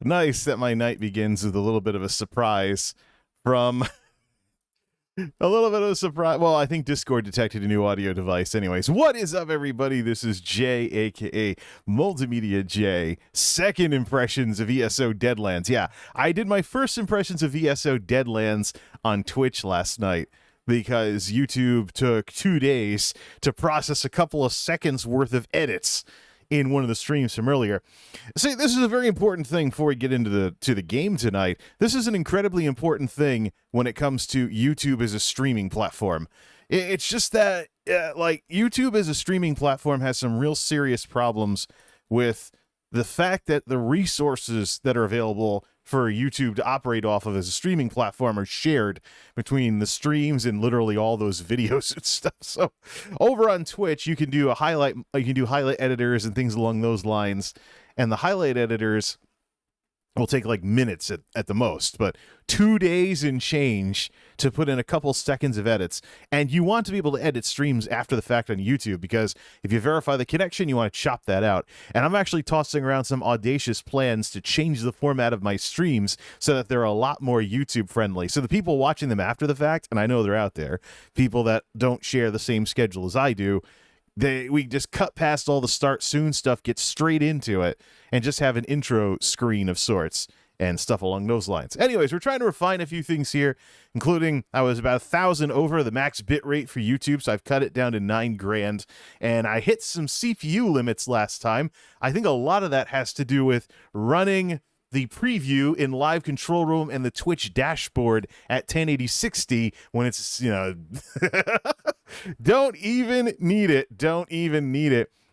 Nice that my night begins with a little bit of a surprise from a little bit of a surprise. Well, I think Discord detected a new audio device. Anyways, what is up, everybody? This is Jay, aka MultimediaJay. Second impressions of ESO Deadlands. Yeah, I did my first impressions of ESO Deadlands on Twitch last night because YouTube took 2 days to process a couple of seconds worth of edits in one of the streams from earlier. See, this is a very important thing before we get into the game tonight. This is an incredibly important thing when it comes to YouTube as a streaming platform. It's just that, like, YouTube as a streaming platform has some real serious problems with the fact that the resources that are available for YouTube to operate off of as a streaming platform are shared between the streams and literally all those videos and stuff. So over on Twitch, you can do highlight editors and things along those lines. And the highlight editors will take like minutes at the most, but 2 days and change to put in a couple seconds of edits. And you want to be able to edit streams after the fact on YouTube, because if you verify the connection, you want to chop that out. And I'm actually tossing around some audacious plans to change the format of my streams so that they're a lot more YouTube friendly. So the people watching them after the fact, and I know they're out there, people that don't share the same schedule as I do, we just cut past all the start soon stuff, get straight into it, and just have an intro screen of sorts and stuff along those lines. Anyways, we're trying to refine a few things here, including I was about 1,000 over the max bit rate for YouTube, so I've cut it down to 9 grand, and I hit some CPU limits last time. I think a lot of that has to do with running the preview in live control room and the Twitch dashboard at 1080-60 when it's, you know, don't even need it.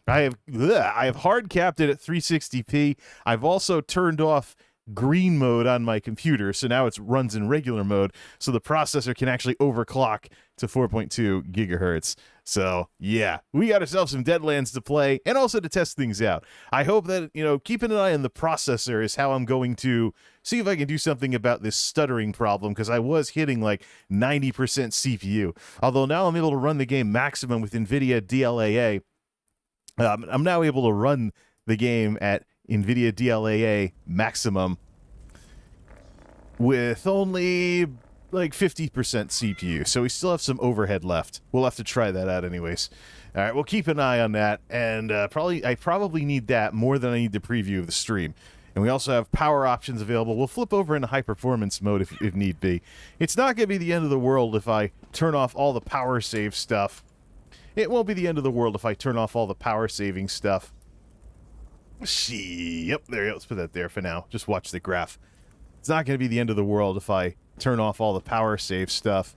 I have hard capped it at 360p. I've also turned off green mode on my computer, so now it runs in regular mode, so the processor can actually overclock to 4.2 gigahertz. So yeah, we got ourselves some Deadlands to play and also to test things out. I hope that, you know, keeping an eye on the processor is how I'm going to see if I can do something about this stuttering problem, because I was hitting like 90% CPU. Although now I'm able to run the game maximum with NVIDIA DLAA. I'm now able to run the game at NVIDIA DLAA maximum with only like 50% CPU, so we still have some overhead left. We'll have to try that out anyways. All right, we'll keep an eye on that, and I probably need that more than I need the preview of the stream. And we also have power options available. We'll flip over into high performance mode if need be. It's not going to be the end of the world if I turn off all the power save stuff. It won't be the end of the world if I turn off all the power saving stuff. Yep, there you go. Let's put that there for now. Just watch the graph. It's not going to be the end of the world if I turn off all the power save stuff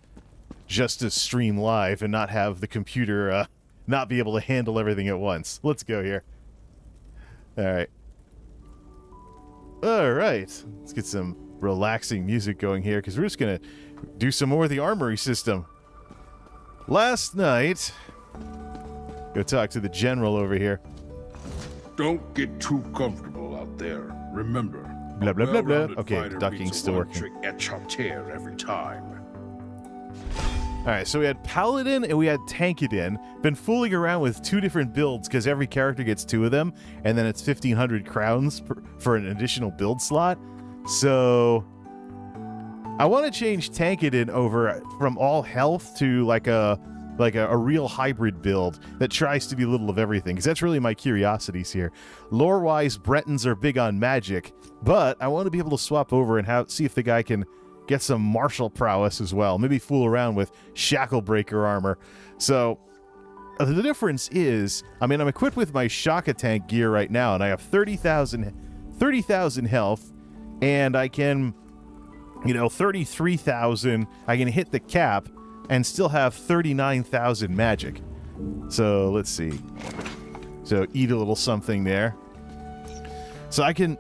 just to stream live and not have the computer not be able to handle everything at once. Let's go here. Alright. Alright. Let's get some relaxing music going here, because we're just going to do some more of the Armory system. Last night... Go talk to the general over here. Don't get too comfortable out there. Remember, blah blah blah blah. Okay, ducking's still working. Trick at your chair every time. All right, so we had Paladin and we had Tankadin. Been fooling around with 2 different builds because every character gets 2 of them, and then it's 1,500 crowns for an additional build slot. So I want to change Tankadin over from all health to like a real hybrid build that tries to be a little of everything, because that's really my curiosities here. Lore-wise, Bretons are big on magic, but I want to be able to swap over and see if the guy can get some martial prowess as well. Maybe fool around with Shacklebreaker armor. So the difference is, I mean, I'm equipped with my Shaka Tank gear right now, and I have 30,000 health, and I can, you know, 33,000. I can hit the cap and still have 39,000 magic. So let's see. So eat a little something there. So I can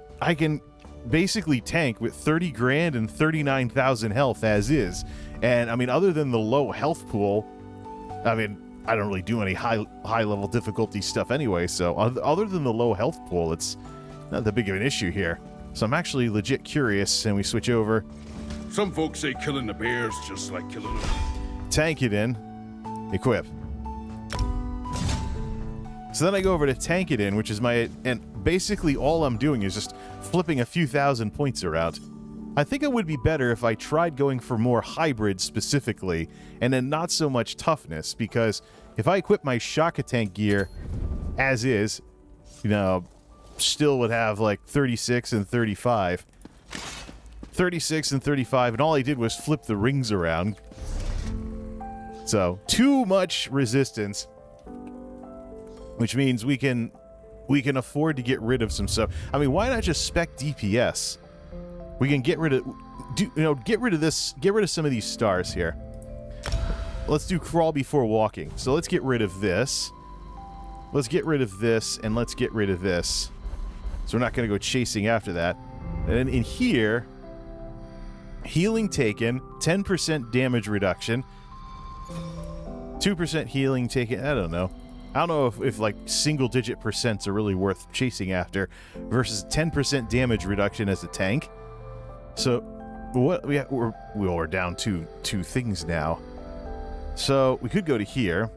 basically tank with 30 grand and 39,000 health as is. And I mean, other than the low health pool, I mean, I don't really do any high level difficulty stuff anyway. So other than the low health pool, it's not that big of an issue here. So I'm actually legit curious, and we switch over. Some folks say killing the bears just like killing them. Tank it in, equip. So then I go over to Tankadin, which is my, and basically all I'm doing is just flipping a few thousand points around. I think it would be better if I tried going for more hybrid specifically, and then not so much toughness, because if I equip my Shaka Tank gear as is, you know, still would have like 36 and 35. 36 and 35, and all I did was flip the rings around. So, too much resistance, which means we can afford to get rid of some stuff. I mean, why not just spec DPS? We can get rid of, get rid of this, get rid of some of these stars here. Let's do crawl before walking. So let's get rid of this. Let's get rid of this, and let's get rid of this. So we're not going to go chasing after that. And then in here, healing taken, 10% damage reduction, 2% healing taken. I don't know. I don't know if like single-digit percents are really worth chasing after versus 10% damage reduction as a tank. So what we're down to two things now. So we could go to here,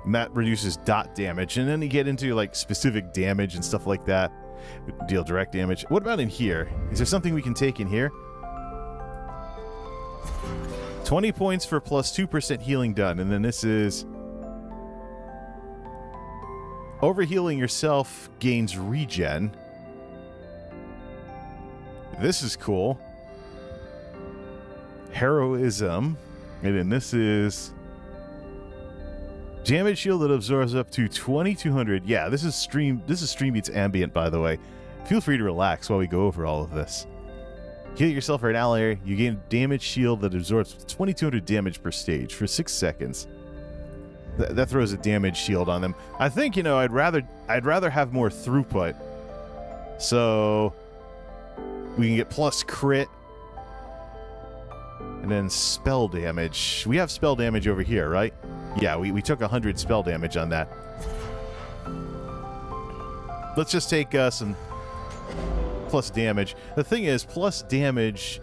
and that reduces dot damage, and then you get into like specific damage and stuff like that. Deal direct damage. What about in here? Is there something we can take in here? 20 points for plus 2% healing done, and then this is overhealing yourself gains regen. This is cool. Heroism. And then this is damage shield that absorbs up to 2200. Yeah, this is Stream Beats ambient, by the way. Feel free to relax while we go over all of this. Heal yourself or an ally. You gain a damage shield that absorbs 2200 damage per stage for 6 seconds. That throws a damage shield on them. I think, you know, I'd rather have more throughput. So we can get plus crit. And then spell damage. We have spell damage over here, right? Yeah, we took 100 spell damage on that. Let's just take some plus damage. The thing is, plus damage,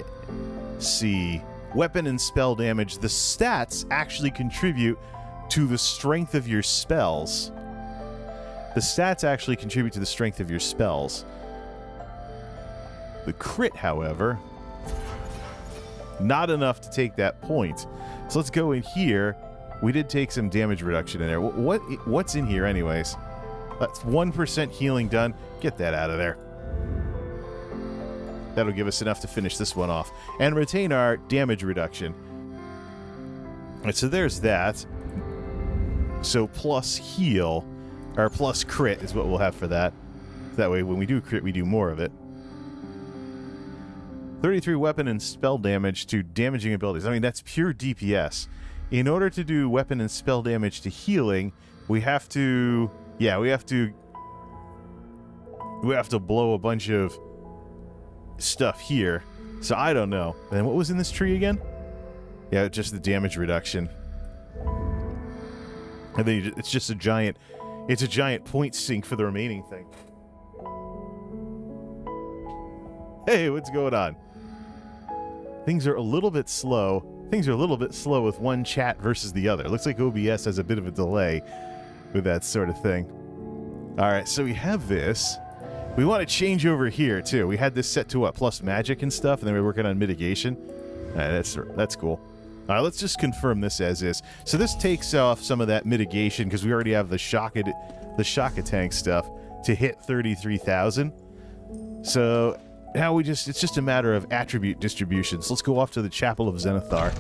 see, weapon and spell damage, the stats actually contribute to the strength of your spells. The stats actually contribute to the strength of your spells. The crit, however, not enough to take that point. So let's go in here. We did take some damage reduction in there. What's in here anyways? That's 1% healing done. Get that out of there. That'll give us enough to finish this one off. And retain our damage reduction. Alright, so there's that. So plus heal, or plus crit is what we'll have for that. That way when we do crit, we do more of it. 33 weapon and spell damage to damaging abilities. I mean, that's pure DPS. In order to do weapon and spell damage to healing, we have to... Yeah, we have to blow a bunch of stuff here. So I don't know. And what was in this tree again? Yeah, just the damage reduction. And then it's just a giant... It's a giant point sink for the remaining thing. Hey, what's going on? Things are a little bit slow. Things are a little bit slow with one chat versus the other. Looks like OBS has a bit of a delay with that sort of thing. All right, so we have this. We want to change over here, too. We had this set to, what, plus magic and stuff, and then we're working on mitigation. All right, that's cool. All right, let's just confirm this as is. So this takes off some of that mitigation, because we already have the Shaka Tank stuff to hit 33,000. So... now it's just a matter of attribute distribution. So let's go off to the Chapel of Zenithar.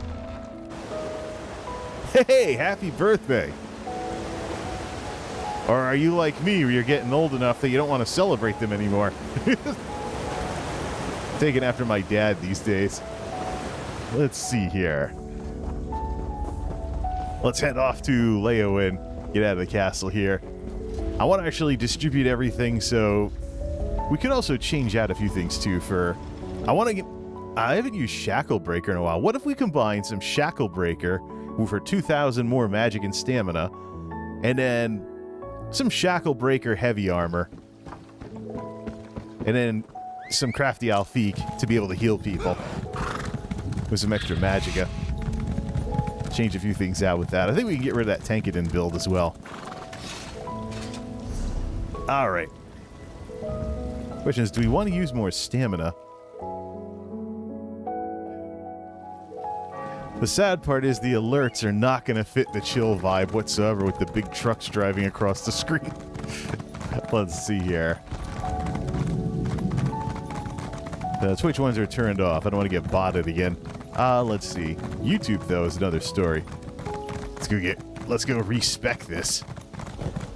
Hey, happy birthday! Or are you like me, where you're getting old enough that you don't want to celebrate them anymore? Taking after my dad these days. Let's see here. Let's head off to Leowen. Get out of the castle here. I want to actually distribute everything, so... we could also change out a few things, too, for... I haven't used Shackle Breaker in a while. What if we combine some Shackle Breaker for 2,000 more magic and stamina, and then some Shackle Breaker heavy armor, and then some Crafty Alfique to be able to heal people with some extra magicka. Change a few things out with that. I think we can get rid of that Tankadin build as well. All right. Question is, do we want to use more stamina? The sad part is the alerts are not going to fit the chill vibe whatsoever with the big trucks driving across the screen. Let's see here. The Twitch ones are turned off. I don't want to get botted again. Let's see. YouTube, though, is another story. Let's go respec this.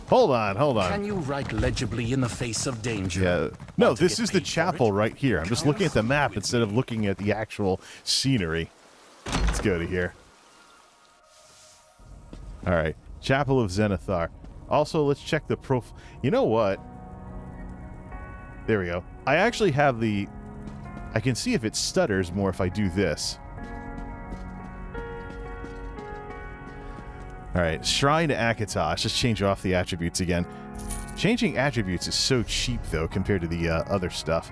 Hold on. Can you write legibly in the face of danger? Yeah. No, this is the chapel right here. I'm just looking at the map instead of looking at the actual scenery. Let's go to here. Alright. Chapel of Zenithar. Also, let's check the profile. You know what? There we go. I actually have the... I can see if it stutters more if I do this. Alright, Shrine to Akatosh. Let's change off the attributes again. Changing attributes is so cheap, though, compared to the other stuff.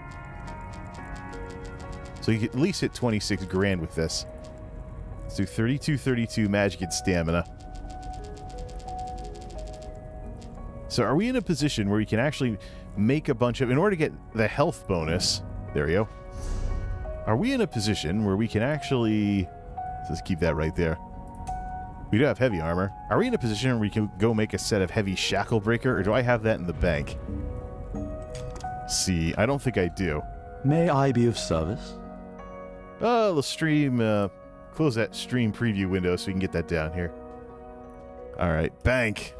So you can at least hit 26 grand with this. Let's do 32 magic and stamina. So are we in a position where we can actually make a bunch of... In order to get the health bonus... There we go. Are we in a position where we can actually... Let's keep that right there. We do have heavy armor. Are we in a position where we can go make a set of heavy shackle breaker, or do I have that in the bank? See, I don't think I do. May I be of service? The stream... close that stream preview window so we can get that down here. Alright, bank.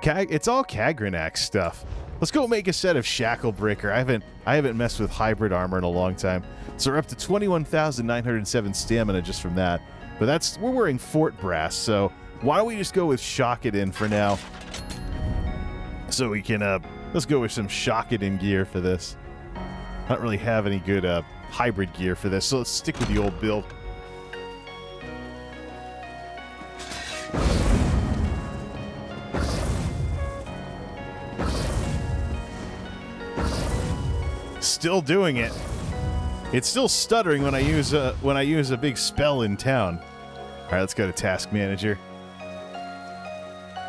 It's all Kagranax stuff. Let's go make a set of Shackle Breaker. I haven't messed with hybrid armor in a long time. So we're up to 21,907 stamina just from that. But we're wearing Fort Brass, so why don't we just go with Shockadin for now? So we can let's go with some Shockadin gear for this. I don't really have any good hybrid gear for this, so let's stick with the old build. Still doing it. It's still stuttering when I use a big spell in town. All right, let's go to Task Manager.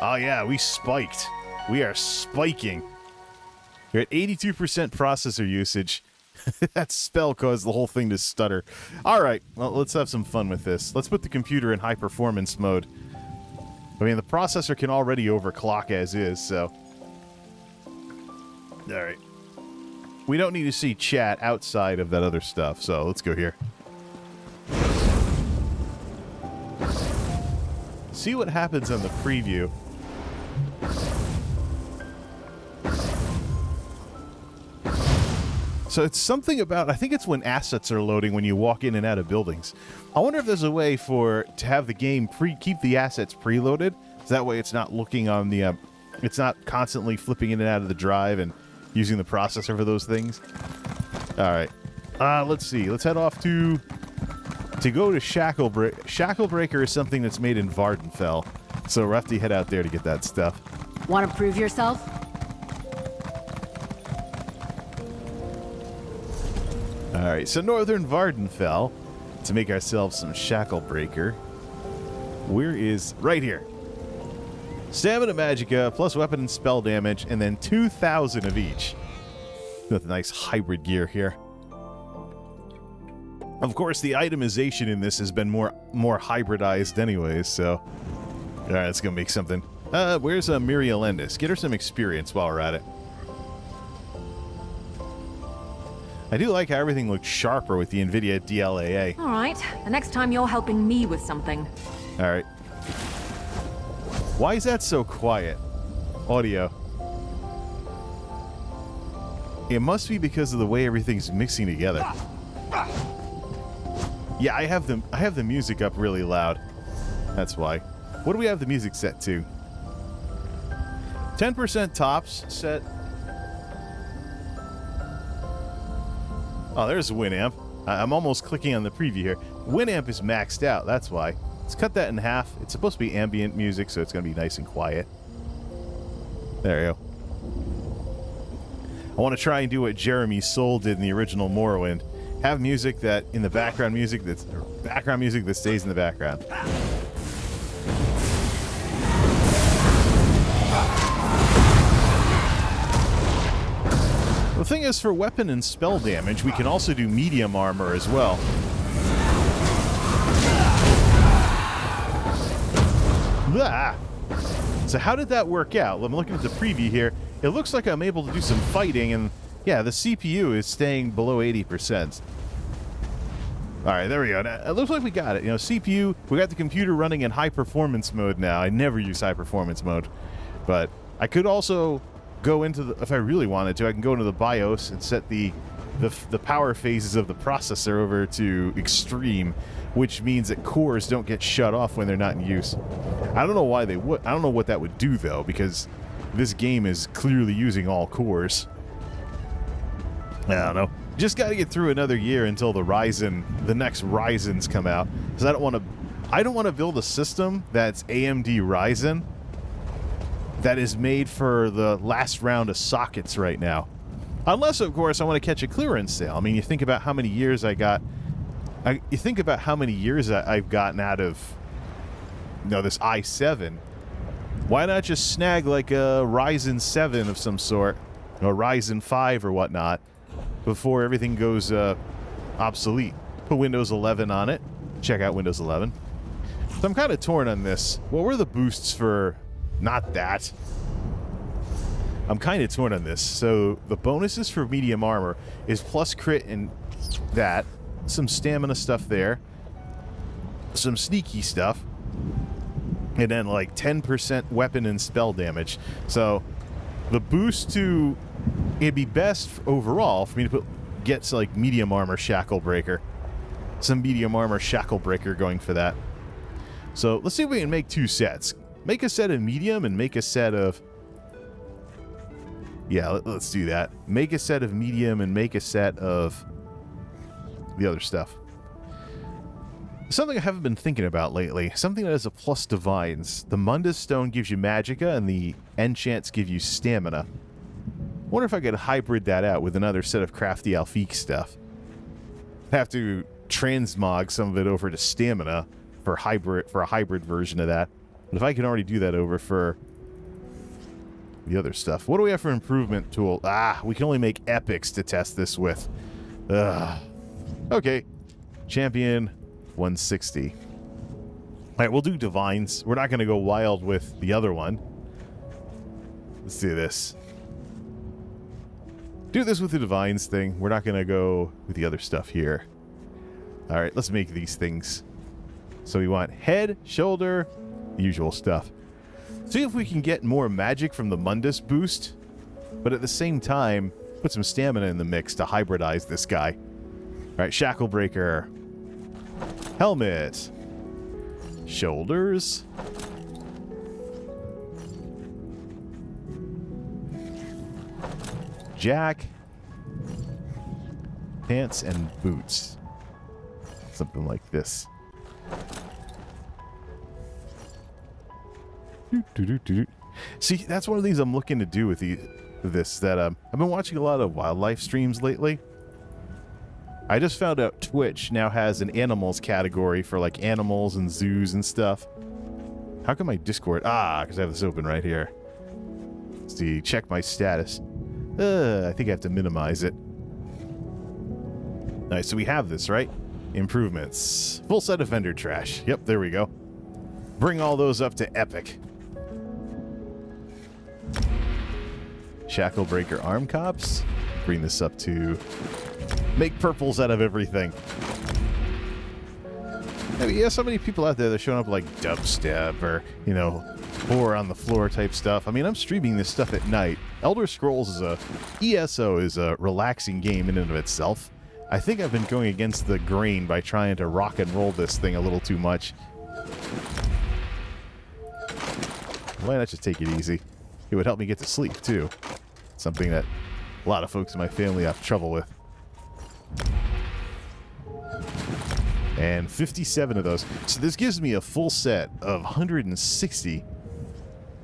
Oh yeah, we spiked. We are spiking. You're at 82% processor usage. That spell caused the whole thing to stutter. All right, well, let's have some fun with this. Let's put the computer in high performance mode. I mean, the processor can already overclock as is, so. All right. We don't need to see chat outside of that other stuff, so let's go here. See what happens on the preview. So it's something about, I think it's when assets are loading when you walk in and out of buildings. I wonder if there's a way to have the game keep the assets preloaded, so that way it's not looking on the, it's not constantly flipping in and out of the drive and using the processor for those things. All right. Let's see. Let's head off to go to Shackle Breaker. Shackle Breaker is something that's made in Vardenfell, so we'll have to head out there to get that stuff. Want to prove yourself? All right. So Northern Vardenfell to make ourselves some Shackle Breaker. Where is... Right here. Stamina Magicka, plus weapon and spell damage, and then 2,000 of each. With nice hybrid gear here. Of course, the itemization in this has been more hybridized anyways, so... Alright, let's go make something. Where's Muriel Endis? Get her some experience while we're at it. I do like how everything looks sharper with the NVIDIA DLAA. Alright, the next time you're helping me with something. Alright. Why is that so quiet? Audio. It must be because of the way everything's mixing together. Yeah, I have the music up really loud. That's why. What do we have the music set to? 10% tops set. Oh, there's a Winamp. I'm almost clicking on the preview here. Winamp is maxed out, that's why. Let's cut that in half. It's supposed to be ambient music, so it's going to be nice and quiet. There you go. I want to try and do what Jeremy Soule did in the original Morrowind. Have music that, in the background music that stays in the background. thing is, for weapon and spell damage, we can also do medium armor as well. Ah. So how did that work out? Well, I'm looking at the preview here. It looks like I'm able to do some fighting, and yeah, the CPU is staying below 80%. All right, there we go. Now, it looks like we got it. You know, CPU, we got the computer running in high performance mode now. I never use high performance mode, but I could also go into the, if I really wanted to, I can go into the BIOS and set the power phases of the processor over to extreme, which means that cores don't get shut off when they're not in use. I don't know why they would. I don't know what that would do though, because this game is clearly using all cores. I don't know. Just got to get through another year until the next Ryzens come out, because I don't want to build a system that's AMD Ryzen that is made for the last round of sockets right now. Unless, of course, I want to catch a clearance sale. I mean, you think about how many years I've gotten out of, you know, this i7. Why not just snag like a Ryzen 7 of some sort, or Ryzen 5 or whatnot, before everything goes obsolete? Put Windows 11 on it. Check out Windows 11. So I'm kind of torn on this. What were the boosts for? Not that. I'm kind of torn on this. So the bonuses for medium armor is plus crit and that. Some stamina stuff there. Some sneaky stuff. And then like 10% weapon and spell damage. So the boost to... It'd be best overall for me to get like medium armor shackle breaker. Some medium armor shackle breaker going for that. So let's see if we can make two sets. Make a set of medium and make a set of... Yeah, let's do that. Make a set of medium and make a set of the other stuff. Something I haven't been thinking about lately. Something that has a plus divines. The Mundus Stone gives you magicka and the enchants give you stamina. I wonder if I could hybrid that out with another set of crafty Alfiq stuff. Have to transmog some of it over to stamina for a hybrid version of that. But if I can already do that over for the other stuff. What do we have for improvement tool? We can only make epics to test this with. Okay. Champion 160. All right, we'll do divines. We're not going to go wild with the other one. Let's do this. Do this with the divines thing. We're not going to go with the other stuff here. All right, let's make these things. So we want head, shoulder, the usual stuff. See if we can get more magic from the Mundus boost, but at the same time, put some stamina in the mix to hybridize this guy. All right, shackle breaker. Helmet. Shoulders. Jack. Pants and boots. Something like this. See, that's one of the things I'm looking to do with this. That I've been watching a lot of wildlife streams lately. I just found out Twitch now has an animals category for like animals and zoos and stuff. How come my Discord? Because I have this open right here. Let's see, check my status. I think I have to minimize it. Nice, so we have this, right? Improvements. Full set of vendor trash. Yep, there we go. Bring all those up to epic. Shackle breaker arm cops. Bring this up to make purples out of everything. I mean, yeah, so many people out there that are showing up like dubstep or, you know, horror on the floor type stuff. I mean, I'm streaming this stuff at night. Elder Scrolls ESO is a relaxing game in and of itself. I think I've been going against the grain by trying to rock and roll this thing a little too much. Why not just take it easy? It would help me get to sleep, too. Something that a lot of folks in my family have trouble with. And 57 of those. So this gives me a full set of 160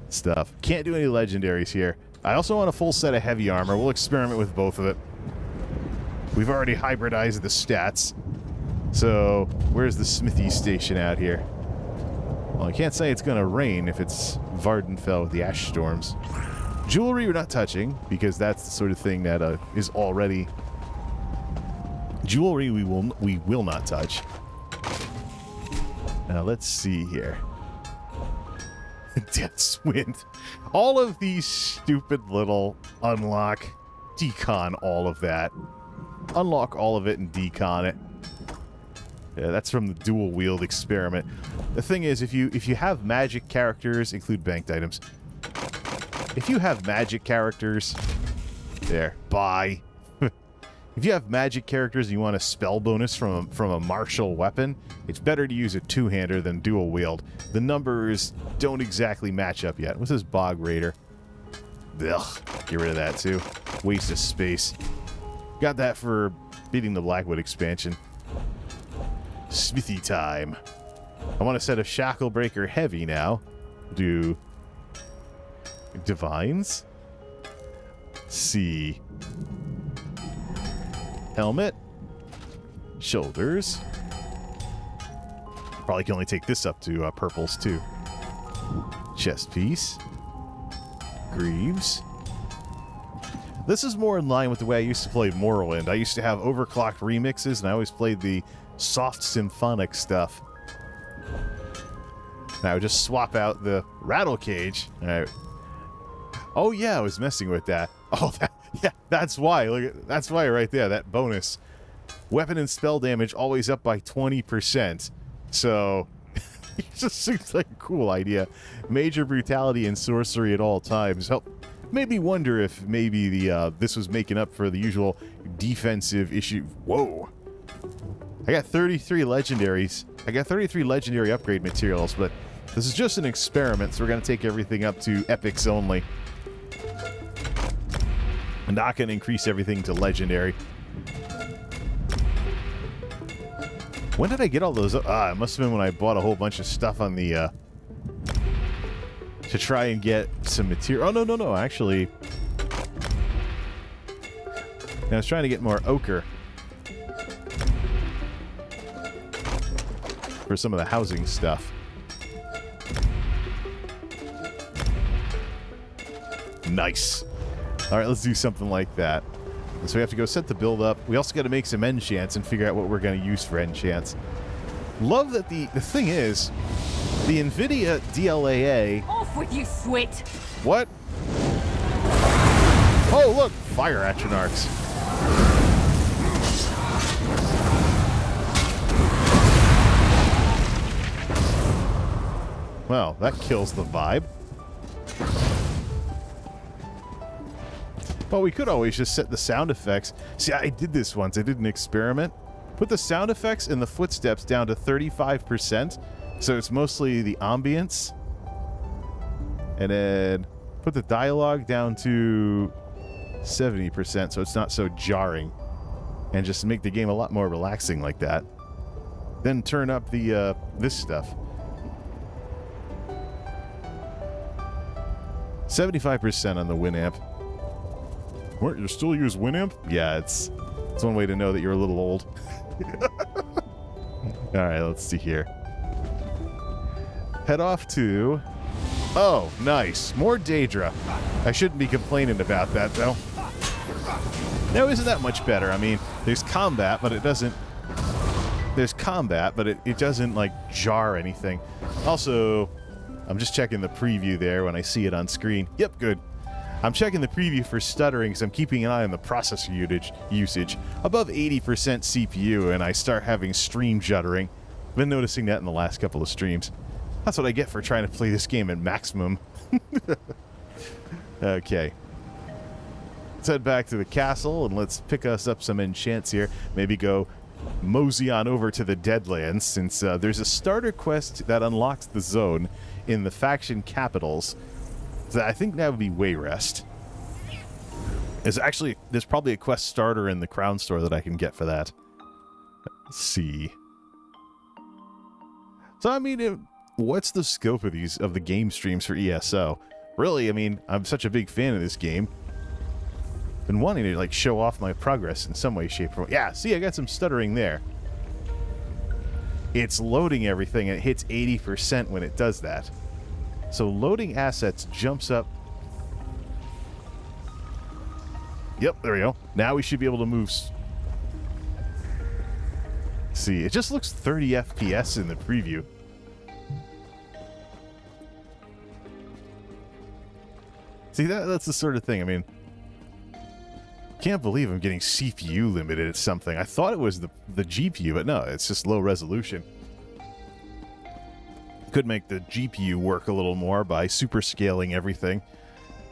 stuff. Can't do any legendaries here. I also want a full set of heavy armor. We'll experiment with both of it. We've already hybridized the stats. So where's the smithy station out here? Well, I can't say it's going to rain if it's Vardenfell with the ash storms. Jewelry we're not touching, because that's the sort of thing that is already... Jewelry we will not touch. Now let's see here. Death's Wind. All of these stupid little unlock, decon all of that. Unlock all of it and decon it. Yeah, that's from the dual wield experiment. The thing is, if you have magic characters, include banked items. If you have magic characters, there, buy. If you have magic characters and you want a spell bonus from a martial weapon, it's better to use a two-hander than dual wield. The numbers don't exactly match up yet. What's this Bog Raider? Ugh, get rid of that too. Waste of space. Got that for beating the Blackwood expansion. Smithy time. I want to set a Shackle Breaker heavy now. Do Divines. C. Helmet. Shoulders. Probably can only take this up to purples too. Chest piece. Greaves. This is more in line with the way I used to play Morrowind. I used to have overclocked remixes, and I always played the soft symphonic stuff. And I would just swap out the rattle cage. Oh yeah, I was messing with that. Oh, yeah, that's why. Look, that's why right there. That bonus, weapon and spell damage always up by 20%. So it just seems like a cool idea. Major brutality and sorcery at all times. Made me wonder if maybe this was making up for the usual defensive issue. Whoa. I got 33 legendaries. I got 33 legendary upgrade materials, but this is just an experiment, so we're going to take everything up to epics only. I'm not going to increase everything to legendary. When did I get all those? It must have been when I bought a whole bunch of stuff on the... to try and get some material. Oh, no. Actually, I was trying to get more ochre for some of the housing stuff. Nice. All right, let's do something like that. So we have to go set the build up. We also got to make some enchants and figure out what we're going to use for enchants. Love that the thing is, the NVIDIA DLAA... Off with you, Swit! What? Oh, look! Fire Atronarchs. Well, that kills the vibe. But we could always just set the sound effects. See, I did this once. I did an experiment. Put the sound effects and the footsteps down to 35%. So it's mostly the ambience. And then put the dialogue down to 70% so it's not so jarring. And just make the game a lot more relaxing like that. Then turn up the this stuff. 75% on the Winamp. What, you still use Winamp? Yeah, it's one way to know that you're a little old. Alright, let's see here. Head off to... Oh, nice. More Daedra. I shouldn't be complaining about that, though. No, isn't that much better? I mean, there's combat, but it doesn't... There's combat, but it doesn't, like, jar anything. Also, I'm just checking the preview there when I see it on screen. Yep, good. I'm checking the preview for stuttering because I'm keeping an eye on the processor usage. Above 80% CPU, and I start having stream juddering. Been noticing that in the last couple of streams. That's what I get for trying to play this game at maximum. Okay. Let's head back to the castle, and let's pick us up some enchants here. Maybe go mosey on over to the Deadlands, since there's a starter quest that unlocks the zone in the faction capitals. So I think that would be Wayrest. There's probably a quest starter in the Crown Store that I can get for that. Let's see. So, I mean, what's the scope of the game streams for ESO? Really, I mean, I'm such a big fan of this game. Been wanting to, like, show off my progress in some way, shape, or form. Yeah, see, I got some stuttering there. It's loading everything, and it hits 80% when it does that. So loading assets jumps up Yep, there we go. Now we should be able to move. See, it just looks 30 FPS in the preview. See, that's the sort of thing. I mean, can't believe I'm getting CPU limited at something. I thought it was the GPU, but no, it's just low resolution. Could make the GPU work a little more by super scaling everything,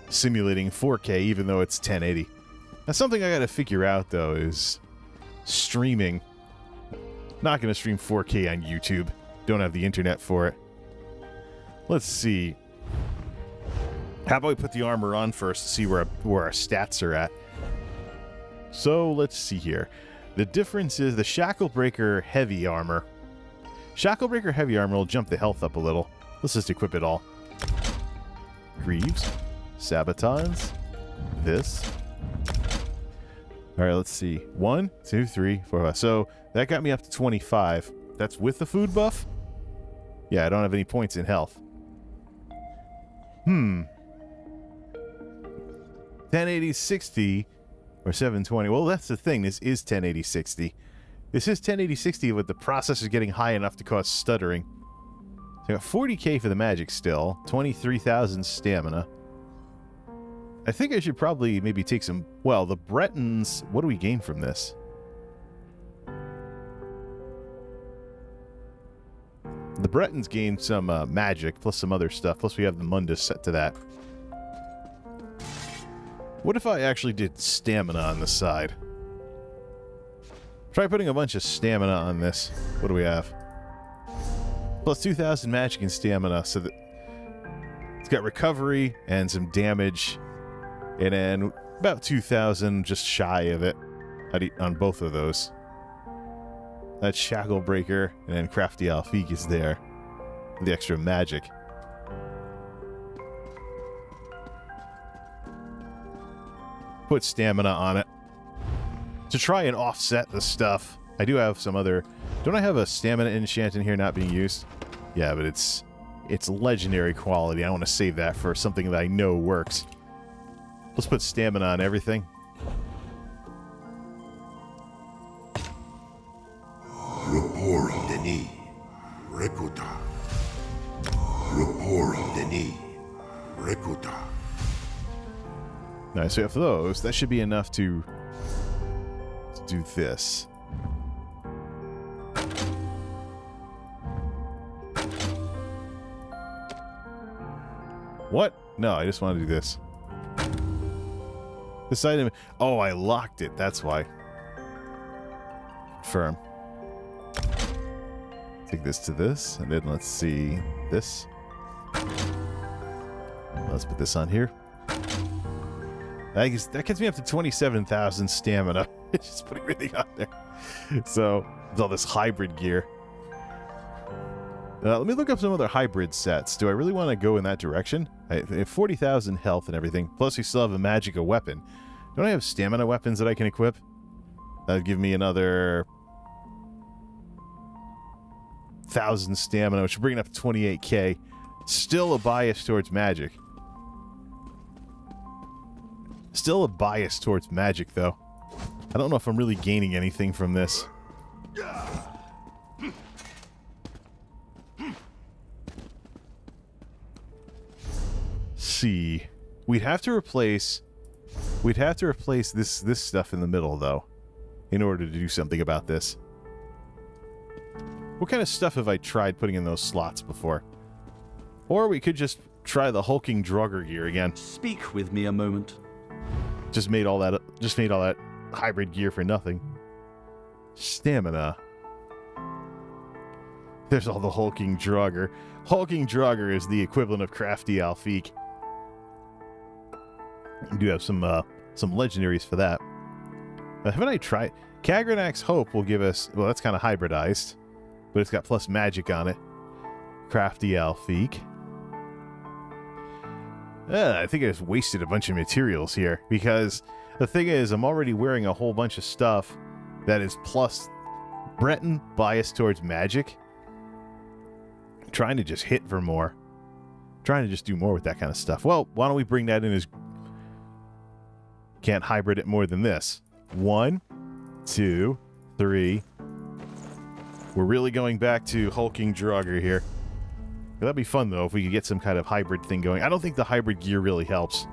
simulating 4K even though it's 1080. Now, something I got to figure out though is streaming. Not going to stream 4K on YouTube. Don't have the internet for it. Let's see. How about we put the armor on first to see where our stats are at. So let's see here. The difference is the Shacklebreaker heavy armor. Shacklebreaker heavy armor will jump the health up a little. Let's just equip it all. Greaves. Sabatons. This. All right, let's see. 1, 2, 3, 4, 5. So that got me up to 25. That's with the food buff? Yeah, I don't have any points in health. 1080 60 or 720. Well, that's the thing. This is 1080 60. This is 1080 60 with the processor getting high enough to cause stuttering. So I got 40k for the magic still. 23,000 stamina. I think I should probably maybe take some... Well, the Bretons... What do we gain from this? The Bretons gain some magic plus some other stuff. Plus we have the Mundus set to that. What if I actually did stamina on the side? Try putting a bunch of stamina on this. What do we have? Plus 2,000 magic and stamina. So that it's got recovery and some damage. And then about 2,000 just shy of it on both of those. That's Shacklebreaker, and then Crafty Alfiq is there. The extra magic. Put stamina on it. To try and offset the stuff. I do have some other... Don't I have a stamina enchant in here not being used? Yeah, but it's legendary quality. I want to save that for something that I know works. Let's put stamina on everything. Rapora Denis. Reputa. Rapora Denis. Reputa. Nice, so we have those. That should be enough to do this. What? No, I just want to do this. This item... Oh, I locked it. That's why. Confirm. Take this to this, and then let's see this. Let's put this on here. That gets me up to 27,000 stamina. It's just putting everything on there. So, with all this hybrid gear. Let me look up some other hybrid sets. Do I really want to go in that direction? I have 40,000 health and everything. Plus, we still have a magica weapon. Don't I have stamina weapons that I can equip? That would give me another 1,000 stamina, which would bring it up to 28k. Still a bias towards magic. Still a bias towards magic, though. I don't know if I'm really gaining anything from this. See, we'd have to replace this stuff in the middle, though, in order to do something about this. What kind of stuff have I tried putting in those slots before? Or we could just try the hulking Draugr gear again. Speak with me a moment. Just made all that hybrid gear for nothing. Stamina. There's all the hulking Draugr. Hulking Draugr is the equivalent of Crafty Alfiq. We do have some legendaries for that. But haven't I tried? Kagranak's Hope will give us... Well, that's kind of hybridized. But it's got plus magic on it. Crafty Alfiq. I think I just wasted a bunch of materials here. Because the thing is, I'm already wearing a whole bunch of stuff that is plus Breton biased towards magic. I'm trying to just hit for more. I'm trying to just do more with that kind of stuff. Well, why don't we bring that in as... Can't hybrid it more than this. 1, 2, 3. We're really going back to hulking Draugr here. That'd be fun, though, if we could get some kind of hybrid thing going. I don't think the hybrid gear really helps.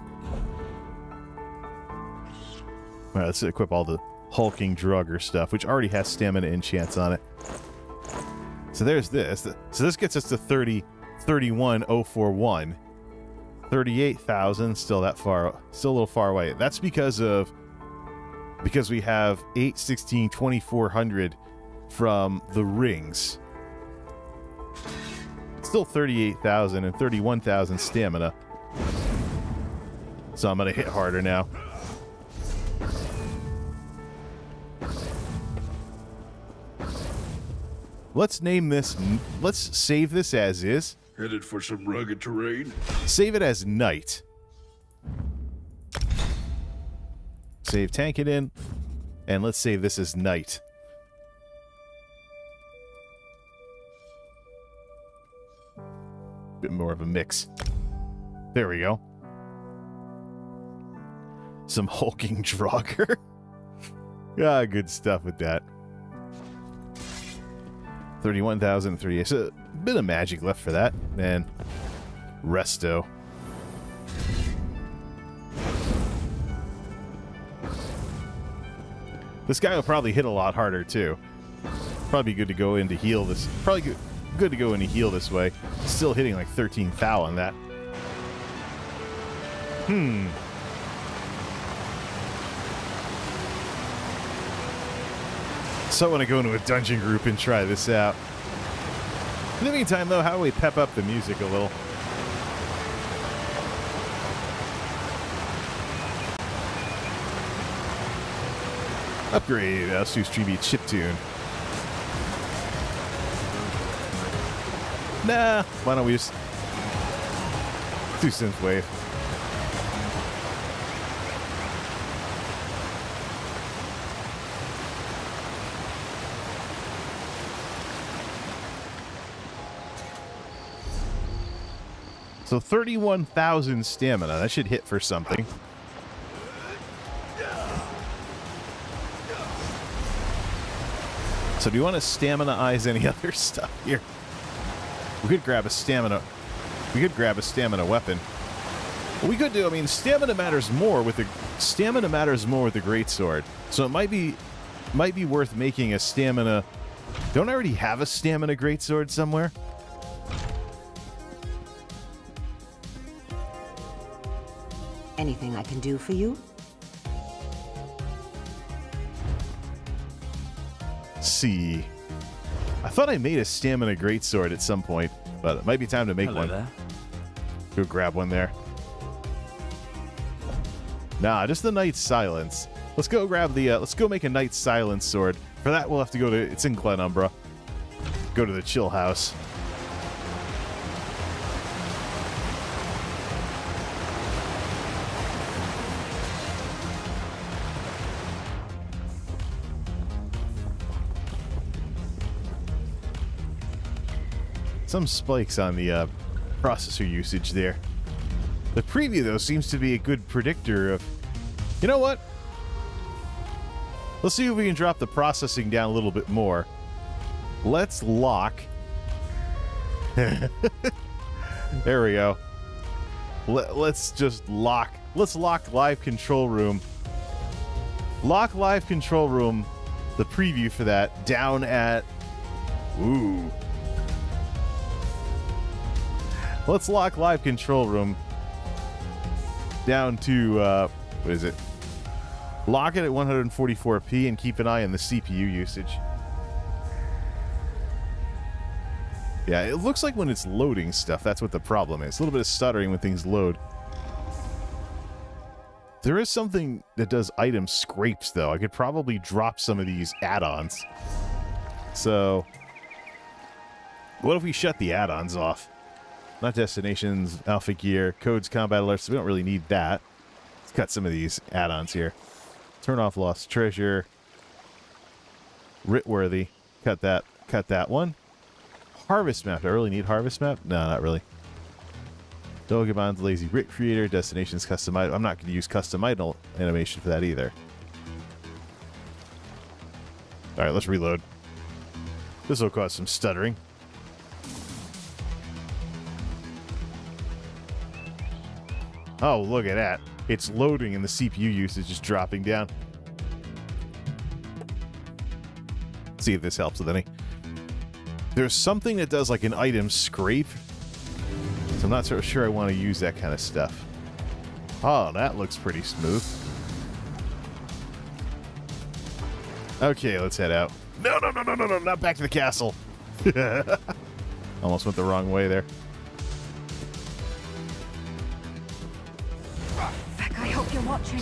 All right, let's equip all the hulking Draugr stuff, which already has stamina enchants on it. So there's this. So this gets us to 31,041. 38,000, still that far, still a little far away. That's because we have 8, 16, 2,400 from the rings. Still 38,000 and 31,000 stamina. So I'm gonna hit harder now. Let's name this. Let's save this as is. Headed for some rugged terrain? Save it as night. Save tank it in. And let's save this as night. Bit more of a mix. There we go. Some hulking Draugr. Ah, good stuff with that. 31,003. So a bit of magic left for that. And resto. This guy will probably hit a lot harder too. Probably good to go in to heal this. Probably good to go in to heal this way. Still hitting like 13 thou on that. So I want to go into a dungeon group and try this out. In the meantime, though, how do we pep up the music a little? Upgrade Asu's Tribute chiptune. Nah, why don't we just do synthwave? So 31,000 stamina. That should hit for something. So do you want to stamina-ize any other stuff here? We could grab a stamina. We could grab a stamina weapon. What we could do, I mean, stamina matters more with the greatsword. So it might be worth making a stamina. Don't I already have a stamina greatsword somewhere? Anything I can do for you? See. I thought I made a stamina greatsword at some point, but it might be time to make one. There. Go grab one there. Nah, just the Knight's Silence. Let's go grab the, let's go make a Knight's Silence sword. For that, we'll have to go to, it's in Glenumbra. Go to the chill house. Some spikes on the processor usage there. The preview, though, seems to be a good predictor of... You know what? Let's see if we can drop the processing down a little bit more. Let's lock... There we go. Let's just lock... Let's lock Live Control Room. Lock Live Control Room, the preview for that, down at... Ooh... Let's lock Live Control Room down to, what is it? Lock it at 144p and keep an eye on the CPU usage. Yeah, it looks like when it's loading stuff, that's what the problem is. A little bit of stuttering when things load. There is something that does item scrapes, though. I could probably drop some of these add-ons. So, what if we shut the add-ons off? Not destinations, alpha gear, codes, combat alerts. We don't really need that. Let's cut some of these add-ons here. Turn off lost treasure. Writworthy. Cut that. Cut that one. Harvest map. Do I really need harvest map? No, not really. Dogabon's Lazy Brick Creator, Destinations Custom Item. I'm not going to use custom idle animation for that either. Alright, let's reload. This will cause some stuttering. Oh, look at that. It's loading and the CPU usage is dropping down. Let's see if this helps with any. There's something that does like an item scrape. So I'm not so sure I want to use that kind of stuff. Oh, that looks pretty smooth. Okay, let's head out. No, not back to the castle. Almost went the wrong way there. Feck, I hope you're watching.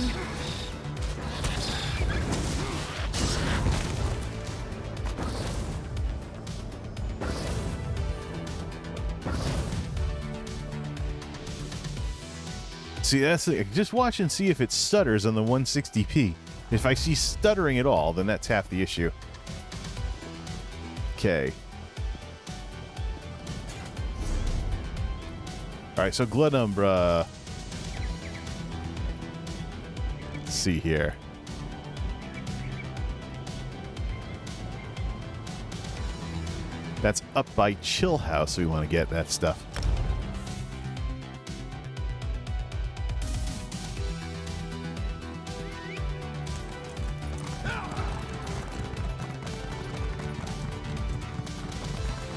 See, that's the, just watch and see if it stutters on the 160p. If I see stuttering at all, then that's half the issue. Okay. Alright, so Glenumbra. Let's see here. That's up by Chill House, so we want to get that stuff.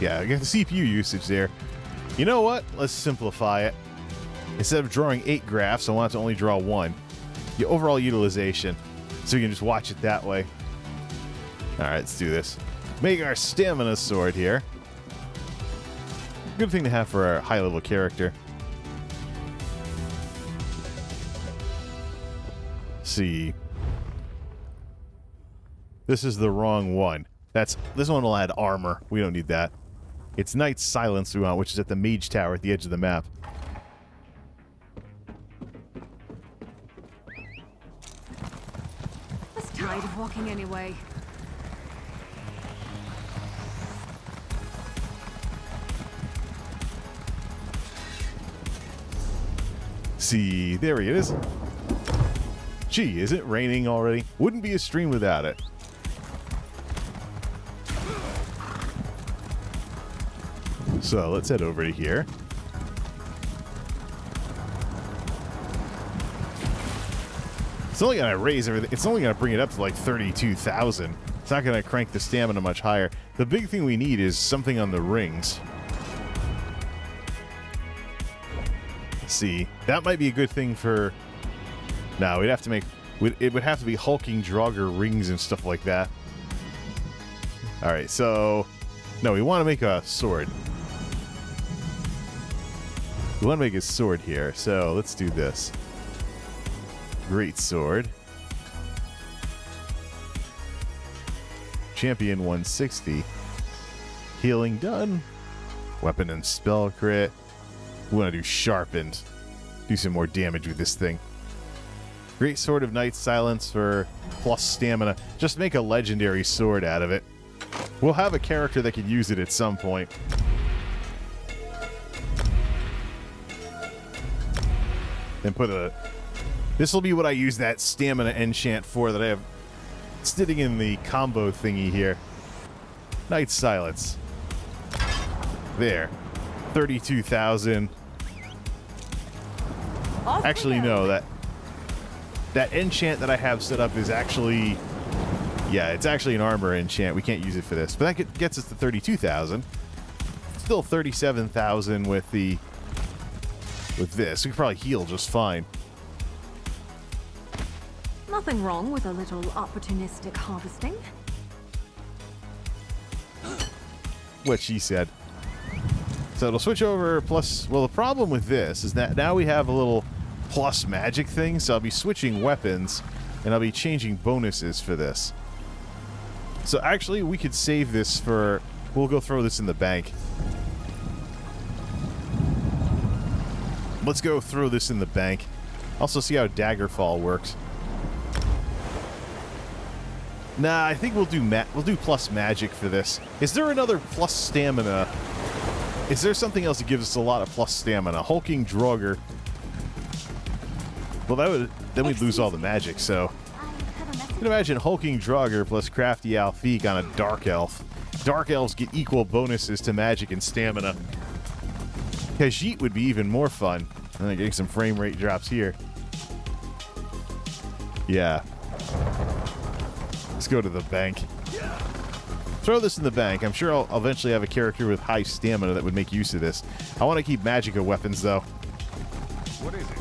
Yeah, I get the CPU usage there. You know what? Let's simplify it. Instead of drawing 8 graphs, I want to only draw 1. The overall utilization. So you can just watch it that way. Alright, let's do this. Make our stamina sword here. Good thing to have for our high-level character. Let's see. This is the wrong one. This one will add armor. We don't need that. It's Knight's Silence we want, which is at the Mage Tower at the edge of the map. I was tired of walking anyway. See, there he is. Gee, is it raining already? Wouldn't be a stream without it. So let's head over to here. It's only going to raise everything. It's only going to bring it up to like 32,000. It's not going to crank the stamina much higher. The big thing we need is something on the rings. Let's see. That might be a good thing for... No, we'd have to make... It would have to be hulking Draugr rings and stuff like that. Alright, so... No, we want to make a sword. We want to make a sword here, so let's do this. Great sword. Champion 160. Healing done. Weapon and spell crit. We want to do sharpened. Do some more damage with this thing. Great Sword of Knight's Silence for plus stamina. Just make a legendary sword out of it. We'll have a character that can use it at some point. And put a... This will be what I use that stamina enchant for that I have sitting in the combo thingy here. Knight's Silence. There. 32,000. Actually, no, that enchant that I have set up is actually... Yeah, it's actually an armor enchant. We can't use it for this. But that gets us to 32,000. Still 37,000 with the... With this. We could probably heal just fine. Nothing wrong with a little opportunistic harvesting. What she said. So it'll switch over plus... Well, the problem with this is that now we have a little plus magic thing. So I'll be switching weapons, and I'll be changing bonuses for this. So actually, we could save this for... We'll go throw this in the bank. Let's go throw this in the bank. Also see how Daggerfall works. Nah, I think we'll do plus magic for this. Is there another plus stamina Is there something else that gives us a lot of plus stamina? Hulking Draugr. Well, then we'd lose all the magic, so... You can imagine Hulking Draugr plus Crafty Alfiq on a Dark Elf. Dark Elves get equal bonuses to magic and stamina. Khajiit would be even more fun. And then getting some frame rate drops here. Yeah. Let's go to the bank. Throw this in the bank. I'm sure I'll eventually have a character with high stamina that would make use of this. I want to keep Magicka weapons, though. What is it?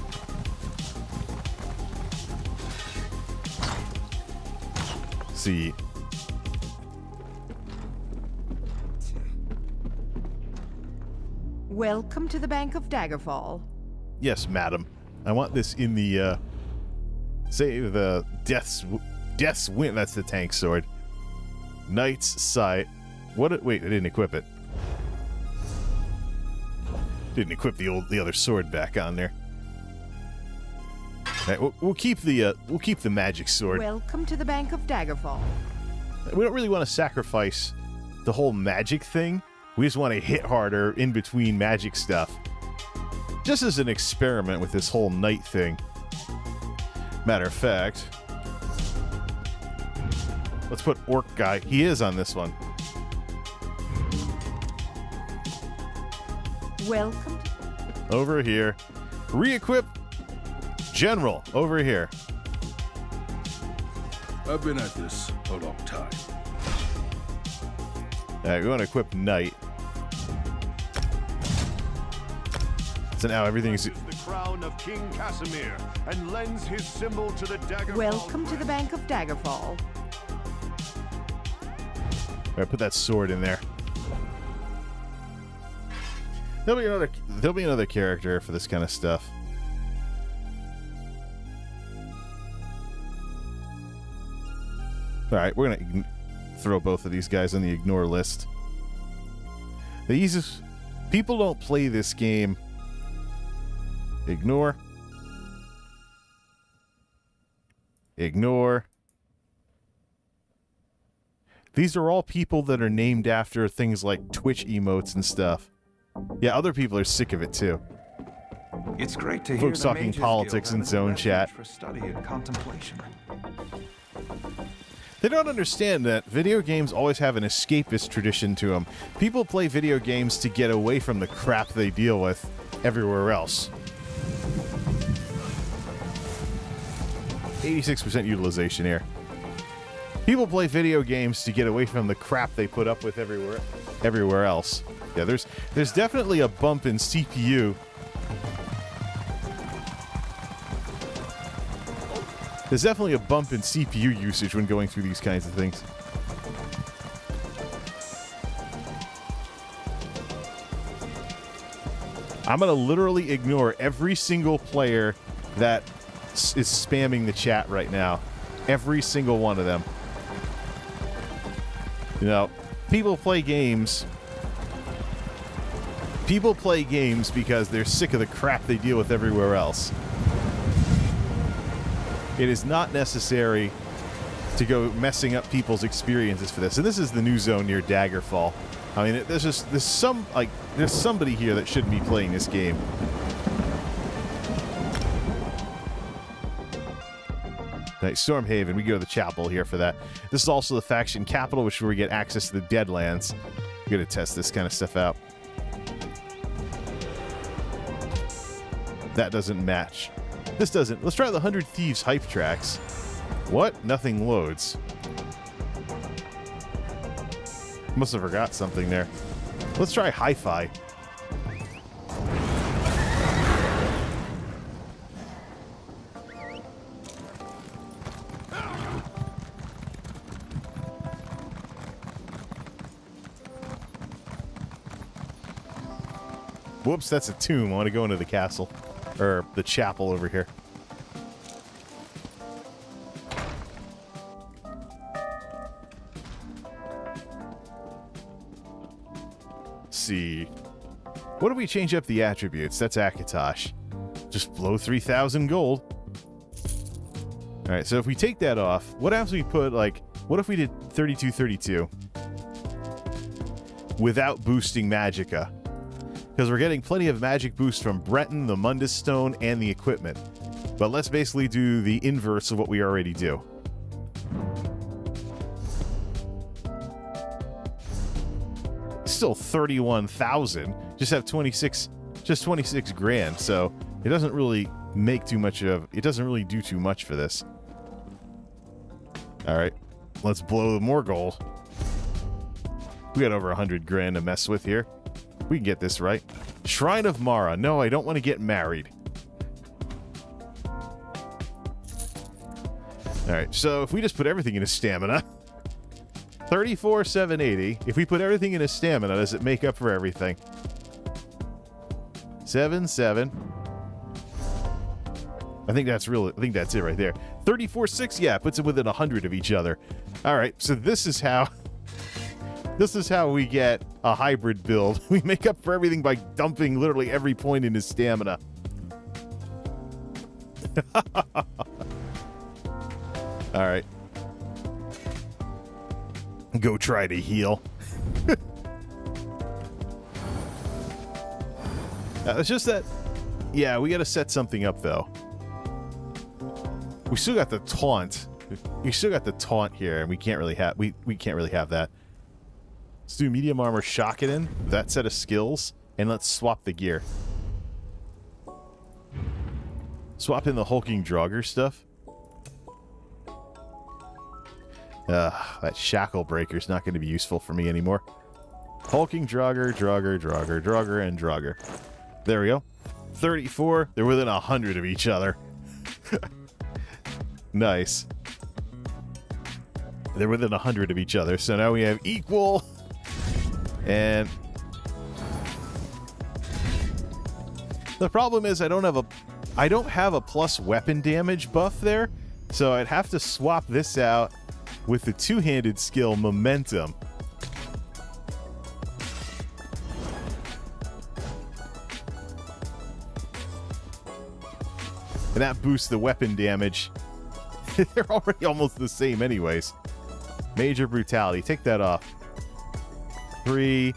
See. Welcome to the Bank of Daggerfall. Yes, madam. I want this in the, say the Death's Wind. That's the tank sword. Knight's Sight. What? Wait, I didn't equip it. Didn't equip the other sword back on there. All right, we'll keep the magic sword. Welcome to the Bank of Daggerfall. We don't really want to sacrifice the whole magic thing. We just want to hit harder in between magic stuff. Just as an experiment with this whole knight thing. Matter of fact, let's put Orc Guy. He is on this one. Welcome to... Over here. Re-equip General. Over here. I've been at this a long time. Alright, we want to equip Knight. So now everything's... The crown of King Casimir and lends his symbol to the Daggerfall. Welcome to the Bank of Daggerfall. Alright, put that sword in there. There'll be another character for this kind of stuff. Alright, we're gonna throw both of these guys on the ignore list. People don't play this game. Ignore. Ignore. These are all people that are named after things like Twitch emotes and stuff. Yeah, other people are sick of it too. It's great to hear Folks the talking Mages politics Guild in has a zone refuge chat. for study and contemplation. They don't understand that video games always have an escapist tradition to them. People play video games to get away from the crap they deal with everywhere else. 86% utilization here. People play video games to get away from the crap they put up with everywhere else. Yeah, there's definitely a bump in CPU. There's definitely a bump in CPU usage when going through these kinds of things. I'm going to literally ignore every single player that is spamming the chat right now. Every single one of them. You know, people play games. People play games because they're sick of the crap they deal with everywhere else. It is not necessary to go messing up people's experiences for this. And this is the new zone near Daggerfall. I mean, there's somebody here that shouldn't be playing this game. Nice. Stormhaven. We go to the chapel here for that. This is also the faction capital, which is where we get access to the Deadlands. We're going to test this kind of stuff out. That doesn't match. This doesn't. Let's try the 100 Thieves hype tracks. What? Nothing loads. Must have forgot something there. Let's try hi-fi. Whoops, that's a tomb. I want to go into the castle. Or the chapel over here. Let's see. What if we change up the attributes? That's Akatosh. Just blow 3,000 gold. Alright, so if we take that off, what happens if we put, like, what if we did 32-32? Without boosting Magicka. because we're getting plenty of magic boost from Breton, the Mundus Stone, and the equipment. But let's basically do the inverse of what we already do. Still 31,000. Just have 26 grand, so it doesn't really make too much of, it doesn't really do too much for this. All right, let's blow more gold. We got over 100 grand to mess with here. We can get this right. Shrine of Mara. No, I don't want to get married. All right, so if we just put everything into stamina, 34,780. If we put everything into stamina, does it make up for everything? 7,7. I think that's it right there. 34,6. Yeah, puts it within 100 of each other. All right, so this is how we get a hybrid build. We make up for everything by dumping literally every point into stamina. All right. Go try to heal. It's just that, yeah, we got to set something up, though. We still got the taunt. We still got the taunt here, and we can't really have we can't really have that. Let's do medium armor, shock it in that set of skills, and let's swap the gear. Swap in the hulking Draugr stuff. That shackle breaker's not going to be useful for me anymore. Hulking Draugr, and Draugr. There we go. 34. They're within 100 of each other. Nice. They're within 100 of each other. So now we have equal. And the problem is I don't have a plus weapon damage buff there. So I'd have to swap this out with the two-handed skill Momentum. And that boosts the weapon damage. They're already almost the same anyways. Major Brutality. Take that off. 3,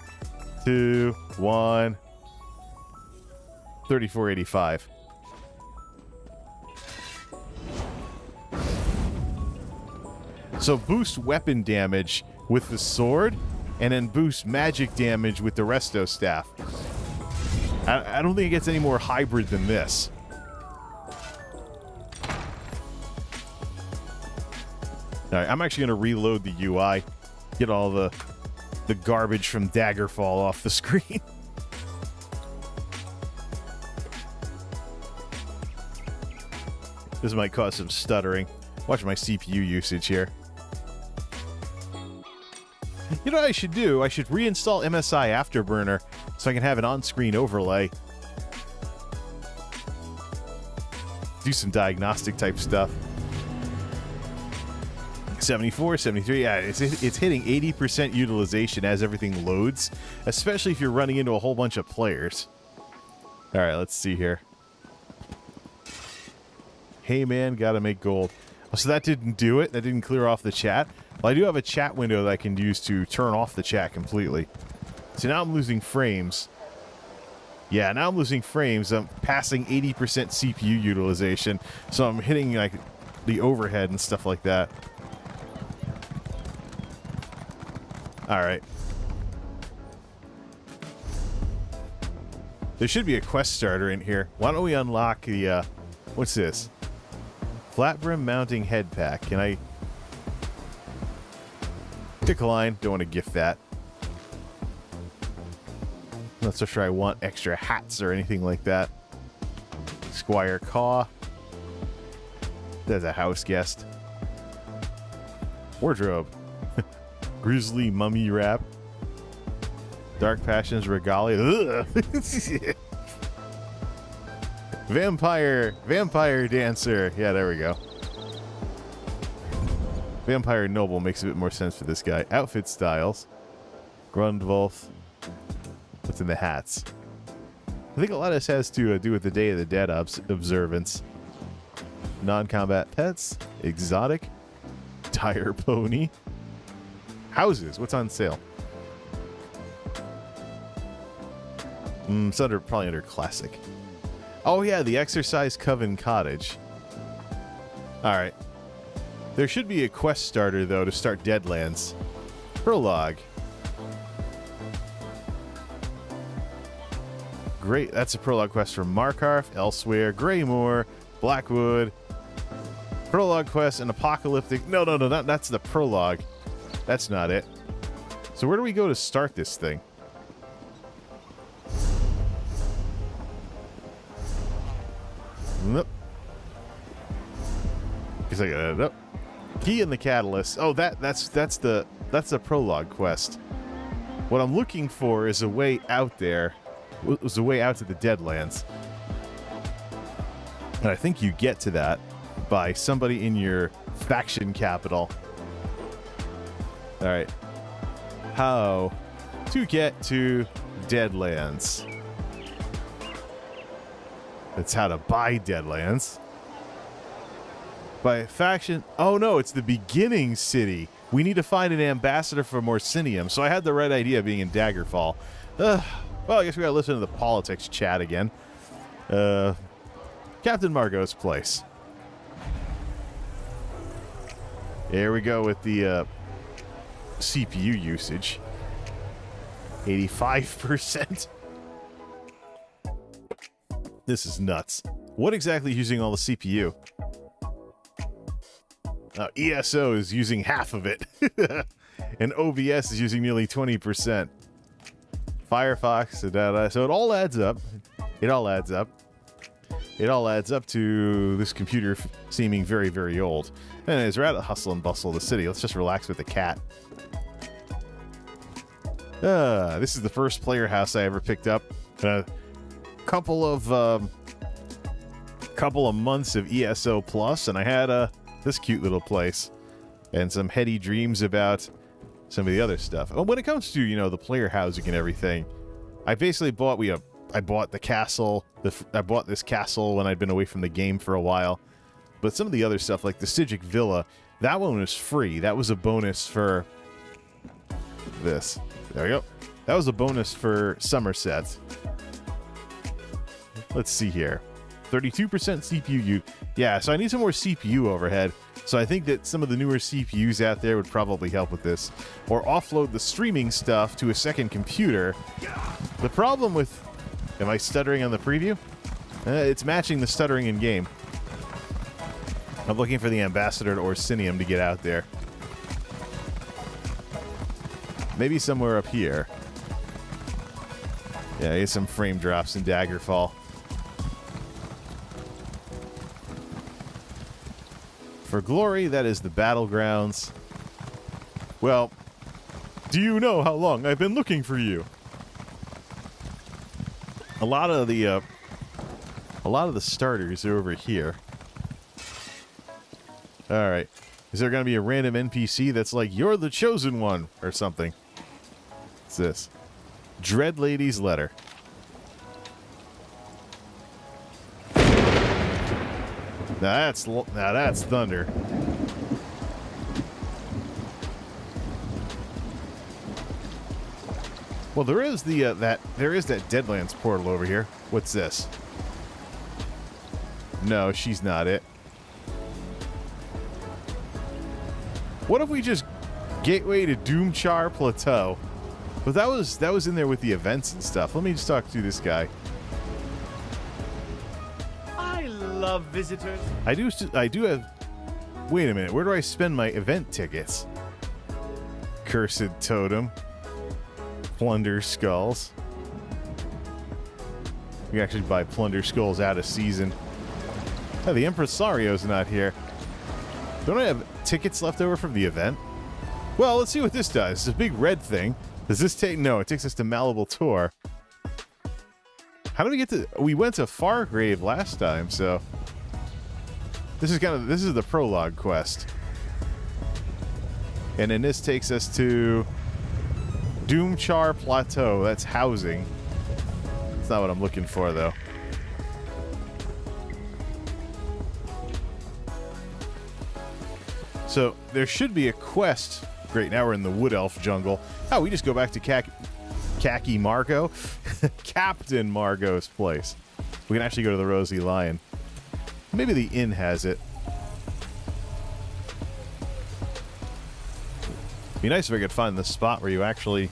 2, 1. 3485. So boost weapon damage with the sword, and then boost magic damage with the Resto Staff. I don't think it gets any more hybrid than this. All right, I'm actually going to reload the UI, get all the garbage from Daggerfall off the screen. This might cause some stuttering. Watch my CPU usage here. You know what I should do? I should reinstall MSI Afterburner so I can have an on-screen overlay. Do some diagnostic type stuff. 74, 73, yeah, it's hitting 80% utilization as everything loads, especially if you're running into a whole bunch of players. All right, let's see here. Hey man, gotta make gold. Oh, so that didn't do it? That didn't clear off the chat? Well, I do have a chat window that I can use to turn off the chat completely. So now I'm losing frames. Yeah, now I'm losing frames. I'm passing 80% CPU utilization, so I'm hitting like the overhead and stuff like that. All right. There should be a quest starter in here. Why don't we unlock the, what's this? Flat brim mounting head pack. Can I? Decline. Don't want to gift that. Not so sure I want extra hats or anything like that. Squire Caw. That's a house guest. Wardrobe. Grizzly mummy wrap. Dark Passions regalia. Vampire dancer. Yeah, there we go. Vampire noble makes a bit more sense for this guy. Outfit styles. Grundwolf. What's in the hats? I think a lot of this has to do with the Day of the Dead observance. Non-combat pets. Exotic. Tire pony. Houses. What's on sale? It's probably under classic. Oh yeah, the Exercise Coven Cottage. Alright. There should be a quest starter, though, to start Deadlands. Prologue. Great. That's a prologue quest from Markarth, Elsewhere, Greymoor, Blackwood. Prologue quest and Apocalyptic. No, that's the prologue. That's not it. So where do we go to start this thing? Nope. Guess I got it up. Key in the Catalyst. Oh, that's the prologue quest. What I'm looking for is a way out there. Was a way out to the Deadlands. And I think you get to that by somebody in your faction capital. Alright. How to get to Deadlands. That's how to buy Deadlands. By faction. Oh no, it's the beginning city. We need to find an ambassador for Morsinium. So I had the right idea being in Daggerfall. Well, I guess we gotta listen to the politics chat again. Captain Margot's place. Here we go with the CPU usage. 85%. This is nuts. What exactly is using all the CPU? ESO is using half of it. And OBS is using nearly 20%. Firefox, so it all adds up. It all adds up. It all adds up to this computer seeming very, very old. Anyways, we're at the hustle and bustle of the city. Let's just relax with the cat. This is the first player house I ever picked up. Couple of months of ESO Plus, and I had this cute little place and some heady dreams about some of the other stuff. Well, when it comes to, you know, the player housing and everything, I basically bought I bought the castle. I bought this castle when I'd been away from the game for a while. But some of the other stuff, like the Stygic Villa, that one was free. That was a bonus for this. There we go. That was a bonus for Somerset. Let's see here. 32% CPU. Yeah, so I need some more CPU overhead. So I think that some of the newer CPUs out there would probably help with this. Or offload the streaming stuff to a second computer. The problem with... Am I stuttering on the preview? It's matching the stuttering in game. I'm looking for the ambassador to Orsinium to get out there. Maybe somewhere up here. Yeah, here's some frame drops in Daggerfall. For glory, that is the battlegrounds. Well, do you know how long I've been looking for you? A lot of the starters are over here. All right. Is there going to be a random NPC that's like, you're the chosen one or something? What's this? Dread Lady's letter. Now that's thunder. Well, there is that Deadlands portal over here. What's this? No, she's not it. What if we just gateway to Doomchar Plateau? But that was in there with the events and stuff. Let me just talk to this guy. I love visitors. I do have. Wait a minute. Where do I spend my event tickets? Cursed Totem. Plunder Skulls. We actually buy Plunder Skulls out of season. Oh, the Impresario's not here. Don't I have tickets left over from the event? Well, let's see what this does. It's a big red thing. Does this take... No, it takes us to Malleable Tor. How do we get to... We went to Fargrave last time, so... This is the prologue quest. And then this takes us to... Doomchar Plateau. That's housing. That's not what I'm looking for, though. So, there should be a quest. Great, now we're in the Wood Elf jungle. Oh, we just go back to Khaki Margot. Captain Margot's place. We can actually go to the Rosy Lion. Maybe the inn has it. Be nice if I could find the spot where you actually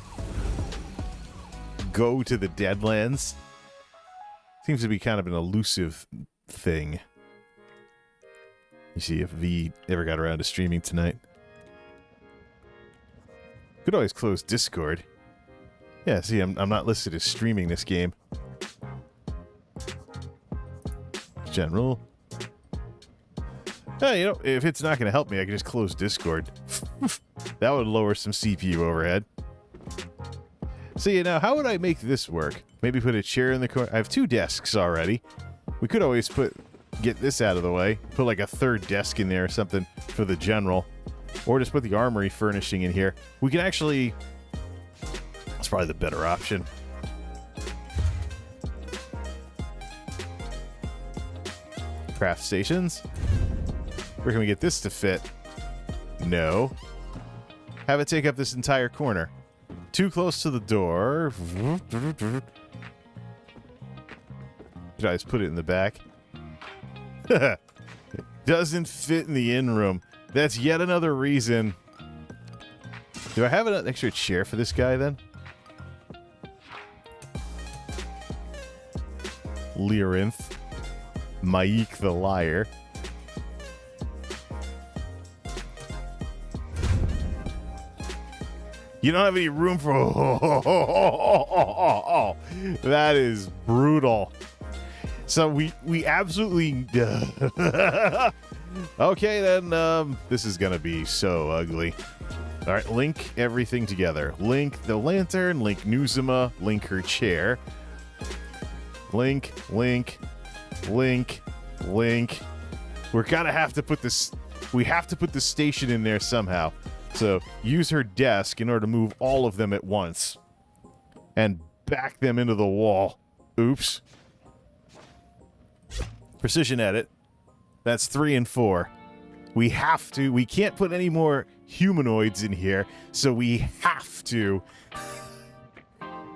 go to the Deadlands. Seems to be kind of an elusive thing. You see if V ever got around to streaming tonight. Could always close Discord. Yeah, see, I'm not listed as streaming this game. General. Hey, you know, if it's not going to help me, I can just close Discord. That would lower some CPU overhead. So, you know, how would I make this work? Maybe put a chair in the corner. I have 2 desks already. We could always get this out of the way. Put like a 3rd desk in there or something for the general. Or just put the armory furnishing in here. We can actually... That's probably the better option. Craft stations. Where can we get this to fit? No. Have it take up this entire corner. Too close to the door. Should I just put it in the back? It doesn't fit in the inn room. That's yet another reason. Do I have an extra chair for this guy then? Lyrinth. Maik the Liar. You don't have any room for... That is brutal. So we absolutely... Okay, then, this is gonna be so ugly. All right, link everything together. Link the lantern, link Nuzuma, link her chair. Link. We're gonna have to put this... We have to put the station in there somehow. So, use her desk in order to move all of them at once. And back them into the wall. Oops. Precision edit. That's 3 and 4. We have to... We can't put any more humanoids in here, so we have to...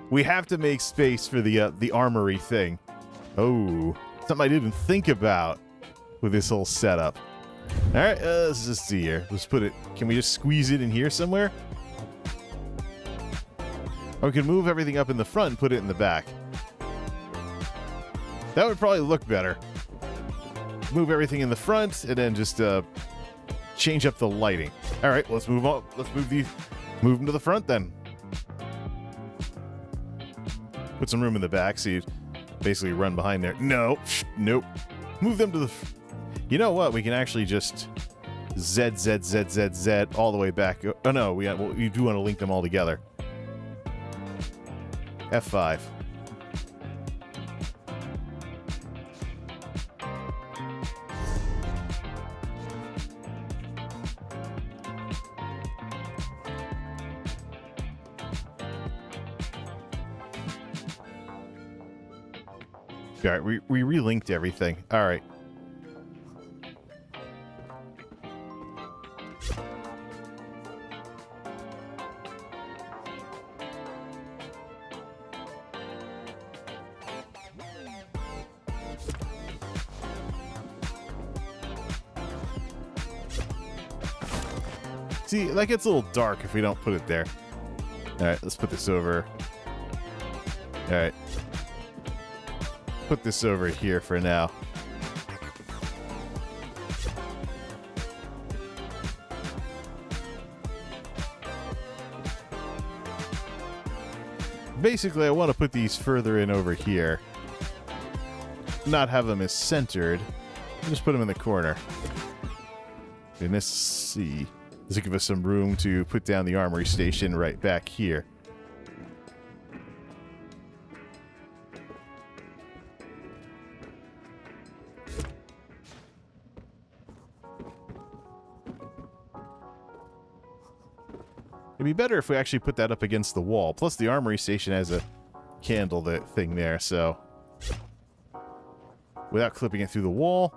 We have to make space for the armory thing. Oh, something I didn't think about with this whole setup. All right, let's just see here. Let's put it... Can we just squeeze it in here somewhere? Or we can move everything up in the front and put it in the back. That would probably look better. Move everything in the front and then just change up the lighting. All right, let's move on. Let's move them to the front then. Put some room in the back so you basically run behind there. No, nope. Move them to the... You know what? We can actually just Z all the way back. Oh no, we do want to link them all together. F5. All right, we relinked everything. All right. See, that gets a little dark if we don't put it there. All right, let's put this over. All right. Put this over here for now. Basically, I want to put these further in over here. Not have them as centered. Just put them in the corner. And let's see. This will give us some room to put down the armory station right back here. It'd be better if we actually put that up against the wall. Plus, the armory station has a candle thing there, so... Without clipping it through the wall.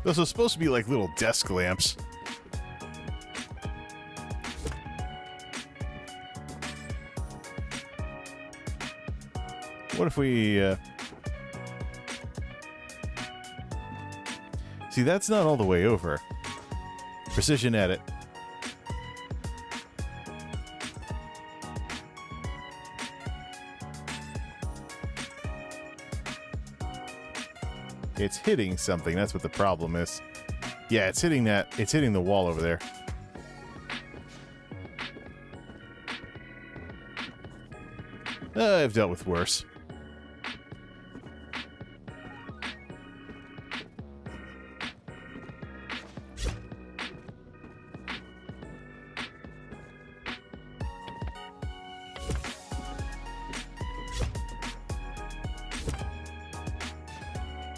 Those are supposed to be like little desk lamps. What if we... See, that's not all the way over. Precision edit. It's hitting something. That's what the problem is. Yeah, it's hitting that. It's hitting the wall over there. I've dealt with worse.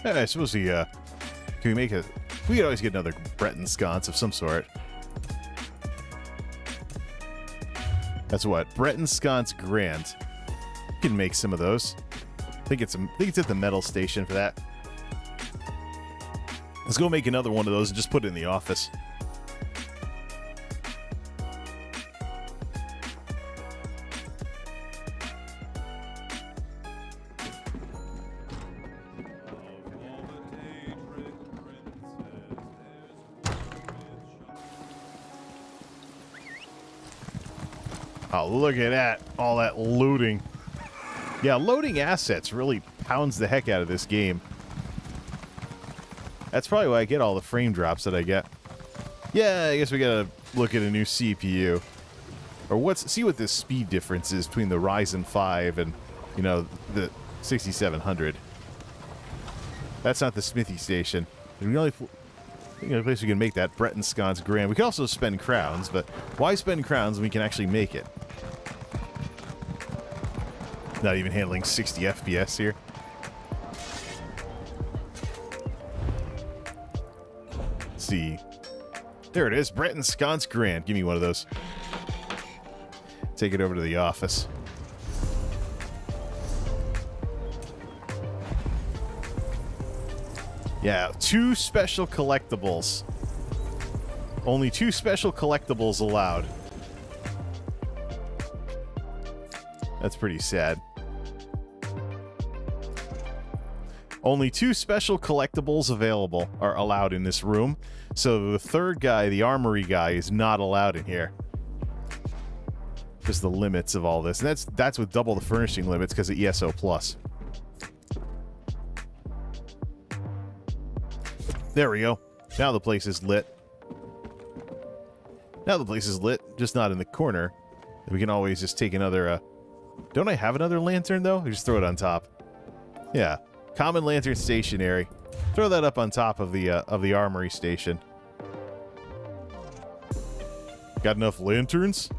I suppose we, can we make a... We could always get another Breton sconce of some sort. That's what? Breton sconce grand. We can make some of those. I think it's at the metal station for that. Let's go make another one of those and just put it in the office. Oh, look at that. All that looting. Yeah, loading assets really pounds the heck out of this game. That's probably why I get all the frame drops that I get. Yeah, I guess we gotta look at a new CPU. Or see what the speed difference is between the Ryzen 5 and, you know, the 6700. That's not the Smithy station. The only place we can make that Breton sconce grand. We can also spend crowns, but why spend crowns when we can actually make it? Not even handling 60 FPS here. Let's see. There it is. Breton sconce grand. Give me one of those. Take it over to the office. Yeah, 2 special collectibles. Only 2 special collectibles allowed. That's pretty sad. Only 2 special collectibles available are allowed in this room. So the third guy, the Armory guy, is not allowed in here. Just the limits of all this. And that's with double the furnishing limits because of ESO Plus. There we go. Now the place is lit. Now the place is lit, just not in the corner. We can always just take another... Don't I have another lantern, though? Or just throw it on top? Yeah. Common lantern stationary. Throw that up on top of the Armory station. Got enough lanterns?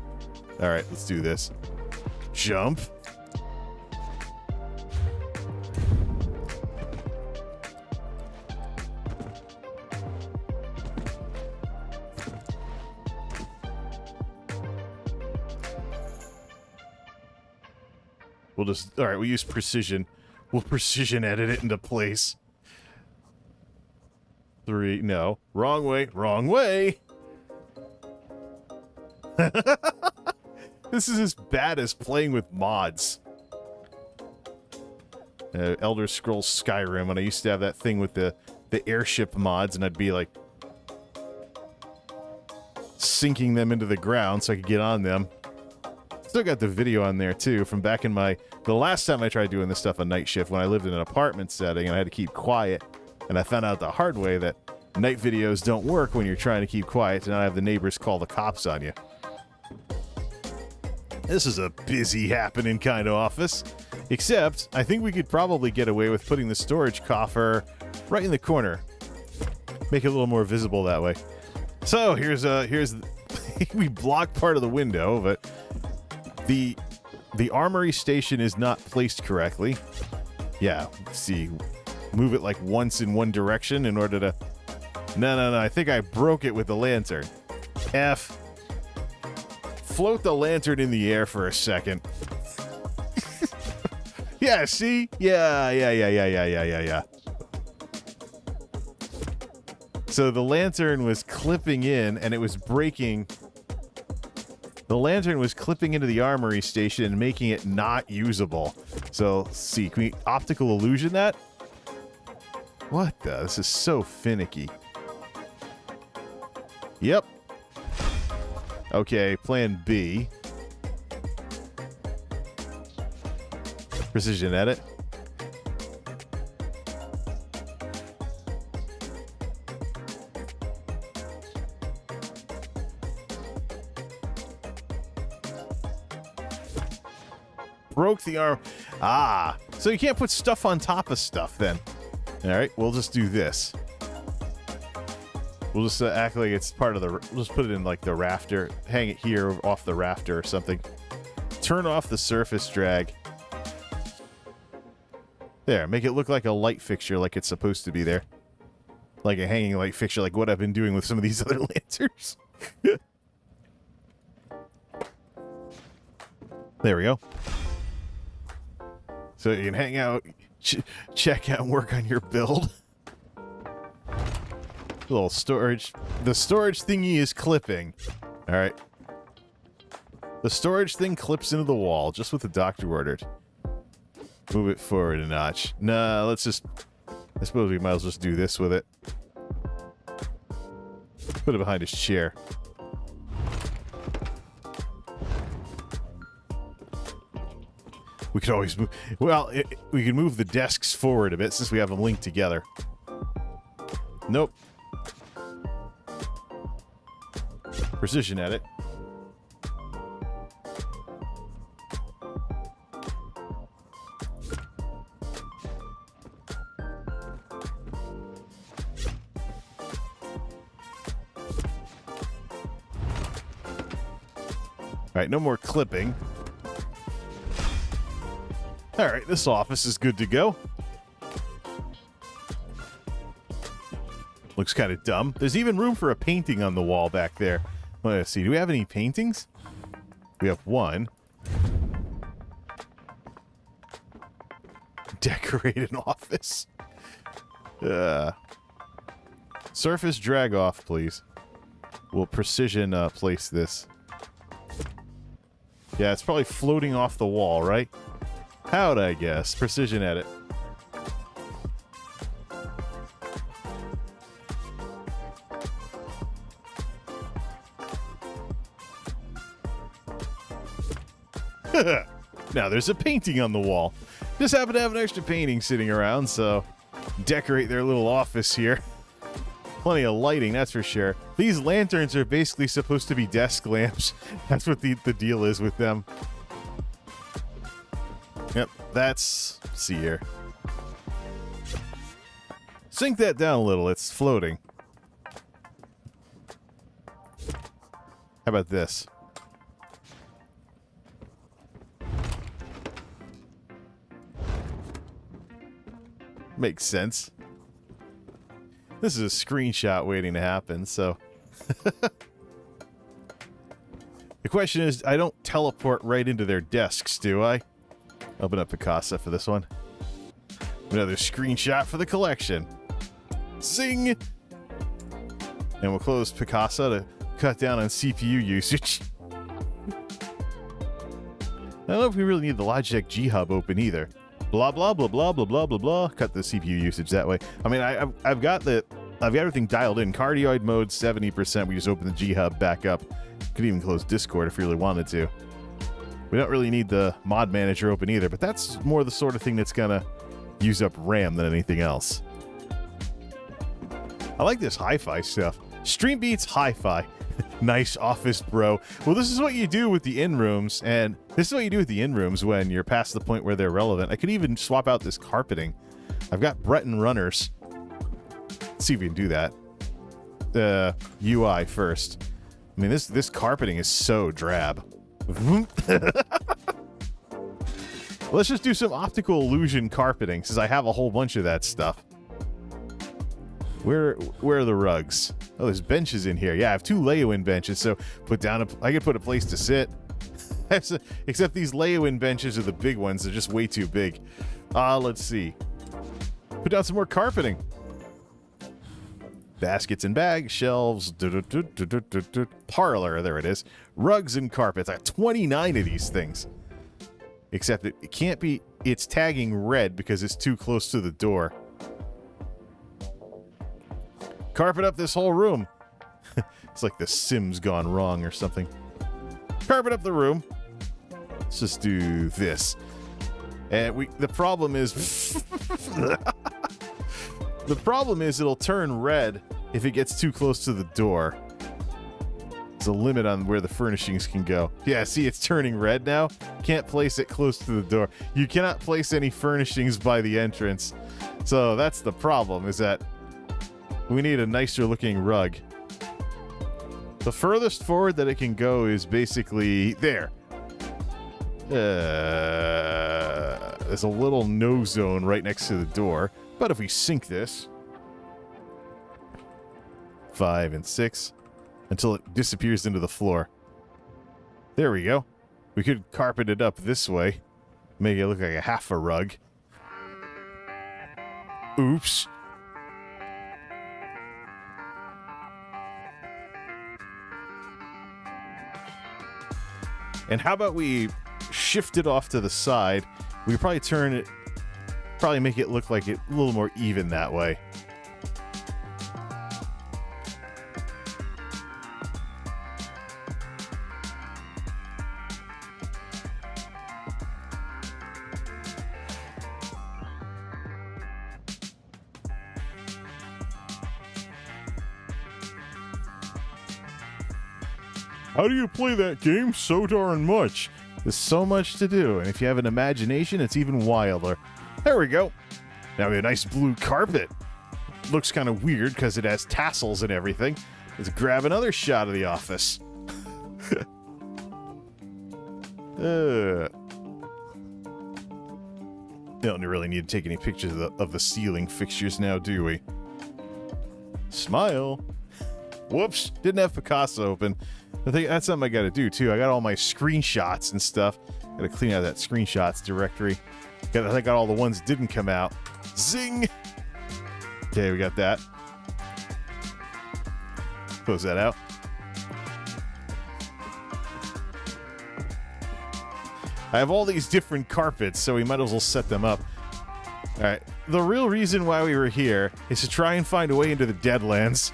Alright, let's do this. Jump. We'll just... Alright, we'll use precision. We'll precision edit it into place. 3... No. Wrong way. Wrong way! This is as bad as playing with mods. Elder Scrolls Skyrim, when I used to have that thing with the airship mods, and I'd be like... sinking them into the ground so I could get on them. Still got the video on there too from back in the last time I tried doing this stuff on night shift when I lived in an apartment setting and I had to keep quiet, and I found out the hard way that night videos don't work when you're trying to keep quiet and not have the neighbors call the cops on you. This is a busy happening kind of office, except I think we could probably get away with putting the storage coffer right in the corner. Make it a little more visible that way. So here's we block part of the window, but the Armory station is not placed correctly. Yeah, see, move it like once in one direction in order to... No, I think I broke it with the lantern. F. Float the lantern in the air for a second. Yeah, see? Yeah. So the lantern was clipping in, and it was breaking. The lantern was clipping into the armory station and making it not usable. So, let's see, can we optical illusion that? What the? This is so finicky. Yep. Okay, plan B. Precision edit. Broke the arm. Ah, so you can't put stuff on top of stuff then. All right, we'll just do this. We'll just act like it's part of the... We'll just put it in like the rafter. Hang it here off the rafter or something. Turn off the surface drag. There, make it look like a light fixture like it's supposed to be there. Like a hanging light fixture, like what I've been doing with some of these other lanterns. There we go. So you can hang out, check out, and work on your build. A little storage. The storage thingy is clipping. All right. The storage thing clips into the wall, just what the doctor ordered. Move it forward a notch. Nah, let's just... I suppose we might as well just do this with it. Put it behind his chair. We could always move... Well, we can move the desks forward a bit since we have them linked together. Nope. Precision edit. All right, no more clipping. All right, this office is good to go. Looks kind of dumb. There's even room for a painting on the wall back there. Let's see, do we have any paintings? We have one. Decorate an office. Surface drag off, please. We'll precision place this. Yeah, it's probably floating off the wall, right? How'd I guess? Precision edit. Now there's a painting on the wall. Just happen to have an extra painting sitting around, so decorate their little office here. Plenty of lighting, that's for sure. These lanterns are basically supposed to be desk lamps. That's what the deal is with them. Yep, that's... Let's see here. Sink that down a little, it's floating. How about this? Makes sense. This is a screenshot waiting to happen, so... The question is, I don't teleport right into their desks, do I? Open up Picasa for this one. Another screenshot for the collection. Zing! And we'll close Picasa to cut down on CPU usage. I don't know if we really need the Logitech G Hub open either. Blah blah blah blah blah blah blah blah. Cut the CPU usage that way. I mean, I've got everything dialed in. Cardioid mode 70%. We just open the G Hub back up. Could even close Discord if we really wanted to. We don't really need the mod manager open either, but that's more the sort of thing that's gonna use up RAM than anything else. I like this hi-fi stuff. Stream beats hi-fi. Nice office, bro. Well, this is what you do with the in-rooms, and this is what you do with the in-rooms when you're past the point where they're relevant. I could even swap out this carpeting. I've got Breton runners. Let's see if we can do that. UI first. I mean, this carpeting is so drab. Let's just do some optical illusion carpeting, since I have a whole bunch of that stuff. Where are the rugs? Oh, there's benches in here. Yeah, I have 2 lay-in benches, so I could put a place to sit. Except these lay-in benches are the big ones. They're just way too big. Let's see. Put down some more carpeting. Baskets and bags, shelves, parlor, there it is. Rugs and carpets. I got 29 of these things. Except it can't be, it's tagging red because it's too close to the door. Carpet up this whole room. It's like the Sims gone wrong or something. Carpet up the room. Let's just do this. And the problem is the problem is it'll turn red if it gets too close to the door. There's a limit on where the furnishings can go. Yeah, see, it's turning red now. Can't place it close to the door. You cannot place any furnishings by the entrance. So that's the problem, is that we need a nicer looking rug. The furthest forward that it can go is basically there. There's a little no zone right next to the door. But if we sink this 5 and 6 until it disappears into the floor. There we go. We could carpet it up this way. Make it look like a half a rug. Oops. And how about we shift it off to the side? We could probably turn it, probably make it look like it a little more even that way. How do you play that game so darn much? There's so much to do, and if you have an imagination, it's even wilder. There we go. Now we have a nice blue carpet. Looks kind of weird because it has tassels and everything. Let's grab another shot of the office. Don't really need to take any pictures of the ceiling fixtures now, do we? Smile. Whoops, didn't have Picasso open. I think that's something I gotta do too. I got all my screenshots and stuff. Gotta clean out that screenshots directory. I got all the ones that didn't come out. Zing! Okay, we got that. Close that out. I have all these different carpets, so we might as well set them up. Alright, the real reason why we were here is to try and find a way into the Deadlands.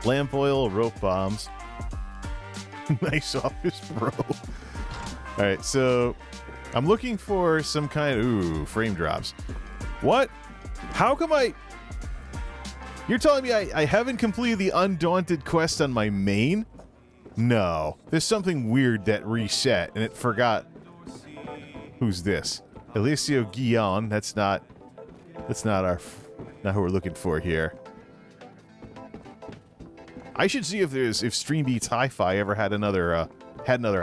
Lamp oil, rope bombs. Nice office, bro. Alright, so I'm looking for some kind of... Ooh, frame drops. What? How come I... You're telling me I haven't completed the Undaunted quest on my main? No. There's something weird that reset, and it forgot... Who's this? Eliseo Guillon. That's not who we're looking for here. I should see if Stream Beats Hi-Fi ever had another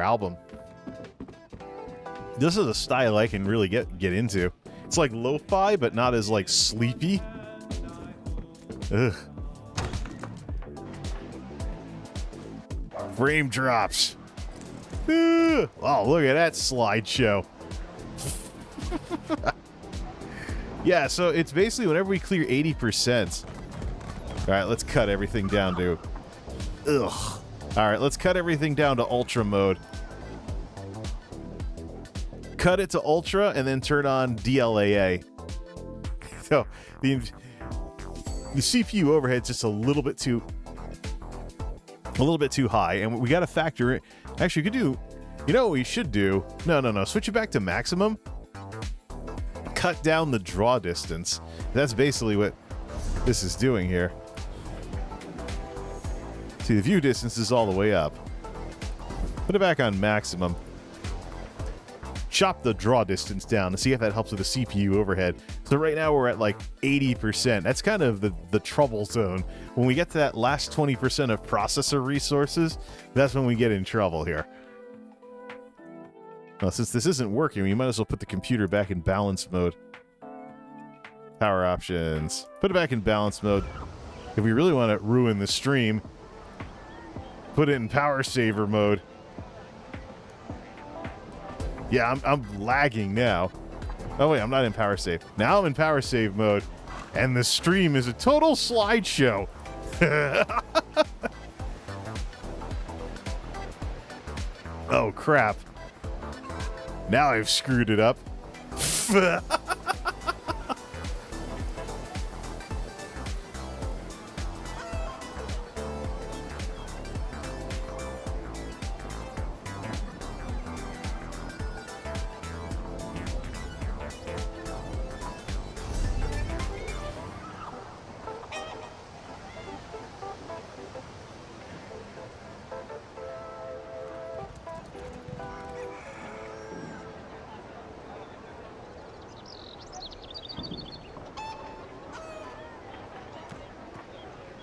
album. This is a style I can really get into. It's like lo-fi, but not as like sleepy. Ugh. Frame drops. Oh, look at that slideshow. Yeah, so it's basically whenever we clear 80%. All right, let's cut everything down to... Ugh. All right, let's cut everything down to ultra mode. Cut it to ultra and then turn on DLAA. So the CPU overhead's just a little bit too high, and we got to factor it. Actually, we could do... You know what we should do? No. Switch it back to maximum. Cut down the draw distance. That's basically what this is doing here. See, the view distance is all the way up. Put it back on maximum. Chop the draw distance down to see if that helps with the CPU overhead. So right now we're at like 80%. That's kind of the trouble zone. When we get to that last 20% of processor resources, that's when we get in trouble here. Well, since this isn't working, we might as well put the computer back in balance mode. Power options. Put it back in balance mode. If we really want to ruin the stream, put it in power saver mode. Yeah, I'm lagging now. Oh wait, I'm not in power save. Now I'm in power save mode. and the stream is a total slideshow. Oh, crap. Now I've screwed it up.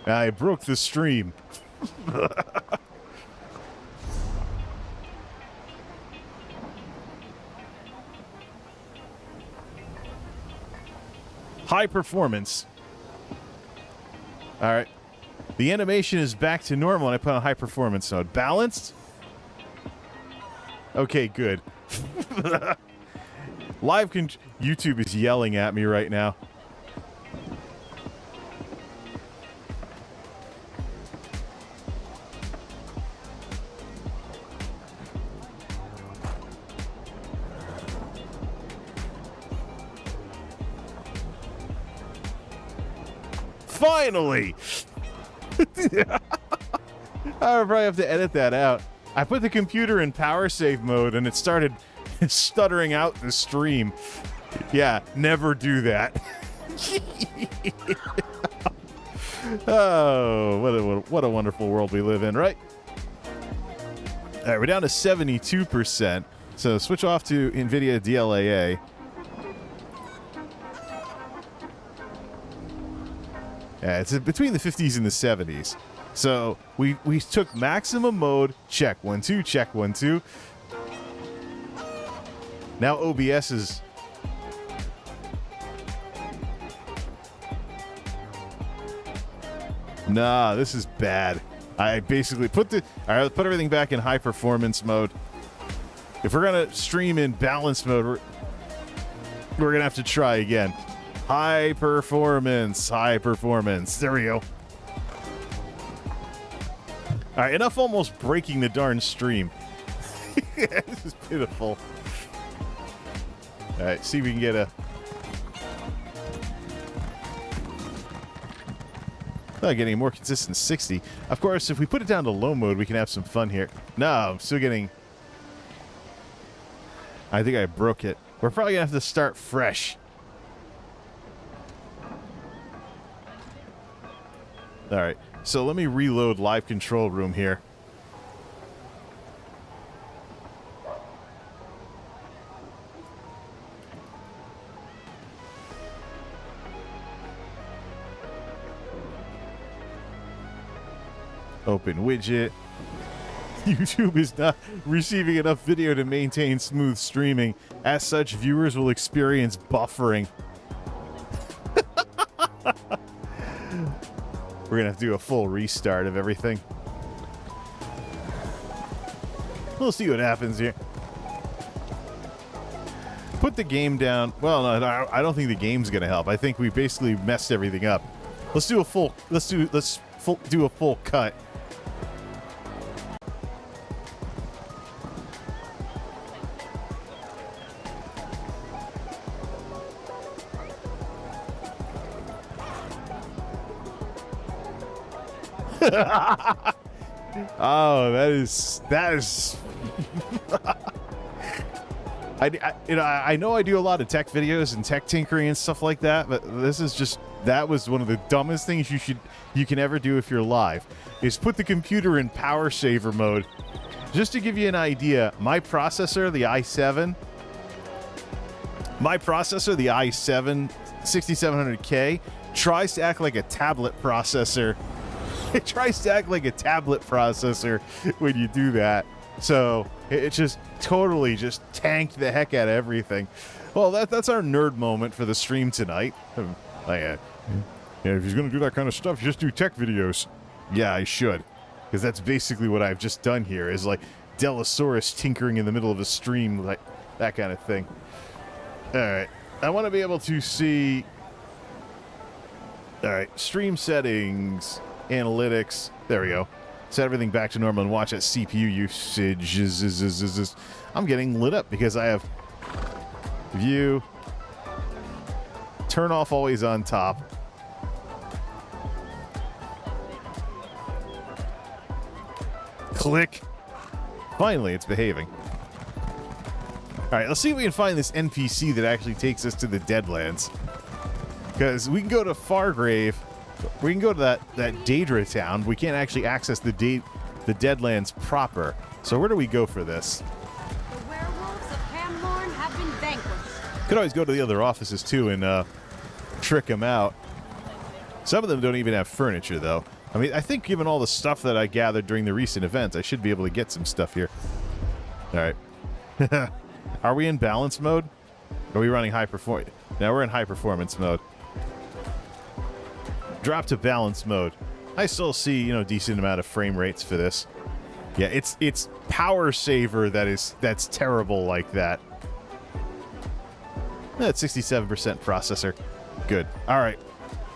I broke the stream. High performance. All right. The animation is back to normal and I put on high performance mode. Balanced? Okay, good. YouTube is yelling at me right now. Finally! I'll probably have to edit that out. I put the computer in power save mode and it started stuttering out the stream. Yeah, never do that. Oh, what a wonderful world we live in, right? All right, we're down to 72%. So switch off to NVIDIA DLAA. Yeah, it's between the 50s and the 70s. So we took maximum mode, check 1 2, check 1 2. Now OBS is nah, this is bad. I basically put everything back in high performance mode. If we're gonna stream in balance mode, we're gonna have to try again. High performance, high performance. There we go. All right, enough almost breaking the darn stream. This is pitiful. All right, see if we can get a... Not getting a more consistent 60. Of course, if we put it down to low mode, we can have some fun here. No, I'm still getting... I think I broke it. We're probably going to have to start fresh. All right, so let me reload live control room here. Open widget. YouTube is not receiving enough video to maintain smooth streaming. As such, viewers will experience buffering. We're going to have to do a full restart of everything. We'll see what happens here. Put the game down. Well, no, I don't think the game's going to help. I think we basically messed everything up. Let's do a full cut. Oh, that is I know I do a lot of tech videos and tech tinkering and stuff like that, but this is just, that was one of the dumbest things you can ever do if you're live, is put the computer in power saver mode. Just to give you an idea, my processor, the i7 6700K tries to act like a tablet processor. It tries to act like a tablet processor when you do that. So it just totally just tanked the heck out of everything. Well, that's our nerd moment for the stream tonight. Yeah, if he's going to do that kind of stuff, just do tech videos. Yeah, I should. Because that's basically what I've just done here, is like Delosaurus tinkering in the middle of a stream, like that kind of thing. All right. I want to be able to see... All right, stream settings, analytics. There we go. Set everything back to normal and watch that CPU usage. I'm getting lit up because I have view. Turn off always on top. Click. Finally, it's behaving. All right, let's see if we can find this NPC that actually takes us to the Deadlands. Because we can go to Fargrave. We can go to that Daedra town. We can't actually access the Deadlands proper. So where do we go for this? The werewolves of Camlorn have been vanquished. Could always go to the other offices too and trick them out. Some of them don't even have furniture, though. I mean, I think given all the stuff that I gathered during the recent events, I should be able to get some stuff here. All right. Are we in balance mode? Are we running high performance? Now we're in high performance mode. Drop to balance mode. I still see, you know, decent amount of frame rates for this. Yeah, it's power saver that's terrible like that. That's 67% processor. Good. All right.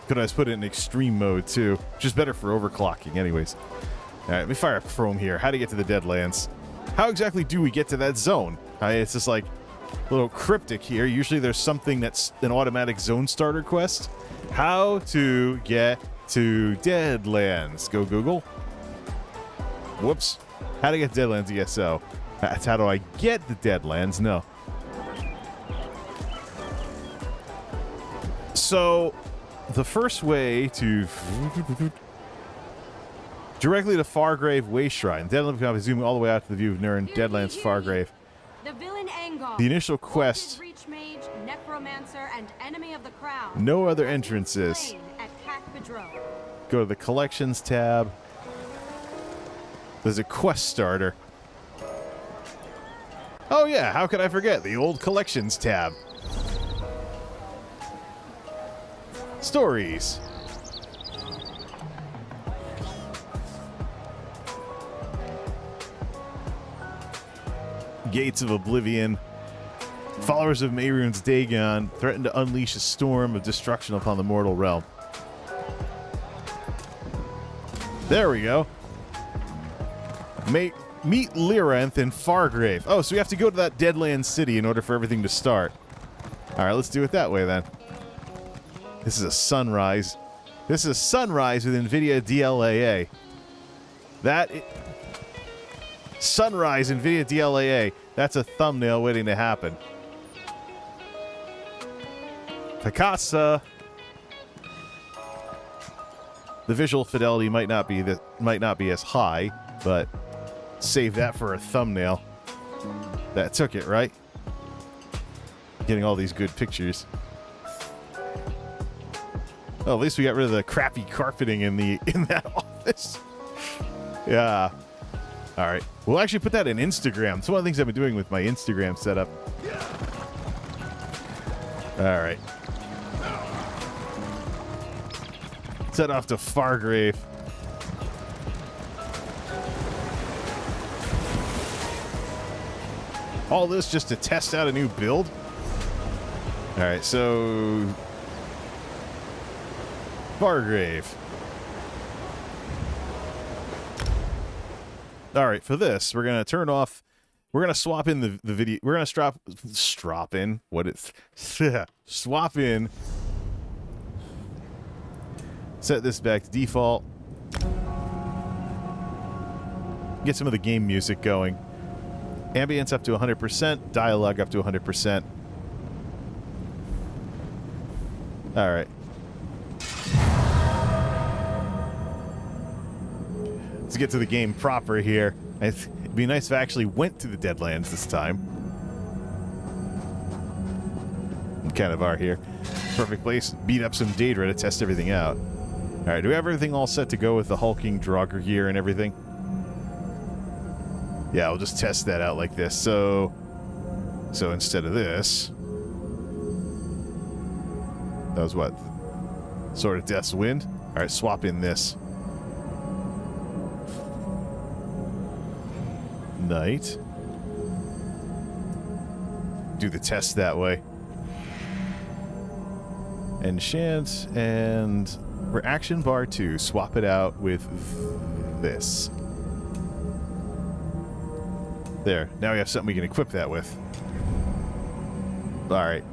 Could I just put it in extreme mode too? Which is better for overclocking anyways. All right, let me fire up Chrome here. How to get to the Deadlands. How exactly do we get to that zone? It's just like a little cryptic here. Usually there's something that's an automatic zone starter quest. How to get to Deadlands. Go Google. Whoops. How to get Deadlands ESO. That's how do I get the Deadlands? No. So, the first way to... Directly to Fargrave Way Shrine. Deadlands can be zooming all the way out to the view of Nurin, Deadlands, Fargrave. The villain Angol, The initial quest. Reach Mage, Necromancer, and Enemy of the Crown. No other entrances. Slain at Cac-Bedro. Go to the Collections tab. There's a quest starter. Oh yeah, how could I forget? The old Collections tab. Stories. Gates of Oblivion. Followers of Mehrunes Dagon threaten to unleash a storm of destruction upon the mortal realm. There we go. Meet Lyranth in Fargrave. Oh, so we have to go to that Deadlands city in order for everything to start. All right, let's do it that way then. This is a sunrise. This is a sunrise with NVIDIA DLAA. Sunrise NVIDIA DLAA. That's a thumbnail waiting to happen. Picasa. The visual fidelity might not be as high, but save that for a thumbnail. That took it, right? Getting all these good pictures. Oh, at least we got rid of the crappy carpeting in that office. Yeah. All right. We'll actually put that in Instagram. It's one of the things I've been doing with my Instagram setup. All right. Set off to Fargrave. All this just to test out a new build? All right, so... Fargrave. All right, for this, we're going to turn off... We're going to swap in the video... We're going to strop in... What is... swap in... Set this back to default. Get some of the game music going. Ambience up to 100%. Dialogue up to 100%. All right. Let's get to the game proper here. It'd be nice if I actually went to the Deadlands this time. We kind of are here. Perfect place. Beat up some Daedra to test everything out. All right, do we have everything all set to go with the hulking Draugr gear and everything? Yeah, we'll just test that out like this. So instead of this, that was what? Sword of Death's Wind? All right, swap in this. Knight. Do the test that way. Enchant and For action bar 2, swap it out with this. There. Now we have something we can equip that with. Alright.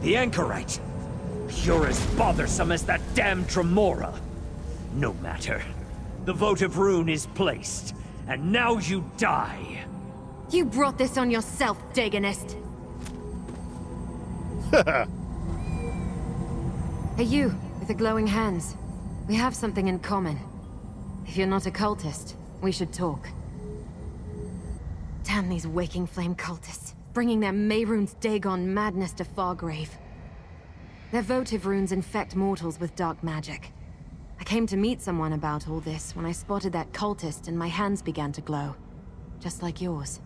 The anchorite. You're as bothersome as that damn Tremora. No matter. The votive rune is placed, and now you die. You brought this on yourself, Dagonist. Hey, you, with the glowing hands. We have something in common. If you're not a cultist, we should talk. Damn these Waking Flame cultists, bringing their Mehrunes Dagon madness to Fargrave. Their votive runes infect mortals with dark magic. I came to meet someone about all this when I spotted that cultist and my hands began to glow. Just like yours.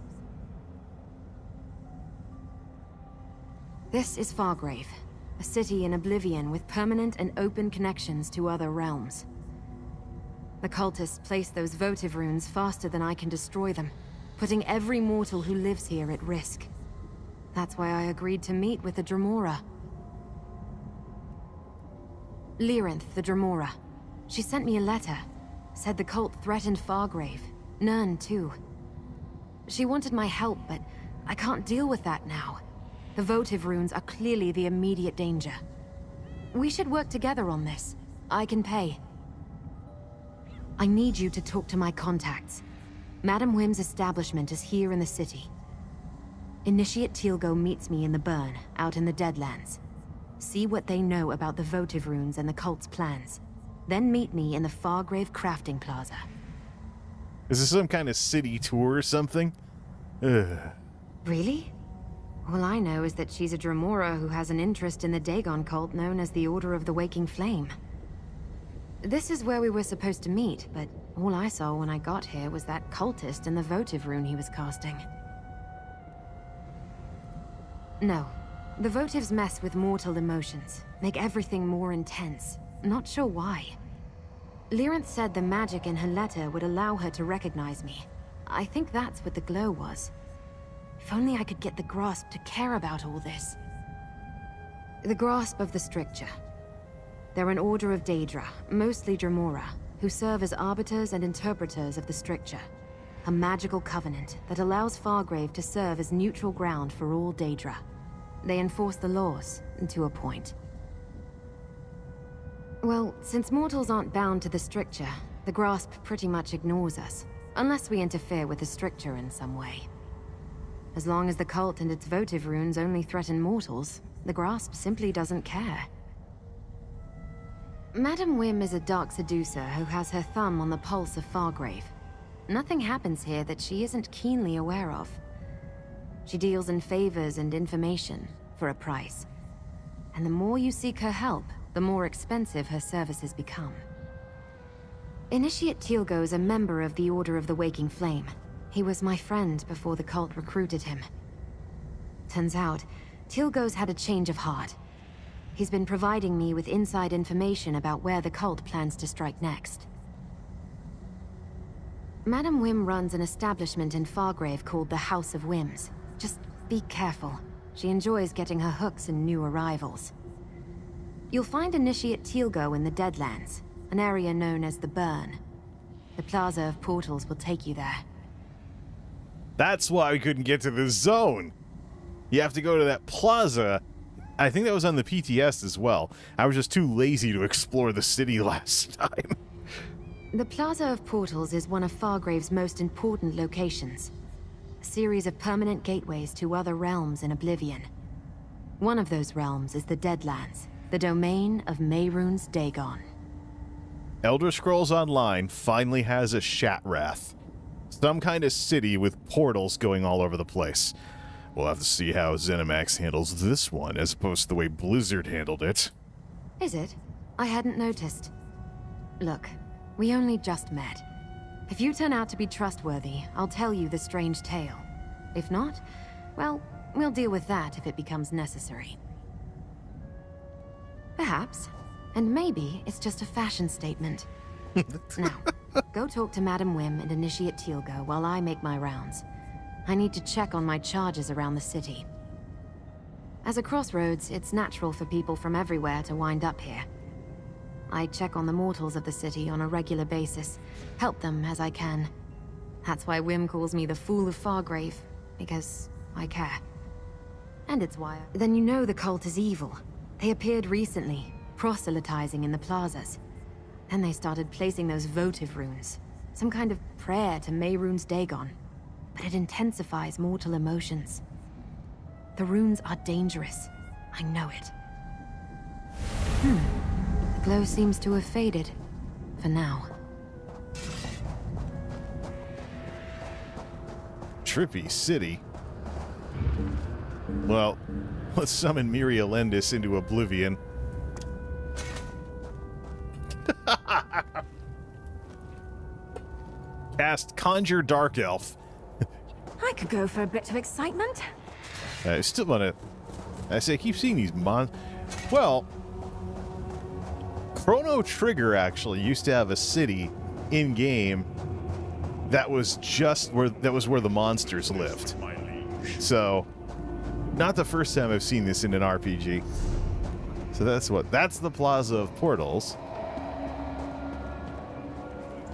This is Fargrave, a city in Oblivion with permanent and open connections to other realms. The cultists place those votive runes faster than I can destroy them, putting every mortal who lives here at risk. That's why I agreed to meet with the Dremora. Lyrinth, the Dremora. She sent me a letter. Said the cult threatened Fargrave. Nern, too. She wanted my help, but I can't deal with that now. The votive runes are clearly the immediate danger. We should work together on this. I can pay. I need you to talk to my contacts. Madam Wim's establishment is here in the city. Initiate Teal'go meets me in the burn, out in the Deadlands. See what they know about the votive runes and the cult's plans. Then meet me in the Fargrave Crafting Plaza. Is this some kind of city tour or something? Ugh. Really? All I know is that she's a Dremora who has an interest in the Dagon cult known as the Order of the Waking Flame. This is where we were supposed to meet, but all I saw when I got here was that cultist and the votive rune he was casting. No. The votives mess with mortal emotions, make everything more intense. Not sure why. Lyrinth said the magic in her letter would allow her to recognize me. I think that's what the glow was. If only I could get the Grasp to care about all this. The Grasp of the Stricture. They're an order of Daedra, mostly Dremora, who serve as arbiters and interpreters of the Stricture. A magical covenant that allows Fargrave to serve as neutral ground for all Daedra. They enforce the laws, to a point. Well, since mortals aren't bound to the Stricture, the Grasp pretty much ignores us, unless we interfere with the Stricture in some way. As long as the cult and its votive runes only threaten mortals, the Grasp simply doesn't care. Madam Wim is a dark seducer who has her thumb on the pulse of Fargrave. Nothing happens here that she isn't keenly aware of. She deals in favors and information, for a price. And the more you seek her help, the more expensive her services become. Initiate Teal'go is a member of the Order of the Waking Flame. He was my friend before the cult recruited him. Turns out, Teal'go's had a change of heart. He's been providing me with inside information about where the cult plans to strike next. Madam Wim runs an establishment in Fargrave called the House of Wims. Just be careful. She enjoys getting her hooks in new arrivals. You'll find Initiate Teal'go in the Deadlands, an area known as the Burn. The Plaza of Portals will take you there. That's why we couldn't get to the zone. You have to go to that plaza. I think that was on the PTS as well. I was just too lazy to explore the city last time. The Plaza of Portals is one of Fargrave's most important locations. A series of permanent gateways to other realms in Oblivion. One of those realms is the Deadlands, the domain of Mehrunes Dagon. Elder Scrolls Online finally has a Shatrath. Some kind of city with portals going all over the place. We'll have to see how ZeniMax handles this one, as opposed to the way Blizzard handled it. Is it? I hadn't noticed. Look, we only just met. If you turn out to be trustworthy, I'll tell you the strange tale. If not, well, we'll deal with that if it becomes necessary. Perhaps. And maybe it's just a fashion statement. Now, go talk to Madam Wim and Initiate Teal'go while I make my rounds. I need to check on my charges around the city. As a crossroads, it's natural for people from everywhere to wind up here. I check on the mortals of the city on a regular basis, help them as I can. That's why Wim calls me the Fool of Fargrave, because I care. And it's why... Then you know the cult is evil. They appeared recently, proselytizing in the plazas. Then they started placing those votive runes, some kind of prayer to Mehrunes Dagon. But it intensifies mortal emotions. The runes are dangerous. I know it. The glow seems to have faded. For now. Trippy city. Well, let's summon Miria Lendis into oblivion. Cast Conjure Dark Elf. I could go for a bit of excitement. I still want to... I say, I keep seeing these Well, Chrono Trigger actually used to have a city in-game that was just where... That was where the monsters lived. So, not the first time I've seen this in an RPG. So that's what... That's the Plaza of Portals.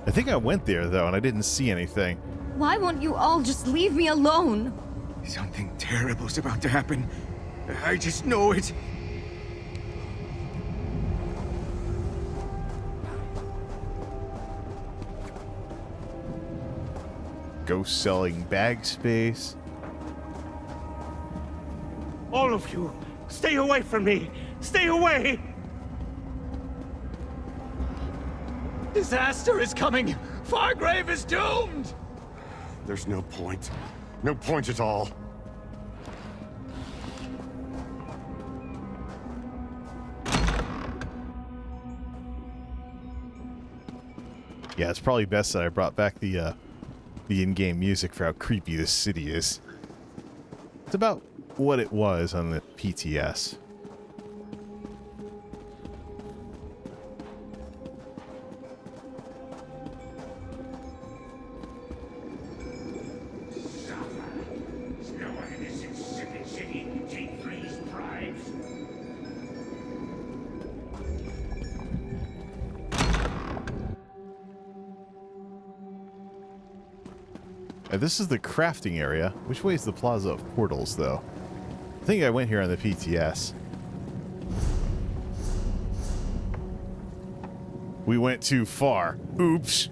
I think I went there, though, and I didn't see anything. Why won't you all just leave me alone? Something terrible's about to happen. I just know it. Ghost selling bag space. All of you, stay away from me! Stay away! Disaster is coming! Fargrave is doomed! There's no point. No point at all. Yeah, it's probably best that I brought back the in-game music for how creepy this city is. It's about what it was on the PTS. This is the crafting area. Which way is the Plaza of Portals, though? I think I went here on the PTS. We went too far. Oops.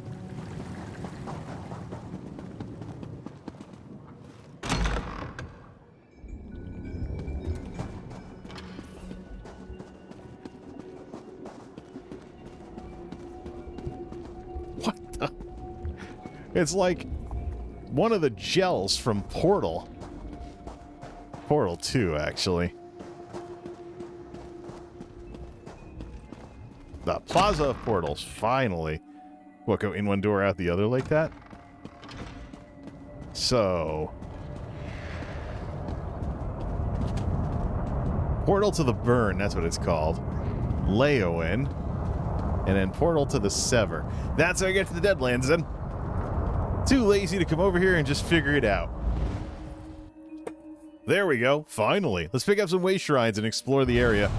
What the? It's like one of the gels from Portal. Portal 2, actually. The Plaza of Portals, finally. What, go in one door, out the other like that? So... Portal to the Burn, that's what it's called. Leowen. And then Portal to the Sever. That's how I get to the Deadlands, then. Too lazy to come over here and just figure it out. There we go. Finally. Let's pick up some way shrines and explore the area.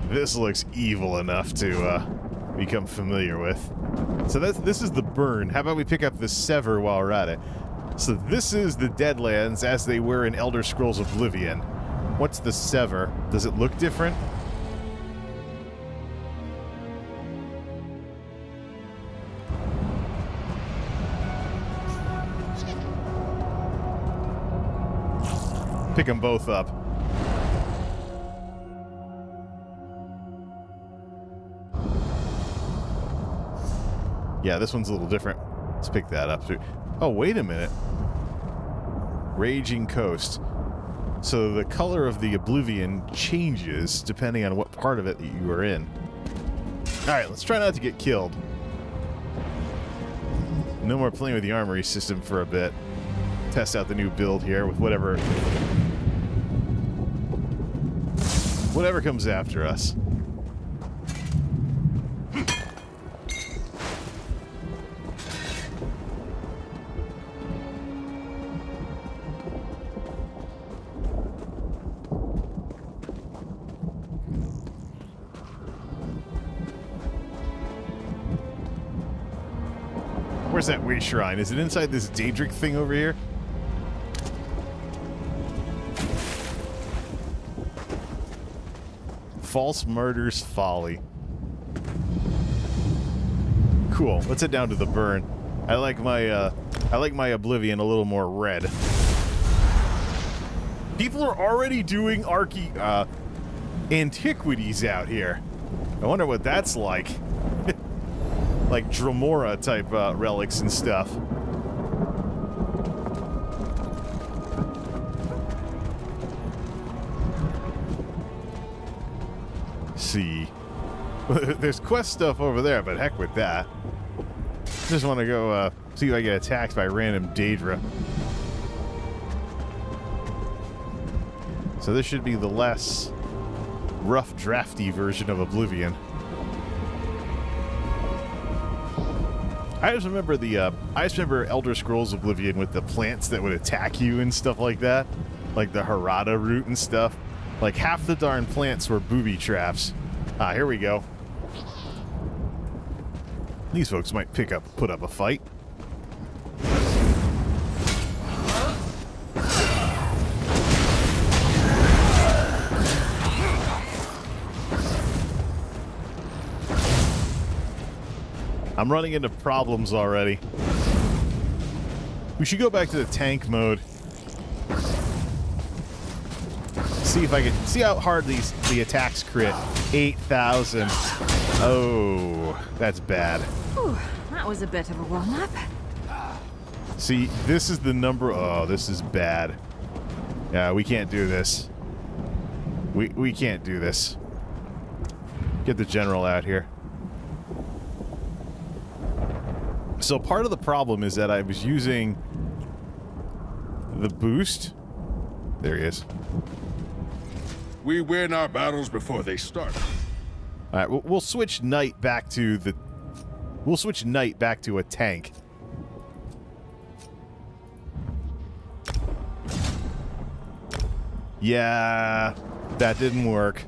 This looks evil enough to become familiar with. So this is the Burn. How about we pick up the Sever while we're at it? So this is the Deadlands as they were in Elder Scrolls Oblivion. What's the Sever? Does it look different? Pick them both up. Yeah, this one's a little different. Let's pick that up too. Oh, wait a minute. Raging Coast. So the color of the Oblivion changes depending on what part of it that you are in. Alright, let's try not to get killed. No more playing with the Armory system for a bit. Test out the new build here with whatever comes after us. Where's that wish shrine? Is it inside this Daedric thing over here? False Murder's Folly. Cool. Let's head down to the burn. I like my Oblivion a little more red. People are already doing antiquities out here. I wonder what that's like. Like Dromora type relics and stuff. See. There's quest stuff over there, but heck with that. Just want to go see if I get attacked by random Daedra. So this should be the less rough, drafty version of Oblivion. I just remember Elder Scrolls Oblivion with the plants that would attack you and stuff like that, like the Harada root and stuff. Like half the darn plants were booby traps. Ah, here we go. These folks might put up a fight. I'm running into problems already. We should go back to the tank mode. See if I can see how hard the attacks crit. 8,000. Oh, that's bad. Ooh, that was a bit of a warm-up. See, this is the number. Oh, this is bad. Yeah, we can't do this. We can't do this. Get the general out here. So part of the problem is that I was using the boost. There he is. We win our battles before they start. All right, we'll switch Knight back to the. We'll switch Knight back to a tank. Yeah, that didn't work.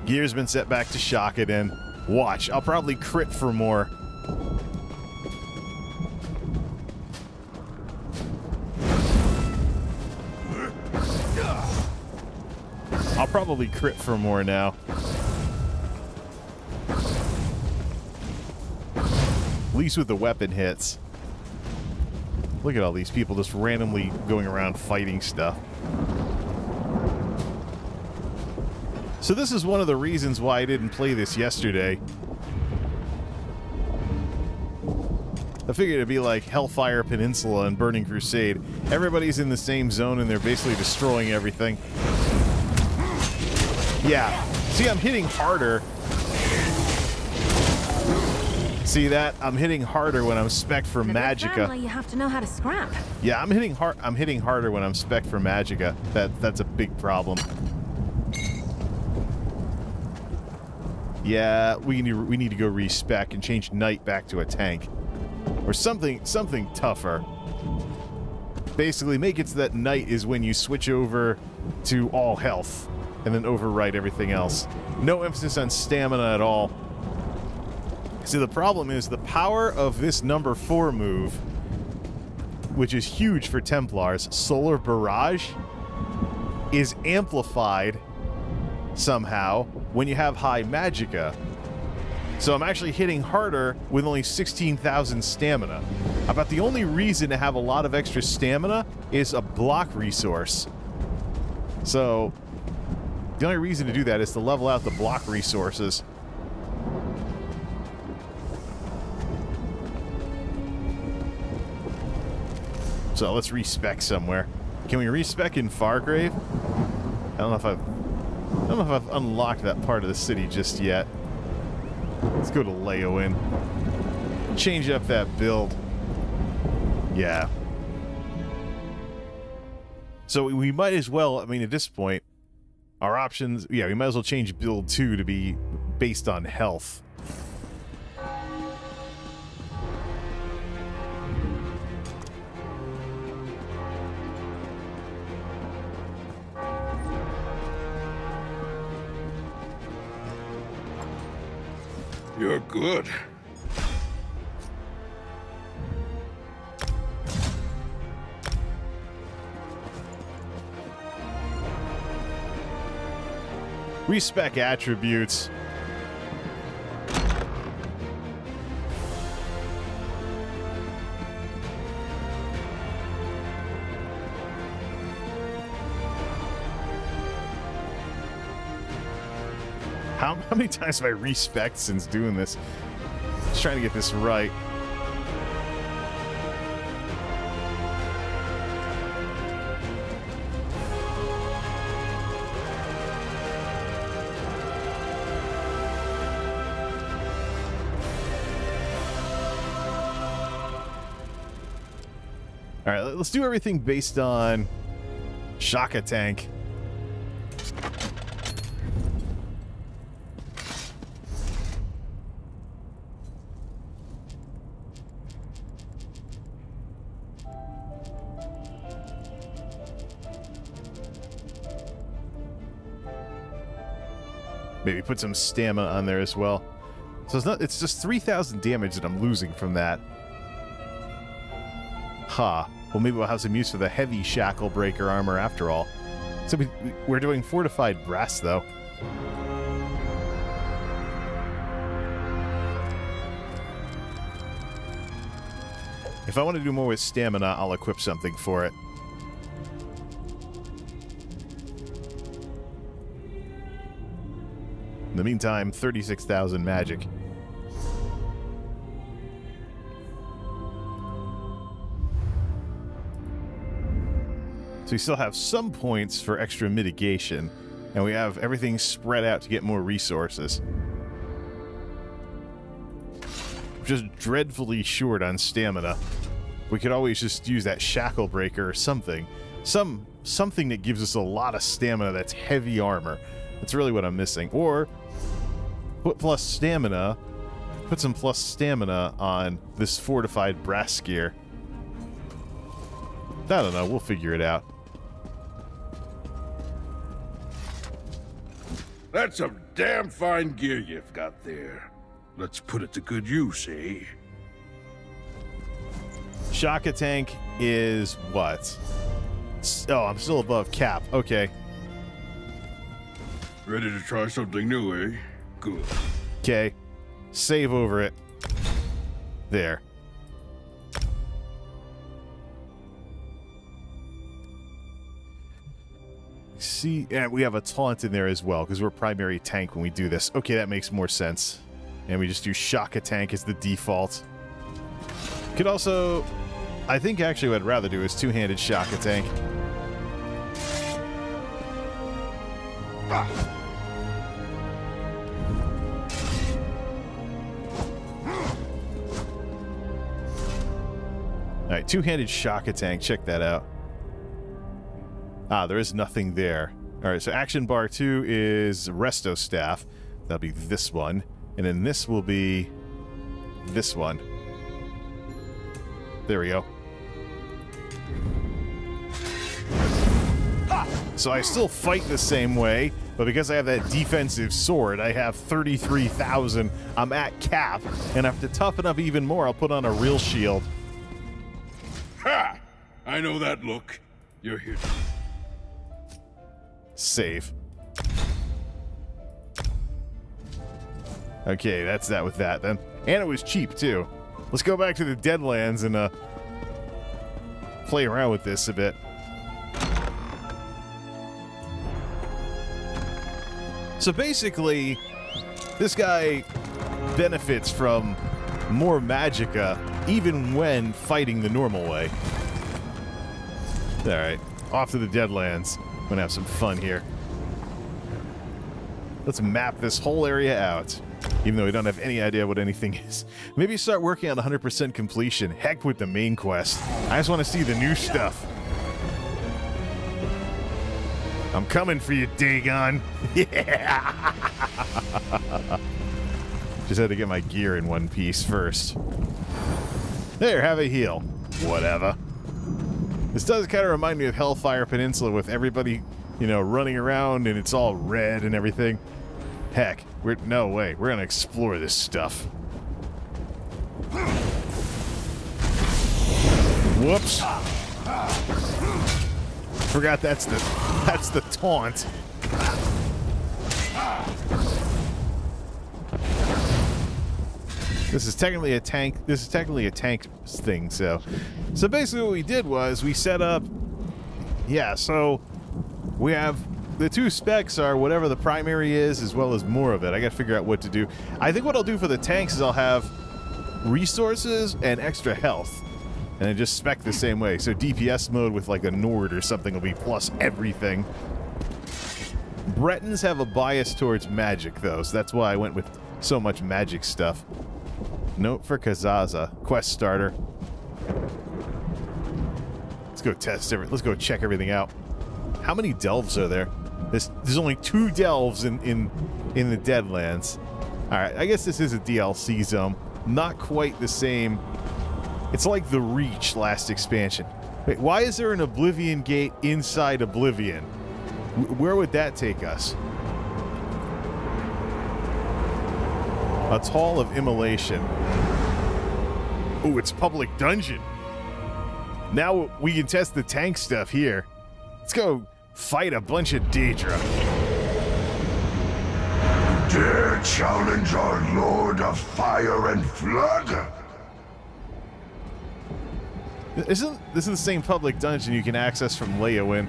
Gear's been set back to shock it in. Watch, I'll probably crit for more. I'll probably crit for more now. At least with the weapon hits. Look at all these people just randomly going around fighting stuff. So this is one of the reasons why I didn't play this yesterday. I figured it'd be like Hellfire Peninsula and Burning Crusade. Everybody's in the same zone and they're basically destroying everything. Yeah. See, I'm hitting harder. See that? I'm hitting harder when I'm spec'd for Magicka. You have to know how to scrap. Yeah, I'm hitting harder when I'm spec'd for Magicka. That's a big problem. Yeah, we need to go respec and change Knight back to a tank. Or something tougher. Basically, make it so that Knight is when you switch over to all health and then overwrite everything else. No emphasis on stamina at all. See, the problem is the power of this number 4 move, which is huge for Templars, Solar Barrage, is amplified somehow when you have high Magicka. So I'm actually hitting harder with only 16,000 stamina. About the only reason to have a lot of extra stamina is a block resource. So the only reason to do that is to level out the block resources. So let's respec somewhere. Can we respec in Fargrave? I don't know if I've unlocked that part of the city just yet. Let's go to Leowen. Change up that build. Yeah. So we might as well, I mean, at this point, our options, yeah, we might as well change build 2 to be based on health. You're good. Respec attributes. How many times have I respec'd since doing this? Just trying to get this right. All right, let's do everything based on Shaka Tank. Maybe put some stamina on there as well. So it's just 3,000 damage that I'm losing from that. Huh. Well, maybe we'll have some use for the heavy shackle breaker armor after all. So we're doing fortified brass, though. If I want to do more with stamina, I'll equip something for it. In the meantime, 36,000 magic. So we still have some points for extra mitigation, and we have everything spread out to get more resources. We're just dreadfully short on stamina. We could always just use that shackle breaker or something. Something that gives us a lot of stamina that's heavy armor. That's really what I'm missing. Or put some plus stamina on this fortified brass gear. I don't know, we'll figure it out. That's some damn fine gear you've got there. Let's put it to good use, eh? Shaka Tank is what? Oh, I'm still above cap. Okay. Ready to try something new, eh? Good. Okay. Save over it. There. See, and we have a taunt in there as well, because we're primary tank when we do this. Okay, that makes more sense. And we just do Shaka Tank as the default. Could also... I think actually what I'd rather do is two-handed Shaka Tank. Alright, two-handed Shaka Tank. Check that out. Ah, there is nothing there. Alright, so action bar 2 is Resto Staff. That'll be this one. And then this will be this one. There we go. So I still fight the same way, but because I have that defensive sword, I have 33,000. I'm at cap, and if I have to toughen up even more, I'll put on a real shield. Ha! I know that look. You're here. Save. Okay, that's that with that then. And it was cheap, too. Let's go back to the Deadlands and play around with this a bit. So basically, this guy benefits from more magicka even when fighting the normal way. Alright, off to the Deadlands. I'm gonna have some fun here. Let's map this whole area out, even though we don't have any idea what anything is. Maybe start working on 100% completion. Heck with the main quest. I just want to see the new stuff. I'm coming for you, Dagon. Yeah! Just had to get my gear in one piece first. There, have a heal. Whatever. This does kind of remind me of Hellfire Peninsula with everybody, you know, running around and it's all red and everything. Heck, no way. We're gonna explore this stuff. Whoops. Forgot that's the taunt. This is technically a tank. This is technically a tank thing. So basically, what we did was we set up. Yeah. So we have the two specs are whatever the primary is, as well as more of it. I got to figure out what to do. I think what I'll do for the tanks is I'll have resources and extra health, and then just spec the same way. So DPS mode with like a Nord or something will be plus everything. Bretons have a bias towards magic, though, so that's why I went with so much magic stuff. Note for Kazaza. Quest starter. Let's go test everything. Let's go check everything out. How many delves are there? There's only 2 delves in the Deadlands. Alright, I guess this is a DLC zone. Not quite the same. It's like the Reach last expansion. Wait, why is there an Oblivion gate inside Oblivion? Where would that take us? A Hall of Immolation. Oh, it's public dungeon. Now we can test the tank stuff here. Let's go fight a bunch of Daedra. Dare challenge our Lord of Fire and Flood? This is the same public dungeon you can access from Leowin.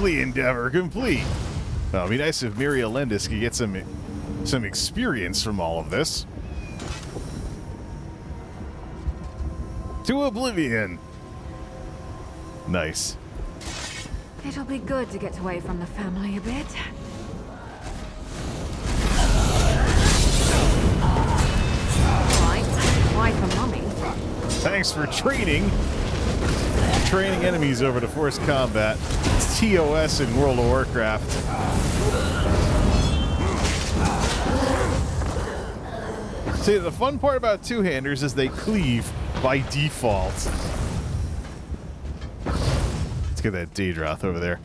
Endeavor complete. Well, it'd be nice if Miria Lendis could get some experience from all of this. To Oblivion. Nice. It'll be good to get away from the family a bit. Right, why for Mummy? Thanks for training enemies over to force combat. It's TOS in World of Warcraft. See, the fun part about two-handers is they cleave by default. Let's get that Daedroth over there.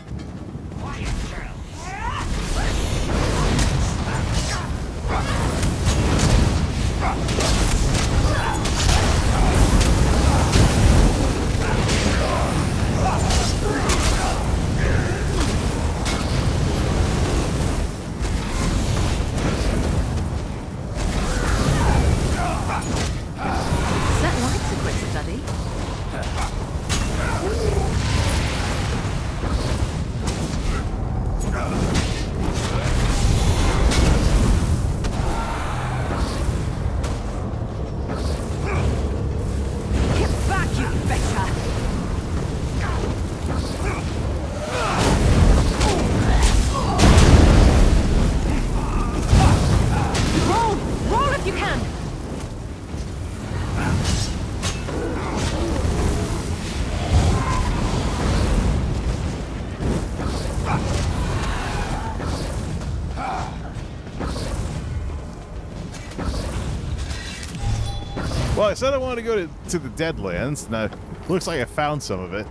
Well, I said I wanted to go to the Deadlands, and looks like I found some of it.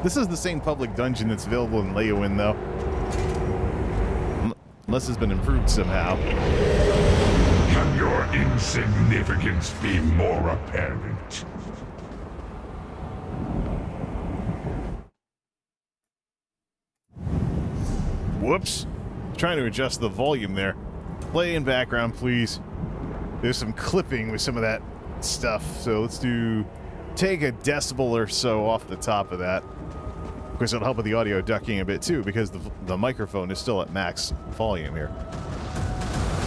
This is the same public dungeon that's available in Leowin, though. Unless it's been improved somehow. Can your insignificance be more apparent? Whoops. Trying to adjust the volume there. Play in background, please. There's some clipping with some of that stuff, so let's take a decibel or so off the top of that. Of course, it'll help with the audio ducking a bit too, because the microphone is still at max volume here.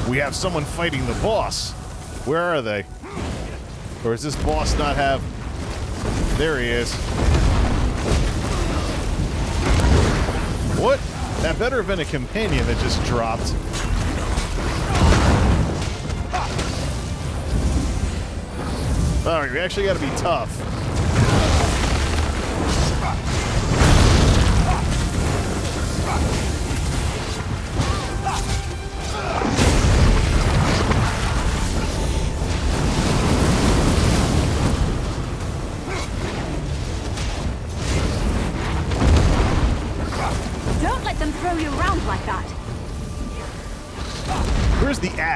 We have someone fighting the boss. Where are they? Or does this boss not have... There he is. What? That better have been a companion that just dropped. Alright, we actually gotta be tough.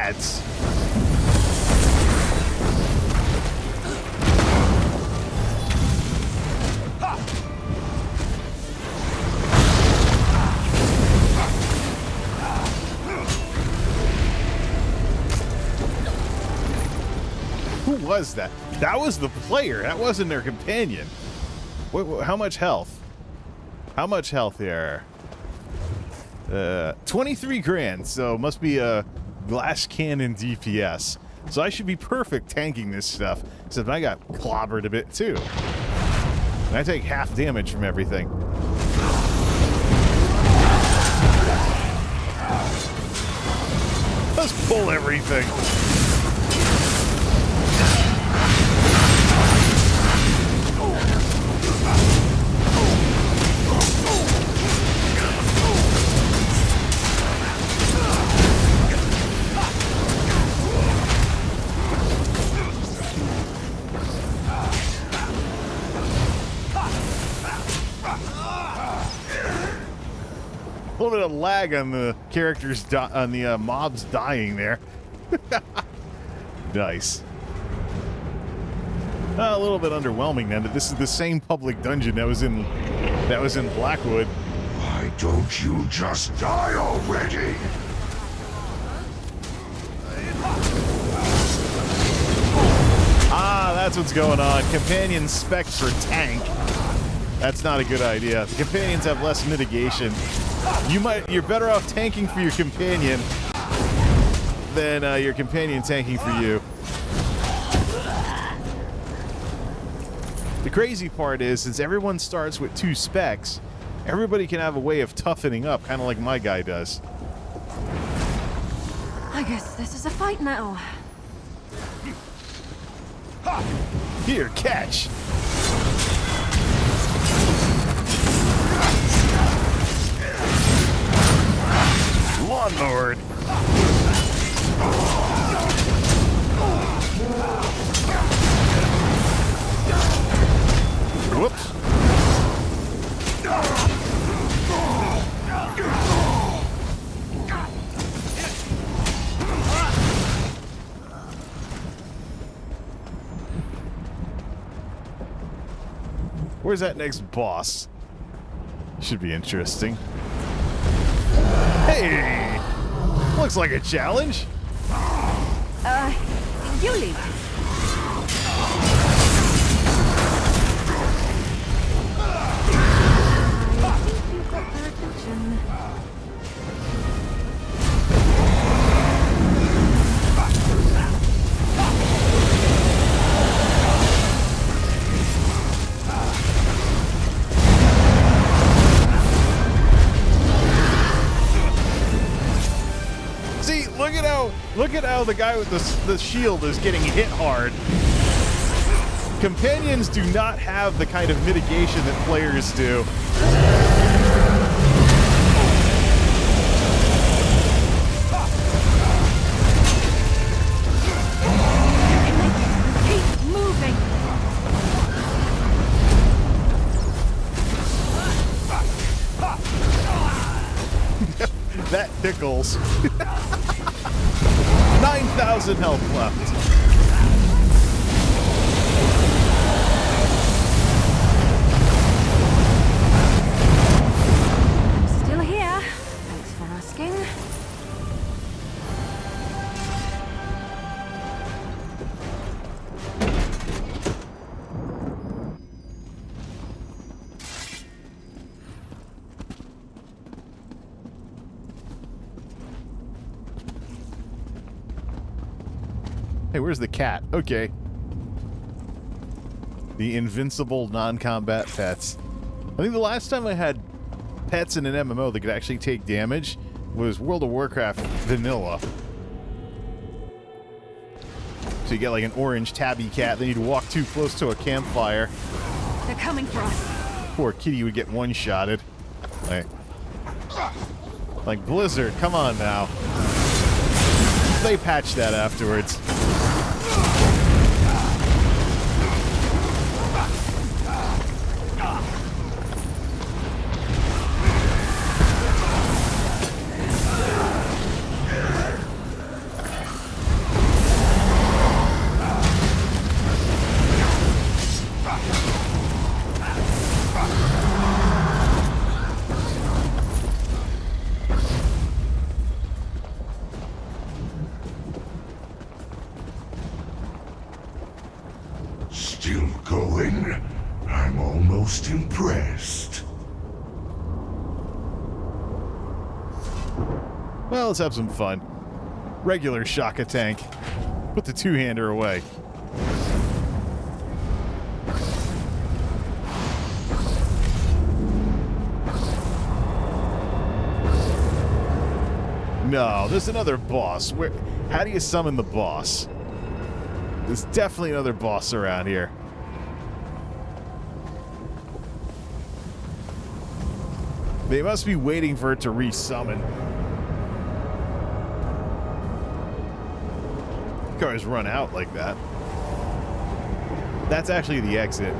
lads. Who was that? That was the player. That wasn't their companion. How much health? How much health here? 23 grand. So must be a glass cannon DPS. So I should be perfect tanking this stuff. Except I got clobbered a bit too. And I take half damage from everything. Let's pull everything. A little bit of lag on the characters, on the mobs dying there. Nice. A little bit underwhelming then, but this is the same public dungeon that was in Blackwood. Why don't you just die already? Ah, that's what's going on. Companion spec for tank. That's not a good idea. The companions have less mitigation. You're better off tanking for your companion than your companion tanking for you. The crazy part is, since everyone starts with 2 specs, everybody can have a way of toughening up, kind of like my guy does. I guess this is a fight now. Here, catch! Lawnmower. Whoops. Where's that next boss? Should be interesting. Hey! Looks like a challenge. You lead. I think you got their attention. Look at how the guy with the shield is getting hit hard. Companions do not have the kind of mitigation that players do. Keep moving. That tickles. 9,000 health left. Still here. Thanks for asking. Hey, where's the cat? Okay. The invincible non-combat pets. I think the last time I had pets in an MMO that could actually take damage was World of Warcraft Vanilla. So you get like an orange tabby cat, then you'd walk too close to a campfire. They're coming for us. Poor kitty would get one-shotted. Like Blizzard, come on now. They patched that afterwards. Still going? I'm almost impressed. Well, let's have some fun. Regular Shaka tank. Put the two-hander away. No, there's another boss. Where? How do you summon the boss? There's definitely another boss around here. They must be waiting for it to resummon. Cars run out like that. That's actually the exit.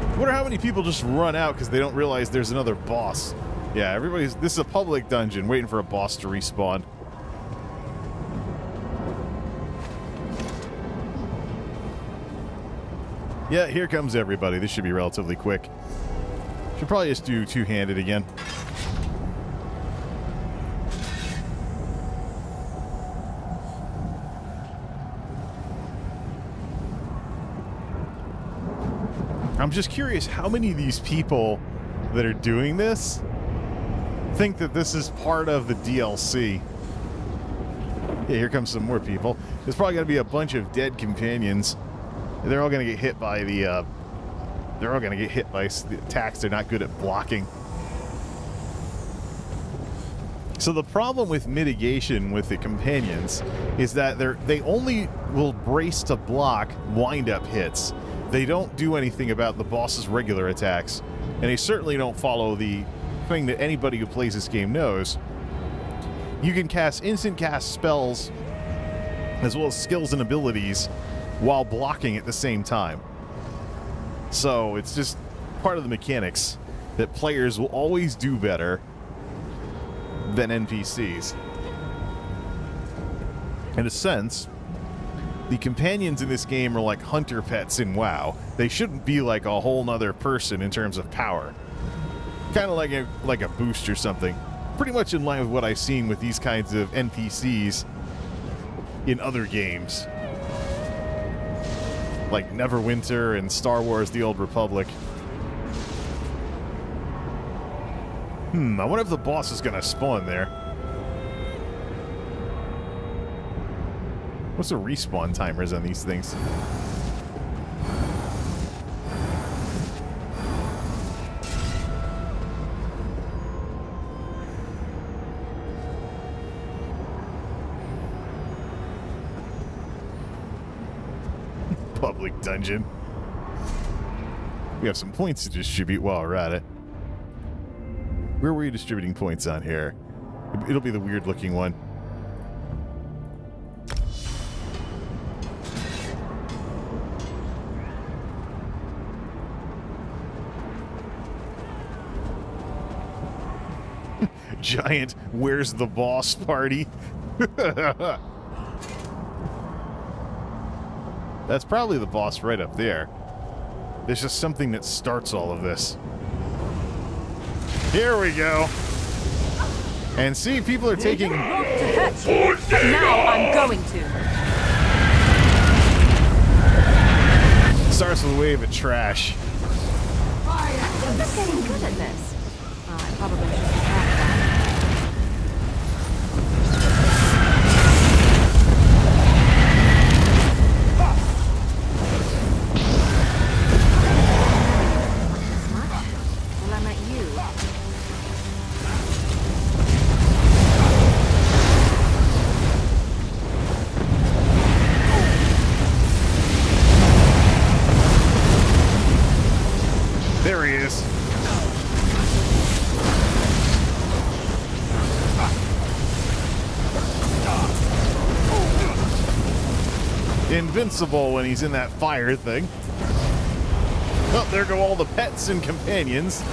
I wonder how many people just run out because they don't realize there's another boss. Yeah, this is a public dungeon waiting for a boss to respawn. Yeah, here comes everybody. This should be relatively quick. Should probably just do two-handed again. I'm just curious how many of these people that are doing this think that this is part of the DLC. Yeah, here comes some more people. There's probably going to be a bunch of dead companions. They're all going to get hit by the attacks. They're not good at blocking. So the problem with mitigation with the companions is that they only will brace to block wind-up hits. They don't do anything about the boss's regular attacks, and they certainly don't follow the thing that anybody who plays this game knows. You can instant cast spells as well as skills and abilities while blocking at the same time. So it's just part of the mechanics that players will always do better than NPCs. In a sense, the companions in this game are like hunter pets in WoW. They shouldn't be like a whole nother person in terms of power. Kind of like a boost or something. Pretty much in line with what I've seen with these kinds of NPCs in other games. Like Neverwinter and Star Wars The Old Republic. I wonder if the boss is going to spawn there. What's the respawn timers on these things? Public dungeon. We have some points to distribute while we're at it. Where were you distributing points on here? It'll be the weird looking one. Giant where's the boss party. That's probably the boss right up there. There's just something that starts all of this. Here we go. And see, people are taking... Not to hurt you, but now I'm going to. Starts with a wave of trash. I'm just getting good at this. I probably should have that. There he is. Invincible when he's in that fire thing. Oh, there go all the pets and companions.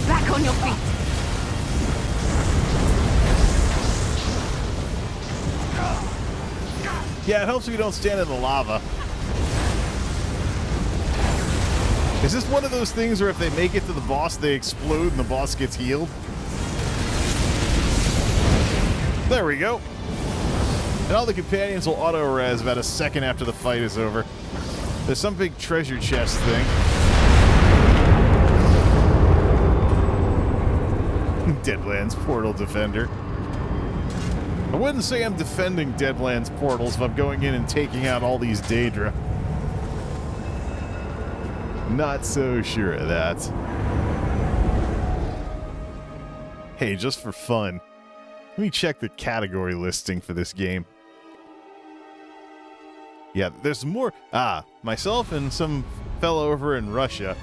Back on on your feet. Yeah, it helps if you don't stand in the lava. Is this one of those things where if they make it to the boss, they explode and the boss gets healed? There we go. And all the companions will auto-res about a second after the fight is over. There's some big treasure chest thing. Deadlands Portal Defender. I wouldn't say I'm defending Deadlands Portals if I'm going in and taking out all these Daedra. Not so sure of that. Hey, just for fun, let me check the category listing for this game. Yeah, there's more. Myself and some fellow over in Russia.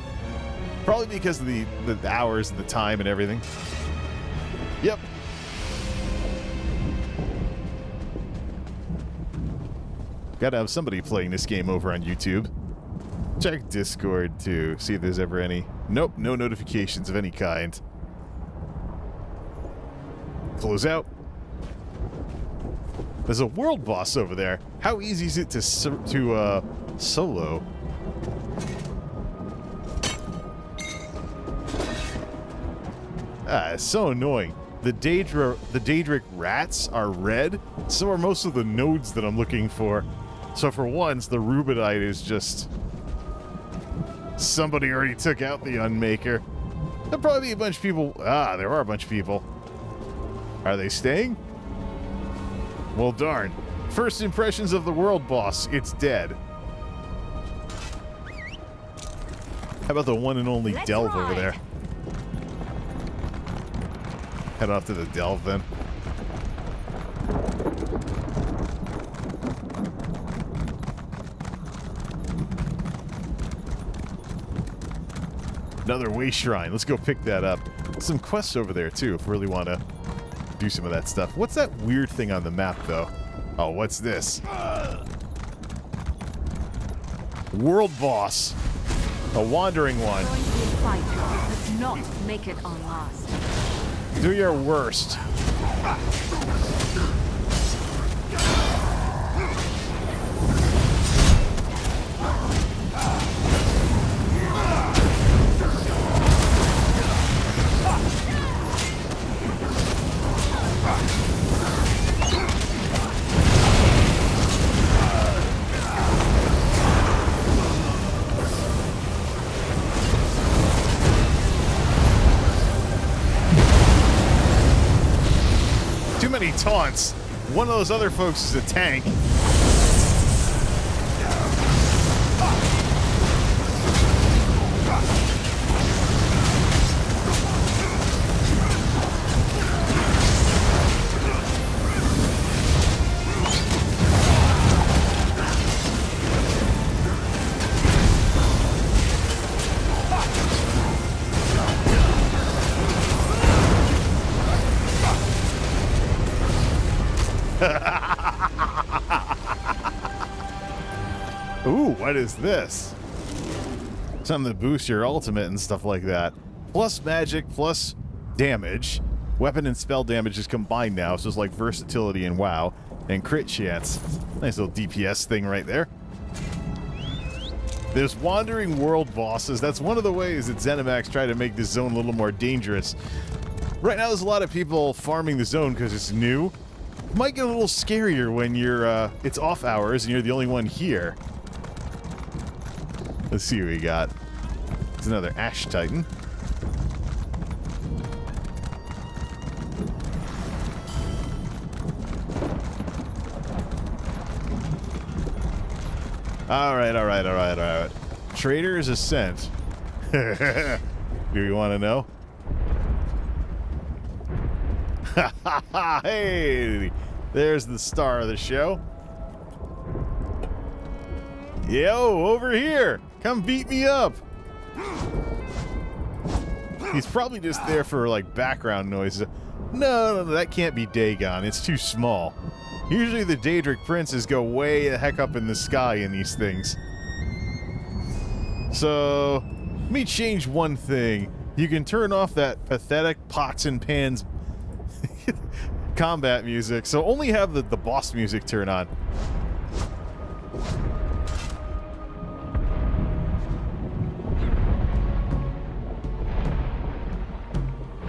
Probably because of the hours and the time and everything. Yep. Gotta have somebody playing this game over on YouTube. Check Discord to see if there's ever any. Nope, no notifications of any kind. Close out. There's a world boss over there. How easy is it to solo? It's so annoying. The Daedric rats are red, so are most of the nodes that I'm looking for. So for once, the Rubidite is just... Somebody already took out the Unmaker. There'll probably be a bunch of people... there are a bunch of people. Are they staying? Well, darn. First impressions of the world boss. It's dead. How about the one and only Delve over there? Head off to the Delve, then. Another way shrine. Let's go pick that up. Some quests over there, too, if we really want to do some of that stuff. What's that weird thing on the map, though? Oh, what's this? World boss. A wandering one. Let's not make it on last. Do your worst. Too many taunts. One of those other folks is a tank. Ooh, what is this? Something that boosts your ultimate and stuff like that. Plus magic, plus damage. Weapon and spell damage is combined now, so it's like versatility and WoW. And crit chance. Nice little DPS thing right there. There's wandering world bosses. That's one of the ways that ZeniMax tried to make this zone a little more dangerous. Right now there's a lot of people farming the zone because it's new. It might get a little scarier when you're, it's off hours and you're the only one here. Let's see what we got. There's another Ash Titan. Alright. Trader's Ascent. Do we want to know? Hey! There's the star of the show. Yo, over here! Come beat me up! He's probably just there for, like, background noises. No, that can't be Dagon. It's too small. Usually the Daedric princes go way the heck up in the sky in these things. So, let me change one thing. you can turn off that pathetic pots and pans combat music, so only have the boss music turn on.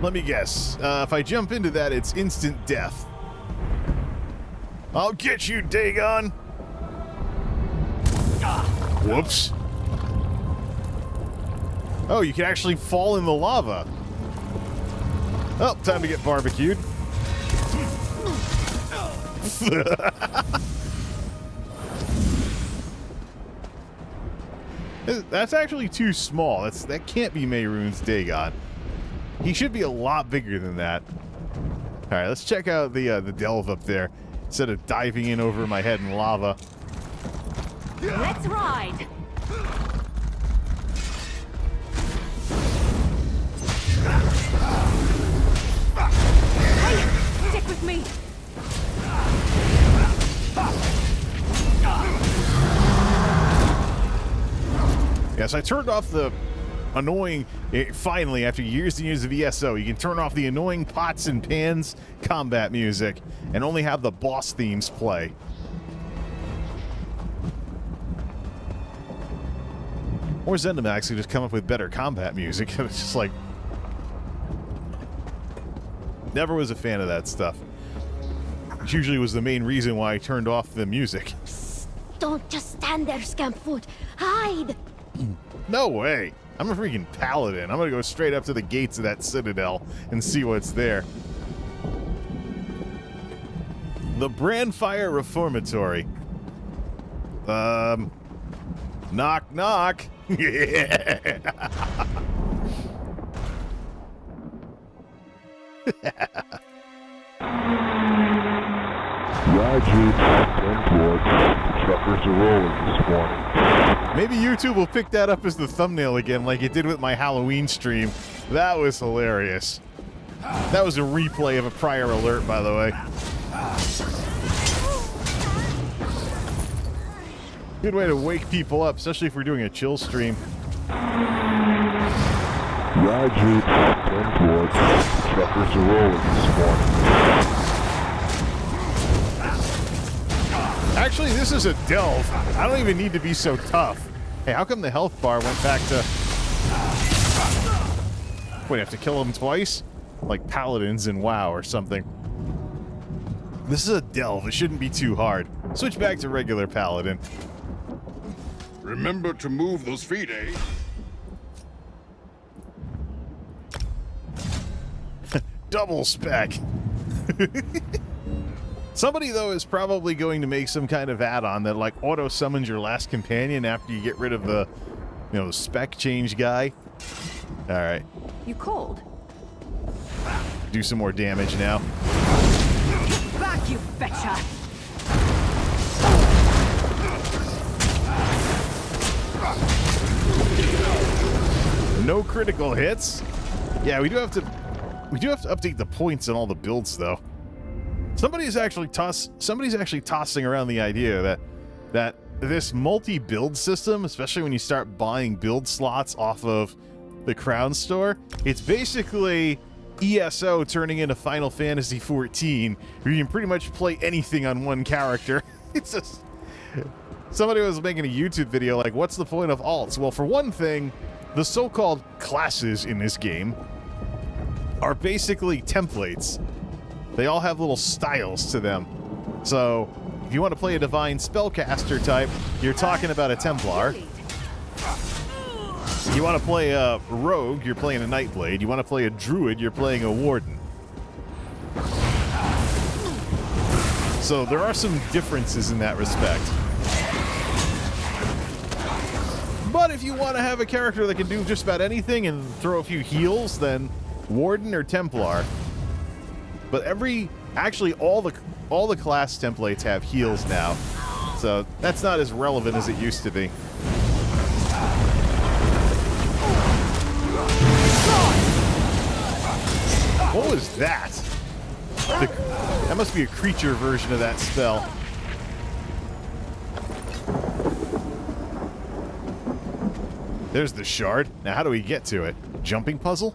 Let me guess. If I jump into that, it's instant death. I'll get you, Dagon! Whoops. Oh, you can actually fall in the lava. Oh, time to get barbecued. That's actually too small. That can't be Mehrunes Dagon. He should be a lot bigger than that. All right, let's check out the delve up there instead of diving in over my head in lava. Let's ride. Hey, stick with me. Yes, I turned off the annoying, finally, after years and years of ESO, you can turn off the annoying pots and pans combat music and only have the boss themes play. Or Zendamax could just come up with better combat music. It's just like... Never was a fan of that stuff. Which usually was the main reason why I turned off the music. Don't just stand there, Scampfoot. Hide! No way! I'm a freaking paladin. I'm gonna go straight up to the gates of that citadel and see what's there. The Brandfire Reformatory. Knock, knock. Yeah. Roger, 10-4. Truckers are rolling this morning. Maybe YouTube will pick that up as the thumbnail again, like it did with my Halloween stream. That was hilarious. That was a replay of a prior alert, by the way. Good way to wake people up, especially if we're doing a chill stream. Roger, 10-4. Truckers are rolling this morning. Actually, this is a delve. I don't even need to be so tough. Hey, how come the health bar went back to... Wait, I have to kill him twice? Like paladins in WoW or something. This is a delve. It shouldn't be too hard. Switch back to regular paladin. Remember to move those feet, eh? Double spec. Somebody, though, is probably going to make some kind of add-on that, like, auto-summons your last companion after you get rid of the, you know, spec change guy. All right. You cold? Do some more damage now. Back, you betcha! No critical hits. Yeah, we do have to update the points on all the builds, though. Somebody's actually tossing around the idea that this multi-build system, especially when you start buying build slots off of the Crown Store, it's basically ESO turning into Final Fantasy XIV, where you can pretty much play anything on one character. It's just... Somebody was making a YouTube video like, what's the point of alts? Well, for one thing, the so-called classes in this game are basically templates. They all have little styles to them. So, if you want to play a Divine Spellcaster type, you're talking about a Templar. You want to play a Rogue, you're playing a Nightblade. You want to play a Druid, you're playing a Warden. So, there are some differences in that respect. But if you want to have a character that can do just about anything and throw a few heals, then Warden or Templar. But actually all the class templates have heals now, so that's not as relevant as it used to be. What was that? That must be a creature version of that spell. There's the shard. Now how do we get to it? jumping puzzle?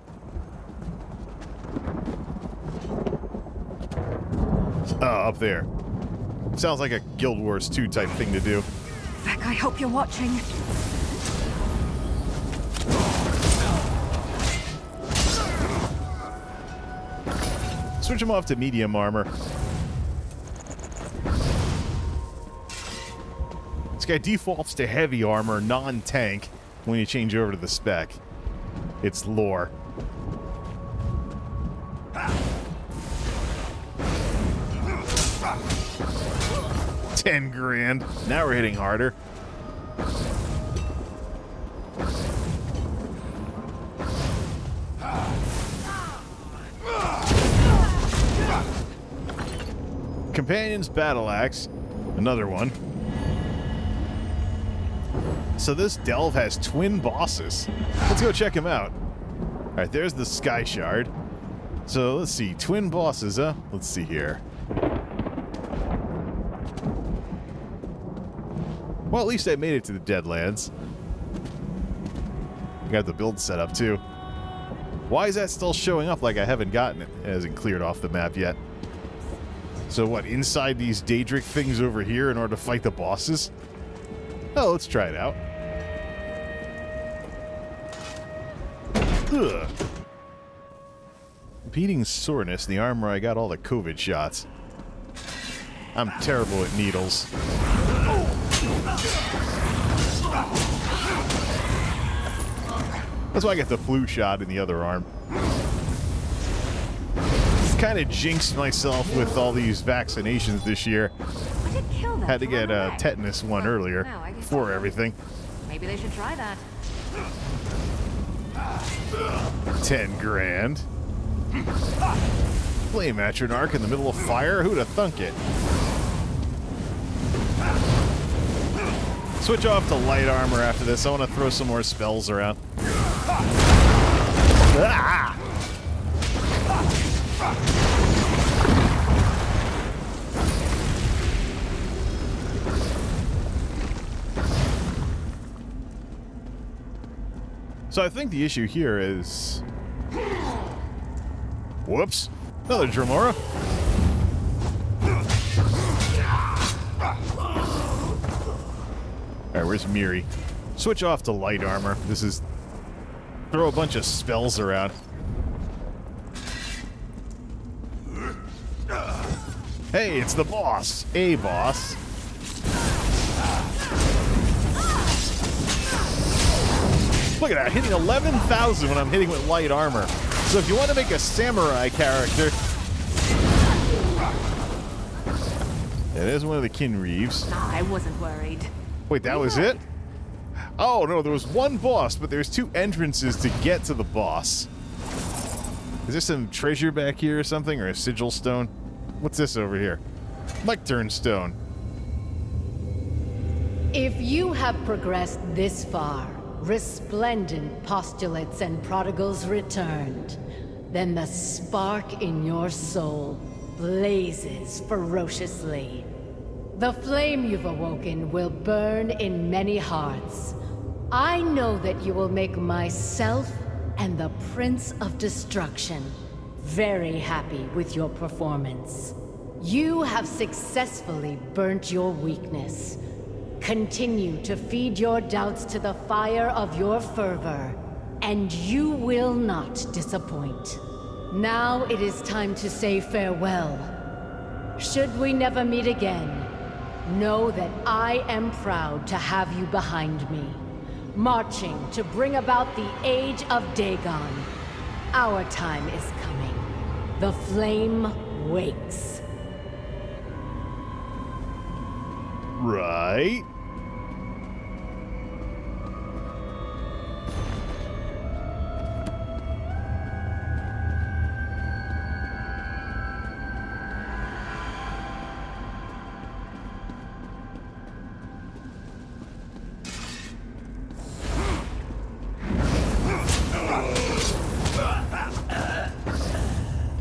Up there. Sounds like a Guild Wars 2 type thing to do. Beck, I hope you're watching. Switch him off to medium armor. This guy defaults to heavy armor, non-tank, when you change over to the spec. It's lore. $10,000. Now we're hitting harder. Companion's battle axe. Another one. So this delve has twin bosses. Let's go check him out. Alright, there's the Sky Shard. So let's see. Twin bosses, huh? Let's see here. Well, at least I made it to the Deadlands. Got the build set up too. Why is that still showing up like I haven't gotten it? It hasn't cleared off the map yet. So what, inside these Daedric things over here in order to fight the bosses? Oh, let's try it out. Ugh. Impeding soreness in the armor, I got all the COVID shots. I'm terrible at needles. That's why I got the flu shot in the other arm. Kind of jinxed myself with all these vaccinations this year. I did kill them. Had to get a tetanus one earlier before everything. Maybe they should try that. $10,000. Flame Atronach in the middle of fire? Who'd have thunk it? Switch off to light armor after this. I want to throw some more spells around. Ah! So I think the issue here is... Whoops. Another Dremora. Alright, where's Miri? Switch off to light armor. This is... Throw a bunch of spells around. Hey, it's the boss. A boss. Look at that, hitting 11,000 when I'm hitting with light armor. So if you want to make a samurai character... Yeah, there's one of the Kinreeves. I wasn't worried. Wait, that was it? Oh, no, there was one boss, but there's two entrances to get to the boss. Is there some treasure back here or something? Or a sigil stone? What's this over here? Lectern stone. If you have progressed this far, resplendent postulates and prodigals returned, then the spark in your soul blazes ferociously. The flame you've awoken will burn in many hearts. I know that you will make myself and the Prince of Destruction very happy with your performance. You have successfully burnt your weakness. Continue to feed your doubts to the fire of your fervor, and you will not disappoint. Now it is time to say farewell. Should we never meet again, know that I am proud to have you behind me, marching to bring about the Age of Dagon. Our time is coming. The flame wakes. Right.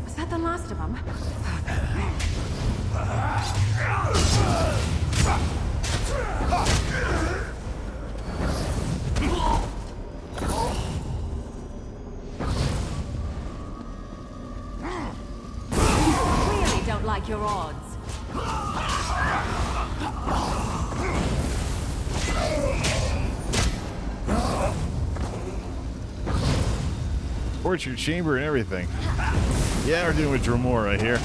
Was that the last of them? like your odds. Torture chamber and everything. Yeah, we're doing with Dromora here.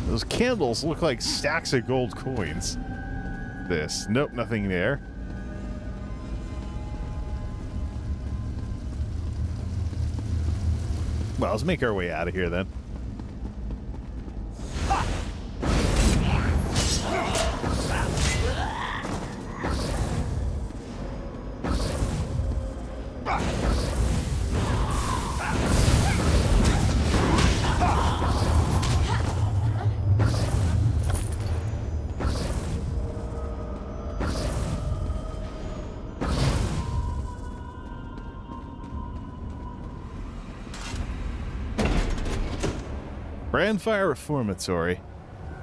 Those candles look like stacks of gold coins. This. Nope, nothing there. Well, let's make our way out of here then. Brandfire Reformatory.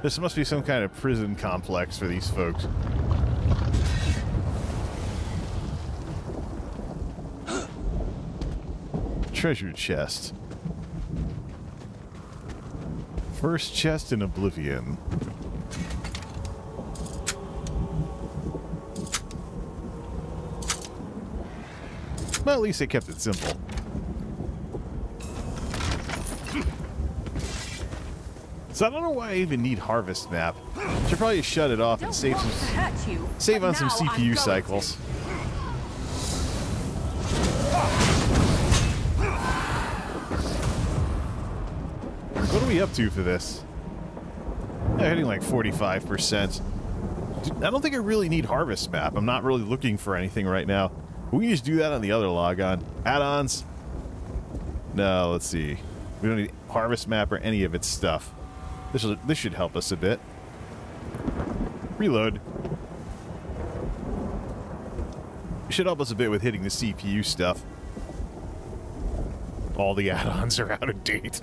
This must be some kind of prison complex for these folks. Treasure chest. First chest in Oblivion. Well, at least they kept it simple. So I don't know why I even need Harvest Map. Should probably shut it off and save on some CPU cycles. What are we up to for this? Yeah, hitting like 45%. I don't think I really need Harvest Map. I'm not really looking for anything right now. We can just do that on the other logon. Add-ons? No, let's see. We don't need Harvest Map or any of its stuff. This should help us a bit. Reload. It should help us a bit with hitting the CPU stuff. All the add-ons are out of date.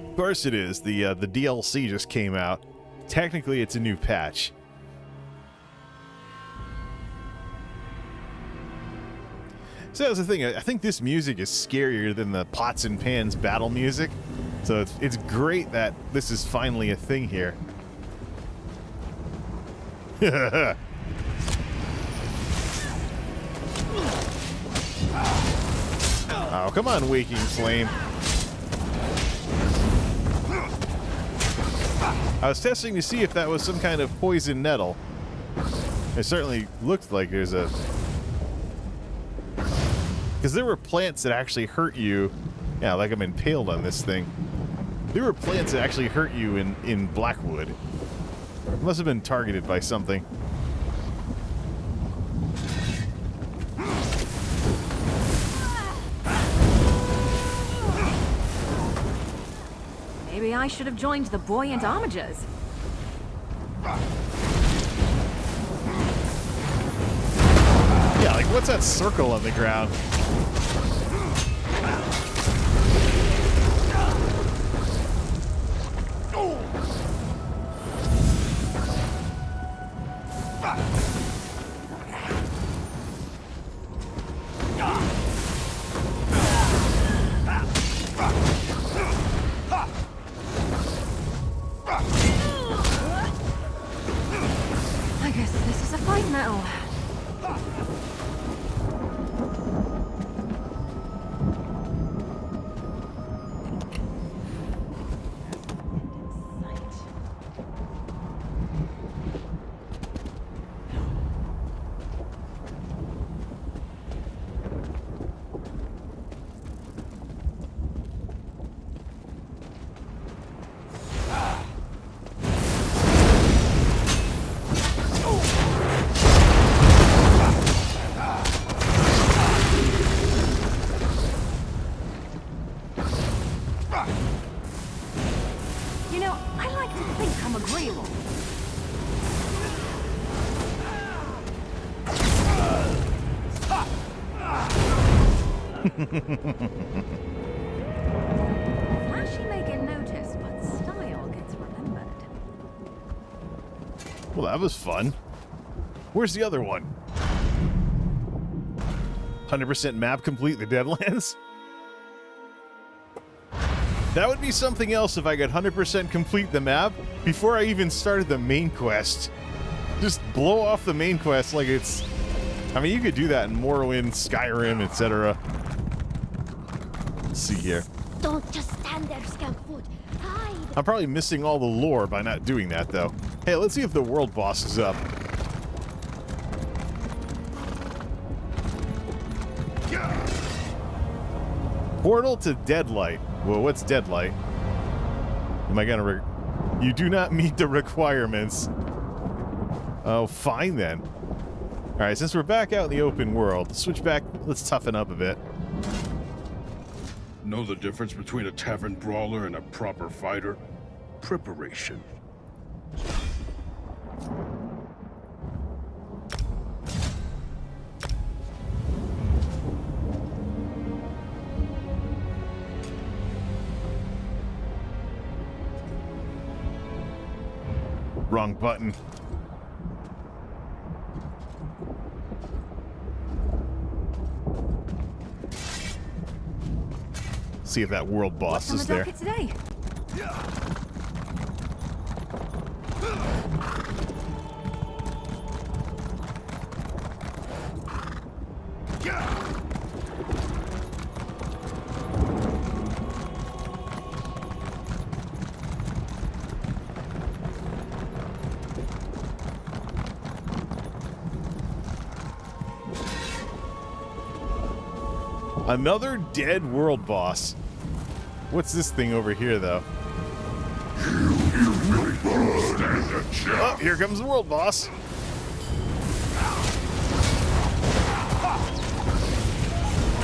Of course it is. The DLC just came out. Technically, it's a new patch. So that's the thing. I think this music is scarier than the pots and pans battle music. So it's great that this is finally a thing here. Oh, come on, Waking Flame. I was testing to see if that was some kind of poison nettle. It certainly looked like there's a... Because there were plants that actually hurt you. Yeah, like I'm impaled on this thing. There were plants that actually hurt you in Blackwood. It must have been targeted by something. Maybe I should have joined the buoyant armigers. Yeah, like what's that circle on the ground? I guess this is a fight metal. You know, I like to think I'm agreeable. Flashy may get noticed, but style gets remembered. Well, that was fun. Where's the other one? 100% map complete the Deadlands? That would be something else if I could 100% complete the map before I even started the main quest. Just blow off the main quest like it's... I mean, you could do that in Morrowind, Skyrim, etc. Let's see here. Don't just stand there, scamp foot. Hide. I'm probably missing all the lore by not doing that, though. Hey, let's see if the world boss is up. Portal to Deadlight. Well, what's Deadlight? Am I gonna... You do not meet the requirements. Oh, fine then. Alright, since we're back out in the open world, let's switch back. Let's toughen up a bit. Know the difference between a tavern brawler and a proper fighter? Preparation. Wrong button. See if that world boss is there. Today? Another dead world boss. What's this thing over here, though? Oh, here comes the world boss.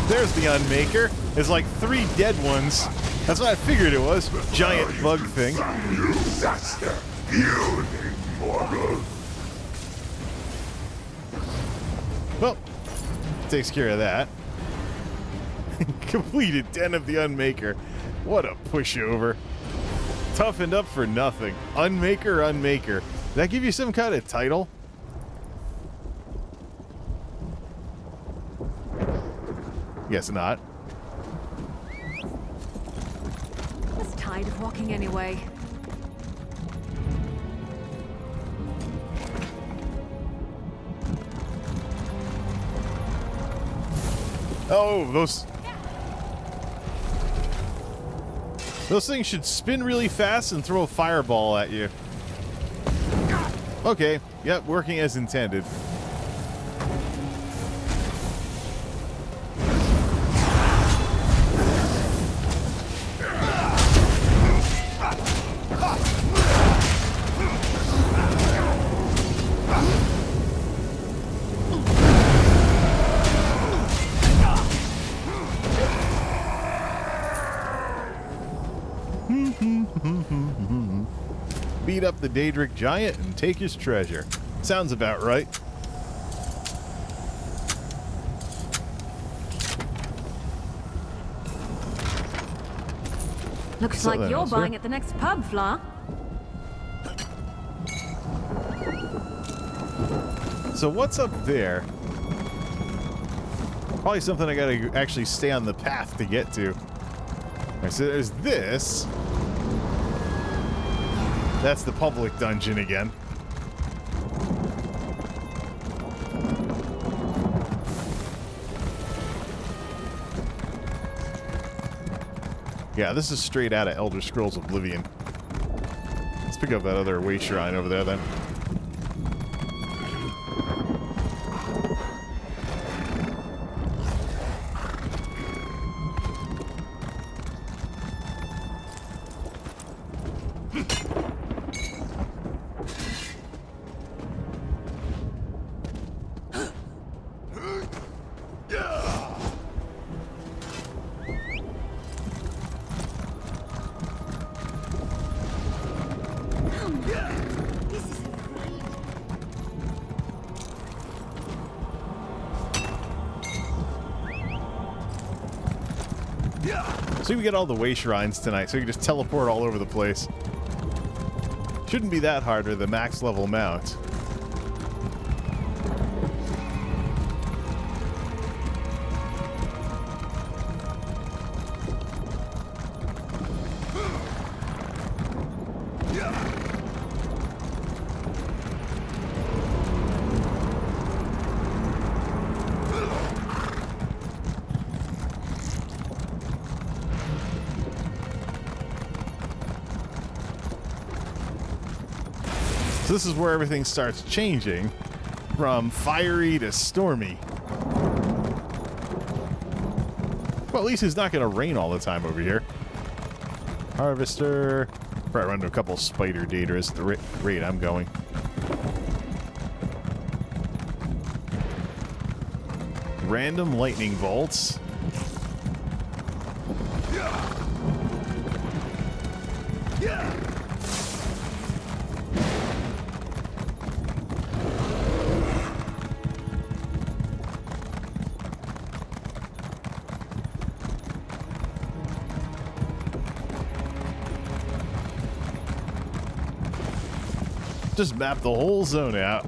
There's the Unmaker. There's like 3 dead ones. That's what I figured it was. Giant bug thing. Well, takes care of that. Completed 10 of the Unmaker. What a pushover. Toughened up for nothing. Unmaker, Unmaker. Did that give you some kind of title? Guess not. I was tired of walking anyway. Oh, those things should spin really fast and throw a fireball at you. Okay, yep, working as intended. Beat up the Daedric giant and take his treasure. Sounds about right. Looks like you're buying at the next pub, Fla. So what's up there? Probably something I gotta actually stay on the path to get to. Alright, so there's this. That's the public dungeon again. Yeah, this is straight out of Elder Scrolls Oblivion. Let's pick up that other way shrine over there then. So we get all the way shrines tonight, so you can just teleport all over the place. Shouldn't be that hard with the max level mount. So this is where everything starts changing from fiery to stormy. Well, at least it's not going to rain all the time over here. Harvester. Probably run into a couple spider daters at the rate I'm going. Random lightning bolts. Just map the whole zone out.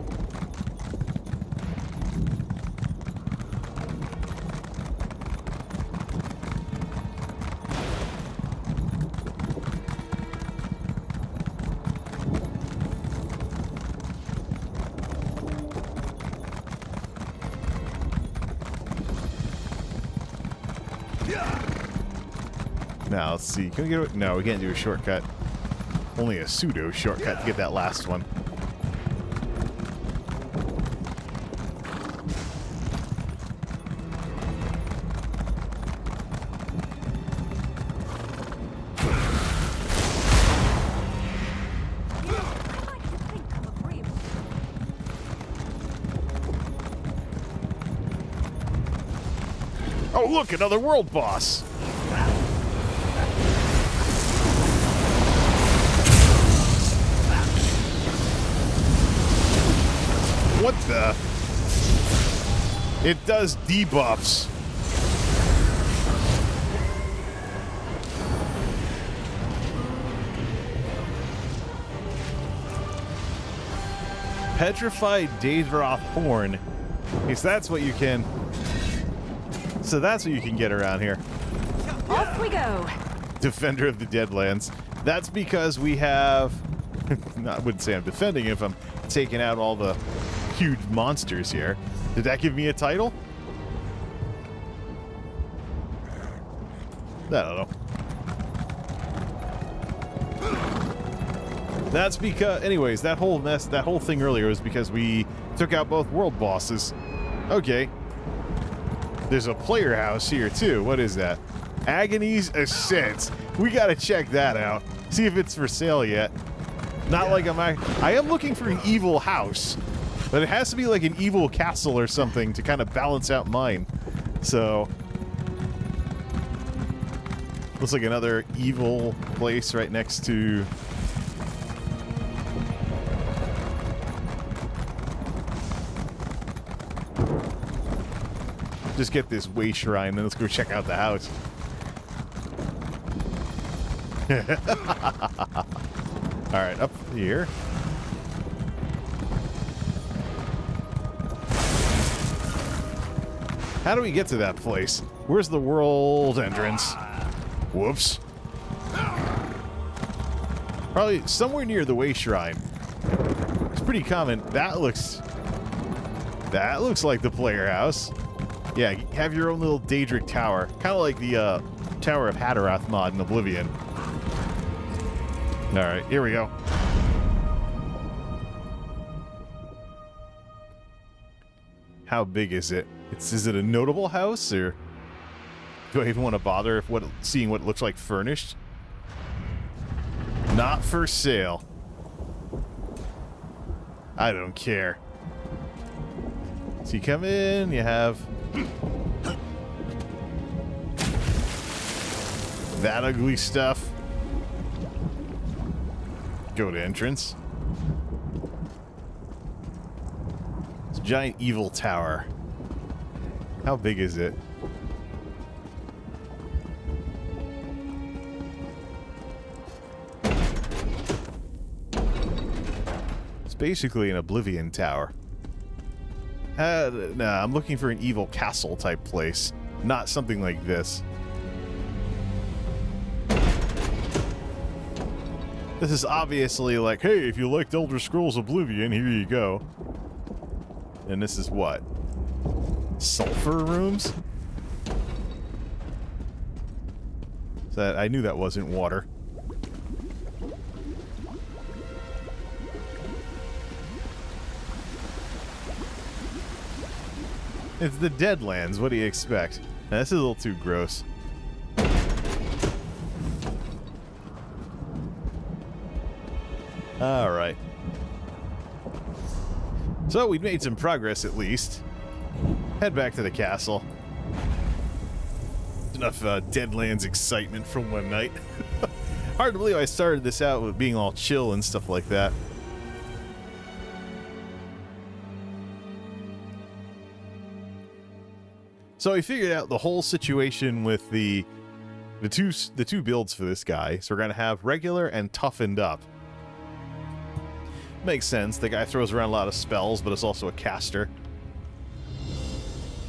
Now, let's see. Can we get... No, we can't do a shortcut. Only a pseudo shortcut to get that last one. Oh, look, another world boss. What the? It does debuffs. Petrified Daedroth Horn. Okay, so that's what you can... So that's what you can get around here. Off we go. Defender of the Deadlands. That's because we have... I wouldn't say I'm defending if I'm taking out all the huge monsters here. Did that give me a title? I don't know. That's because... Anyways, that whole mess, that whole thing earlier was because we took out both world bosses. Okay. There's a player house here, too. What is that? Agony's Ascent. We gotta check that out. See if it's for sale yet. Not like I am looking for an evil house. But it has to be like an evil castle or something to kind of balance out mine. So... Looks like another evil place right next to... Just get this way shrine, then let's go check out the house. Alright, up here. How do we get to that place? Where's the world entrance? Whoops. Probably somewhere near the way shrine. It's pretty common. That looks like the player house. Yeah, have your own little Daedric tower. Kind of like the Tower of Hatterath mod in Oblivion. Alright, here we go. How big is it? Is it a notable house, or do I even want to bother seeing what it looks like furnished? Not for sale. I don't care. So you come in, you have that ugly stuff. Go to entrance. It's a giant evil tower. How big is it? It's basically an Oblivion tower. Nah, I'm looking for an evil castle type place, not something like this. This is obviously like, hey, if you liked Elder Scrolls Oblivion, here you go. And this is what? Sulfur rooms? That I knew that wasn't water. It's the Deadlands. What do you expect? Now, this is a little too gross. All right. So we've made some progress at least. Head back to the castle. Enough Deadlands excitement for one night. Hard to believe I started this out with being all chill and stuff like that. So we figured out the whole situation with the two builds for this guy. So we're gonna have regular and toughened up. Makes sense. The guy throws around a lot of spells, but it's also a caster.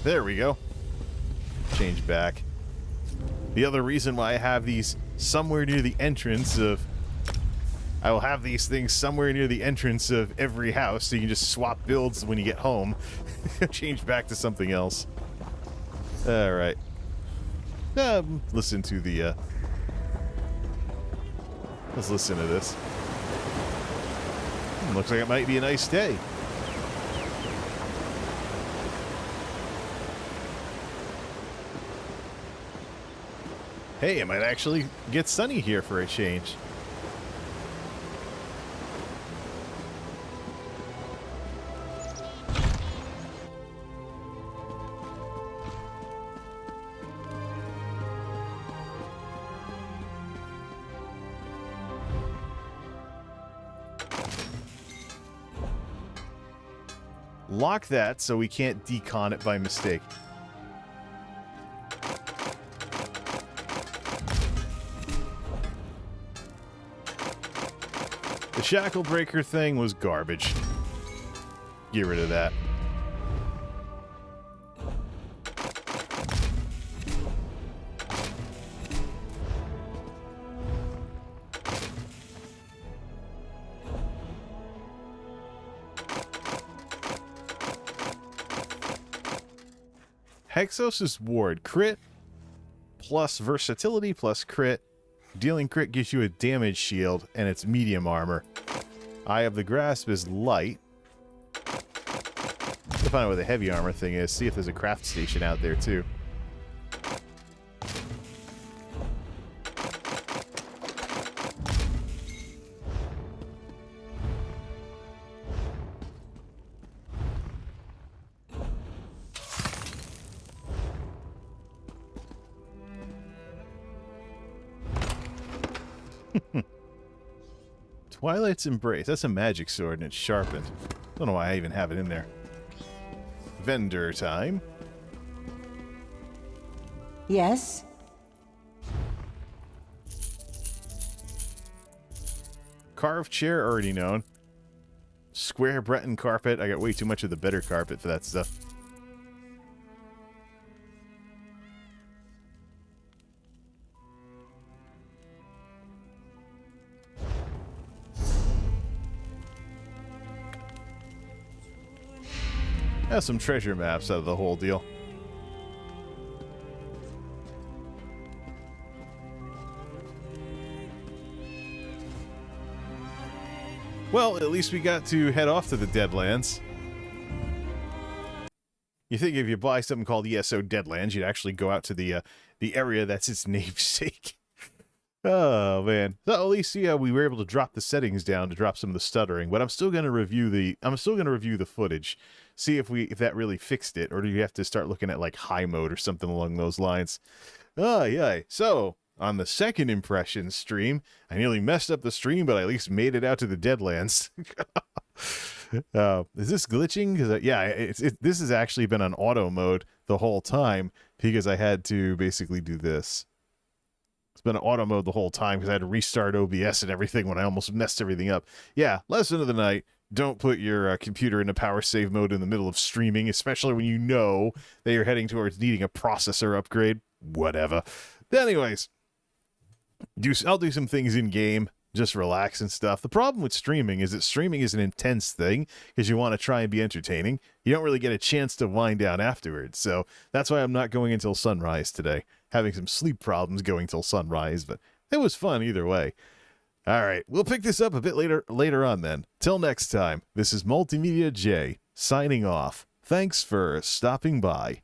There we go. Change back. The other reason why I have these somewhere near the entrance of... I will have these things somewhere near the entrance of every house, so you can just swap builds when you get home. Change back to something else. Alright. Listen to the... Let's listen to this. Looks like it might be a nice day. Hey, it might actually get sunny here for a change. Lock that so we can't decon it by mistake. The shackle breaker thing was garbage. Get rid of that. Hexos' Ward. Crit plus versatility plus crit. Dealing crit gives you a damage shield, and it's medium armor. Eye of the Grasp is light. We'll find out what the heavy armor thing is. See if there's a craft station out there, too. Twilight's Embrace. That's a magic sword and it's sharpened. Don't know why I even have it in there. Vendor time. Yes? Carved chair, already known. Square Breton carpet. I got way too much of the better carpet for that stuff. Have some treasure maps out of the whole deal. Well, at least we got to head off to the Deadlands. You think if you buy something called ESO Deadlands, you'd actually go out to the area that's its namesake. Oh man! So at least we were able to drop the settings down to drop some of the stuttering, but I'm still going to review the footage, see if that really fixed it, or do you have to start looking at like high mode or something along those lines? Oh yeah. So on the second impression stream, I nearly messed up the stream, but I at least made it out to the Deadlands. Is this glitching? Because yeah, this has actually been on auto mode the whole time because I had to basically do this. It's been on auto mode the whole time because I had to restart OBS and everything when I almost messed everything up. Yeah, lesson of the night. Don't put your computer into power save mode in the middle of streaming, especially when you know that you're heading towards needing a processor upgrade. Whatever. But anyways, I'll do some things in game, just relax and stuff. The problem with streaming is that streaming is an intense thing because you want to try and be entertaining. You don't really get a chance to wind down afterwards. So that's why I'm not going until sunrise today. Having some sleep problems going till sunrise, but it was fun either way. All right, we'll pick this up a bit later on then. Till next time, this is MultimediaJay signing off. Thanks for stopping by.